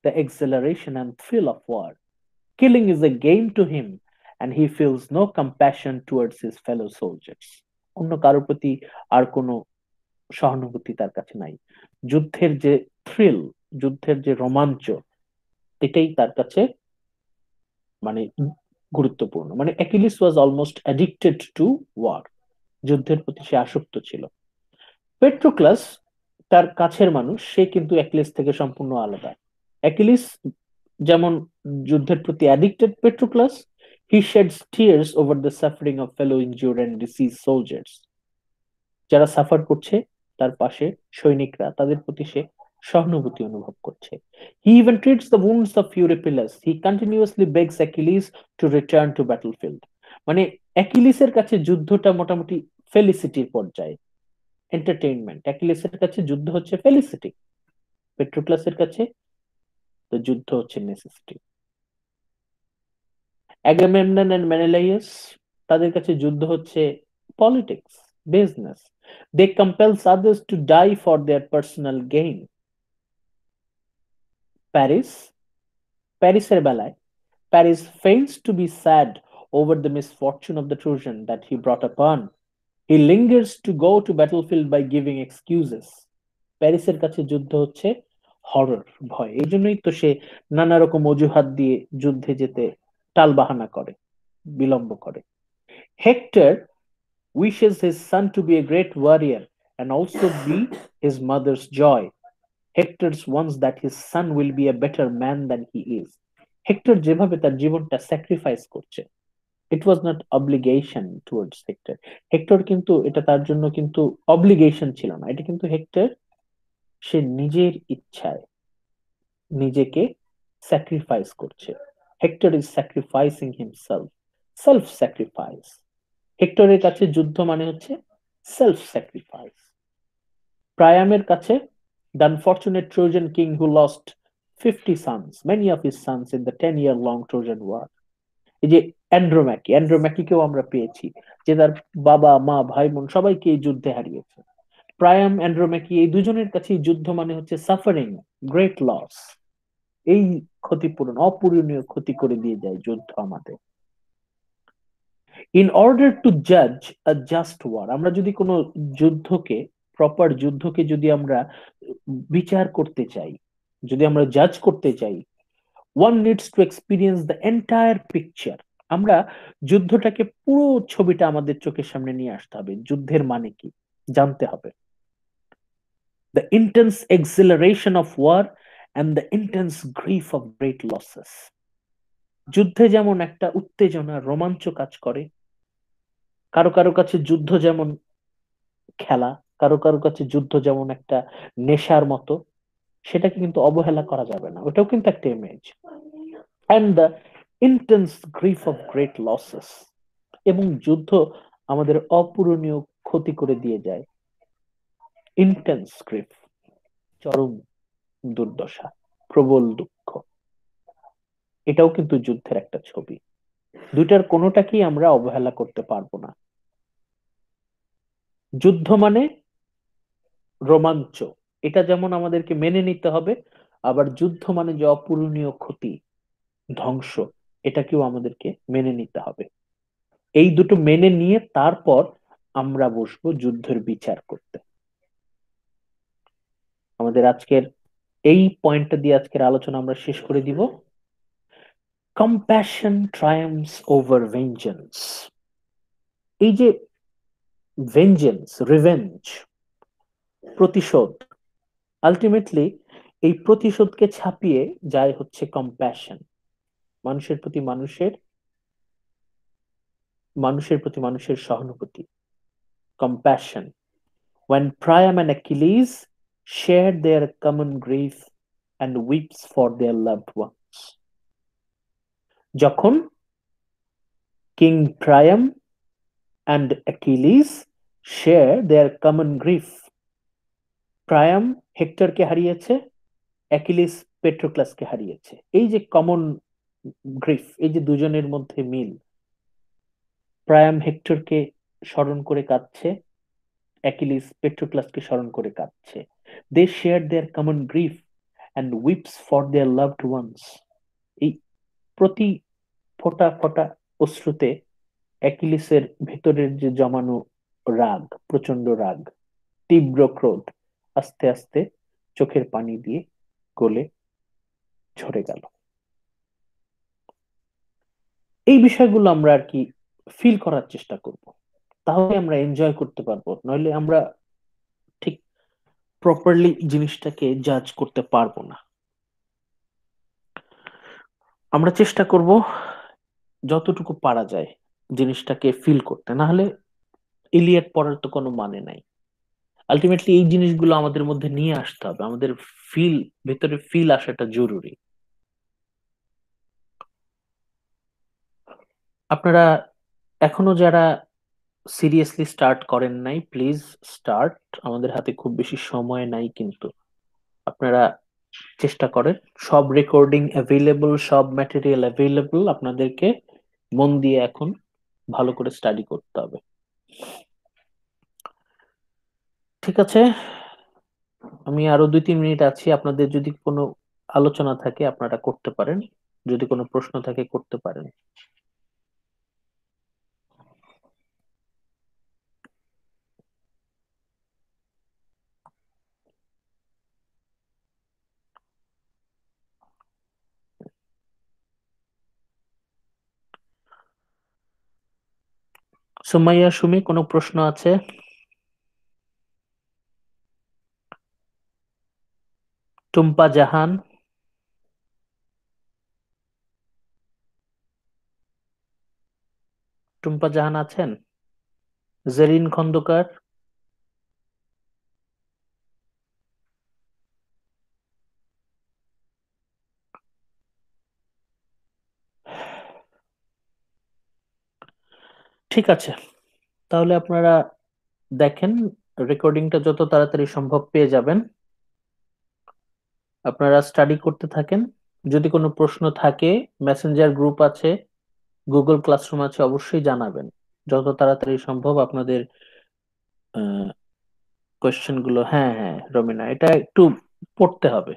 the exhilaration and thrill of war. Killing is a game to him and he feels no compassion towards his fellow soldiers. অন্য কারোর প্রতি আর কোনো সহানুভূতি তার কাছে নাই। যুদ্ধের যে থ্রিল, যুদ্ধের যে রোমাঞ্চ, এটাই তার কাছে মানে গুরুত্বপূর্ণ। মানে Achilles was almost addicted to war, যুদ্ধের প্রতি সে আসক্ত ছিল। পেট্রোক্লাস তার কাছের মানুষ, সে কিন্তু অ্যাকিলিস থেকে সম্পূর্ণ আলাদা। অ্যাকিলিস যেমন যুদ্ধের প্রতি addicted, Patroclus he sheds tears over the suffering of fellow injured and diseased soldiers. যারা সাফার করছে তার পাশে সৈনিকরা, তাদের প্রতি সে সহানুভূতি অনুভব করছে। He even treats the wounds of Eurypylus. He continuously begs Achilles to return to battlefield. মানে অ্যাকিলিসের কাছে যুদ্ধটা মোটামুটি ফেলিসিটির পর্যায়ে, এন্টারটেইনমেন্ট। অ্যাকিলিসের কাছে যুদ্ধ হচ্ছে ফেলিসিটি, পেট্রোক্লাসের কাছে তো যুদ্ধ হচ্ছে নেসেসিটি। অ্যাগামেমনন এন্ড মেনেলাইয়াস, তাদের কাছে যুদ্ধ হচ্ছে politics, business. They compels others to die for their personal gain. প্যারিসের বেলায় Paris feigns to be sad over the misfortune of the Trojan that he brought upon. He lingers to go to battlefield by giving excuses. প্যারিসের কাছে যুদ্ধ হচ্ছে হরর, ভয়। এই জন্যই তো সে নানা রকম অজুহাত দিয়ে যুদ্ধে যেতে টালবাহানা করে, বিলম্ব করে। Hectare wishes his son to be a great warrior and also be his mother's joy. Hector wants that his son will be a better man than he is. Hector যেভাবে তার জীবনটা স্যাক্রিফাইস করছে, it was not obligation towards Hector. Hector কিন্তু এটা তার জন্য কিন্তু অব্লিগেশন ছিল না, এটা কিন্তু হেক্টর সে নিজের ইচ্ছায় নিজেকে স্যাক্রিফাইস করছে। Hector is sacrificing himself, self sacrifice. হেক্টরের কাছে যুদ্ধ মানে হচ্ছে সেলফ স্যাক্রিফাইস। প্রায়ামের কাছে the unfortunate Trojan king who lost 50 sons, many of his sons in the 10-year-long Trojan War. এই যে অ্যান্ড্রোম্যাকিকেও আমরা পেয়েছি, যে তার বাবা মা ভাই বোন সবাইকে এই যুদ্ধে হারিয়েছে। প্রায়াম, অ্যান্ড্রোম্যাকি, এই দুজনের কাছে যুদ্ধ মানে হচ্ছে সাফারিং, গ্রেট লস। এই ক্ষতিপূরণ, অপূরণীয় ক্ষতি করে দিয়ে যায় যুদ্ধ আমাদের। ইন অর্ডার টু জাজ আ জাস্ট ওয়ার, আমরা যদি কোনো যুদ্ধকে, প্রপার যুদ্ধকে যদি আমরা বিচার করতে চাই, যদি আমরা জাজ করতে চাই, one needs to experience the entire picture. আমরা যুদ্ধটাকে পুরো ছবিটা আমাদের চোখের সামনে নিয়ে আসতে হবে, যুদ্ধের মানে কি জানতে হবে। The intense exhilaration of war and the intense grief of great losses. যুদ্ধে যেমন একটা উত্তেজনা, রোমাঞ্চ কাজ করে, কারো কারো কাছে যুদ্ধ যেমন খেলা, কারো কারো কাছে যুদ্ধ যেমন একটা নেশার মতো, সেটাকে কিন্তু অবহেলা করা যাবে না, ওটাও কিন্তু একটা image. And the intense grief of great losses. এবং যুদ্ধ আমাদের অপূরণীয় ক্ষতি করে দিয়ে যায়। ইন্টেন্স গ্রিফ, চরম দুর্দশা, প্রবল দুঃখ, এটাও কিন্তু যুদ্ধের একটা ছবি। দুইটার কোনোটাকেই আমরা অবহেলা করতে পারবো না। যুদ্ধ মানে রোমাঞ্চ, এটা যেমন আমাদেরকে মেনে নিতে হবে, আবার যুদ্ধ মানে যে অপূরণীয় ক্ষতি, ধ্বংস, এটাকেও আমাদেরকে মেনে নিতে হবে। এই দুটো মেনে নিয়ে তারপর আমরা বসবো যুদ্ধের বিচার করতে। আমাদের আজকের এই পয়েন্টটা দিয়ে আজকের আলোচনা আমরা শেষ করে দিব। Compassion ট্রায়াম্পস over vengeance. এই যে ভেঞ্জেন্স, রিভেঞ্জ, প্রতিশোধ, আলটিমেটলি এই প্রতিশোধকে ছাপিয়ে যায় হচ্ছে কম্প্যাশন। মানুষের প্রতি মানুষের সহানুভূতি, compassion. When Priam and Achilles shared their common grief and weeps for their loved ones. যখন king Priam and Achilles share their common grief. প্রায়াম হেক্টরকে হারিয়েছে, অ্যাকিলিস পেট্রোক্লাসকে হারিয়েছে। এই যে কমন গ্রিফ, এই যে দুজনের মধ্যে মিল, প্রায়াম হেক্টরকে স্মরণ করে কাঁদছে, অ্যাকিলিস পেট্রোক্লাসকে স্মরণ করে কাঁদছে। They share their common grief and weeps for their loved ones. এই প্রতি ফোঁটা ফোঁটা অশ্রুতে অ্যাকিলিসের ভেতরের যে জমানো রাগ, প্রচন্ড রাগ, তীব্র ক্রোধ আস্তে আস্তে চোখের পানি দিয়ে গলে ঝরে গেল। এই বিষয়গুলো আমরা আর কি ফিল করার চেষ্টা করব, তাহলে আমরা এনজয় করতে পারবো, নইলে আমরা ঠিক প্রপারলি জিনিসটাকে জাজ করতে পারবো না। আমরা চেষ্টা করব যতটুকু পারা যায় জিনিসটাকে ফিল করতে, না হলে ইলিয়াড পড়ার তো কোনো মানে নাই। আলটিমেটলি এই জিনিসগুলো আমাদের মধ্যে নিয়ে আসতে হবে, আমাদের ভেতরে ফিল আসাটা জরুরি। আপনারা এখনো যারা সিরিয়াসলি স্টার্ট করেন নাই, প্লিজ স্টার্ট। আমাদের হাতে খুব বেশি সময় নাই, কিন্তু আপনারা চেষ্টা করেন। সব রেকর্ডিং অ্যাভেলেবল, সব ম্যাটেরিয়াল অ্যাভেলেবল, আপনাদেরকে মন দিয়ে এখন ভালো করে স্টাডি করতে হবে। ঠিক আছে, আমি আরো 2-3 মিনিট আছি, আপনাদের যদি কোনো আলোচনা থাকে আপনারা করতে পারেন, যদি কোনো প্রশ্ন থাকে করতে পারেন। সুমাইয়া, সুমি, কোনো প্রশ্ন আছে? টুম্পা জাহান, টুম্পা জাহান আছেন? জেরিন খন্দকার, ঠিক আছে, তাহলে আপনারা দেখেন, রেকর্ডিংটা যত তাড়াতাড়ি সম্ভব পেয়ে যাবেন। আপনারা স্টাডি করতে থাকেন। যদি কোনো প্রশ্ন থাকে, মেসেঞ্জার গ্রুপ আছে, গুগল ক্লাসরুম আছে, অবশ্যই জানাবেন। যত তাড়াতাড়ি সম্ভব আপনাদের কোয়েশ্চেন গুলো, হ্যাঁ হ্যাঁ রমিনা, এটা একটু পড়তে হবে।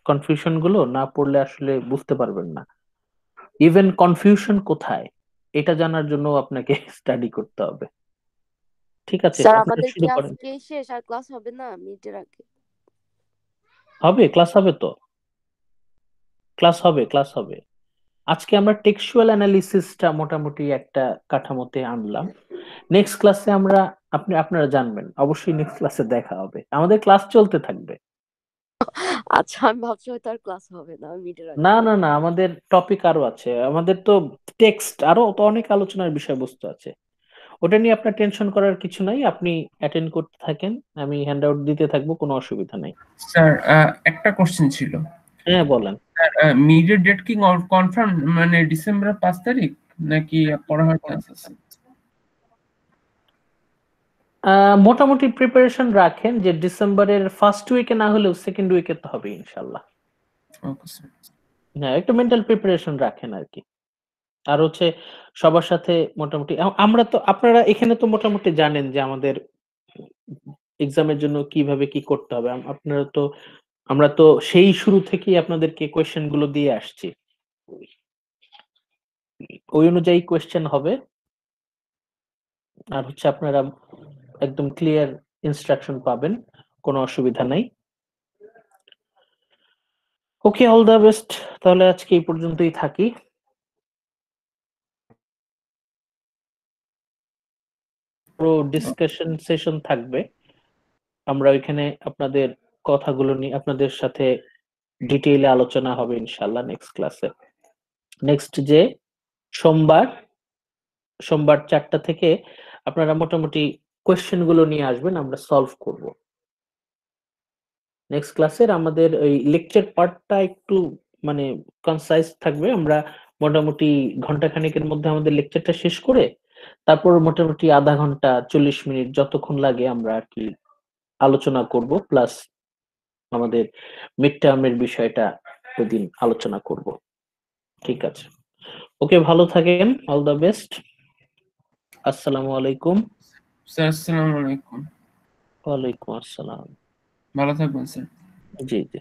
কনফিউশন গুলো না পড়লে আসলে বুঝতে পারবেন না, ইভেন কনফিউশন কোথায় এটা জানার জন্য আপনাকে স্টাডি করতে হবে। ঠিক আছে, স্যার আপনারা আমাদের শুরু কি করেন। আজকে শেষ, আর ক্লাস হবে না মিটের আগে? হবে, ক্লাস হবে তো, ক্লাস হবে, ক্লাস হবে। আজকে আমরা টেক্সচুয়াল অ্যানালিসিসটা মোটামুটি একটা কাঠামোতে আনলাম। নেক্সট ক্লাসে আমরা, আপনারা জানবেন, অবশ্যই নেক্সট ক্লাসে দেখা হবে, আমাদের ক্লাস চলতে থাকবে। আচ্ছা, আমি ভাবছি হয়তো আর ক্লাস হবে না মিটের আগে। না না না, আমাদের টপিক আরো আছে, আমাদের তো টেক্সট আরো তো অনেক আলোচনার বিষয়বস্তু আছে, ওটা নিয়ে আপনার টেনশন করার কিছু নাই। আপনি অ্যাটেন্ড করতে থাকেন, আমি হ্যান্ড আউট দিতে থাকবো, কোনো অসুবিধা নাই। স্যার একটা কোশ্চেন ছিল। হ্যাঁ বলেন। মিডের ডেট কি কনফার্ম, মানে ডিসেম্বরের 5 তারিখ নাকি পরে হওয়ার চান্স আছে? মোটামুটি প্রিপারেশন রাখেন যে ডিসেম্বরের ফার্স্ট উইকে না হলেও সেকেন্ড উইকে তো হবে ইনশাল্লাহ। Okay sir. হ্যাঁ, একটু মেন্টাল প্রিপারেশন রাখেন আর কি। আর হচ্ছে সবার সাথে মোটামুটি আমরা তো, আপনারা এখানে তো মোটামুটি জানেন যে আমাদের এক্সামের জন্য কিভাবে কি করতে হবে। আপনারা তো, আমরা তো সেই শুরু থেকেই আপনাদেরকে কোয়েশ্চেন গুলো দিয়ে আসছি, ওই অনুযায়ী কোয়েশ্চেন হবে। আর হচ্ছে আপনারা একদম ক্লিয়ার ইনস্ট্রাকশন পাবেন, কোনো অসুবিধা নাই। ওকে, অল দ্য বেস্ট। তাহলে আজকে এই পর্যন্তই থাকি। পুরো ডিসকাশন সেশন থাকবে, আমরা ওইখানে আপনাদের কথাগুলো নিয়ে আপনাদের সাথে ডিটেইলে আলোচনা হবে ইনশাআল্লাহ নেক্সট ক্লাসে। নেক্সট যে সোমবার 4টা থেকে আপনারা মোটামুটি কোয়েশ্চেন গুলো নিয়ে আসবেন, আমরা সলভ করব। নেক্সট ক্লাসের আমাদের ওই লেকচার পার্টটা একটু মানে কনসাইজ থাকবে। আমরা মোটামুটি ঘন্টা খানেকের মধ্যে আমাদের লেকচারটা শেষ করে তারপর মোটামুটি আধা ঘন্টা 40 মিনিট যতক্ষণ লাগে আমরা আর কি আলোচনা করব, প্লাস আমাদের মিড টার্মের বিষয়টা ওইদিন আলোচনা করব। ঠিক আছে, ওকে, ভালো থাকেন, অল দ্য বেস্ট। আসসালামু আলাইকুম। স্যার আসসালামু আলাইকুম। ওয়ালাইকুম আসসালাম। ভালো থাকবেন স্যার। জি জি।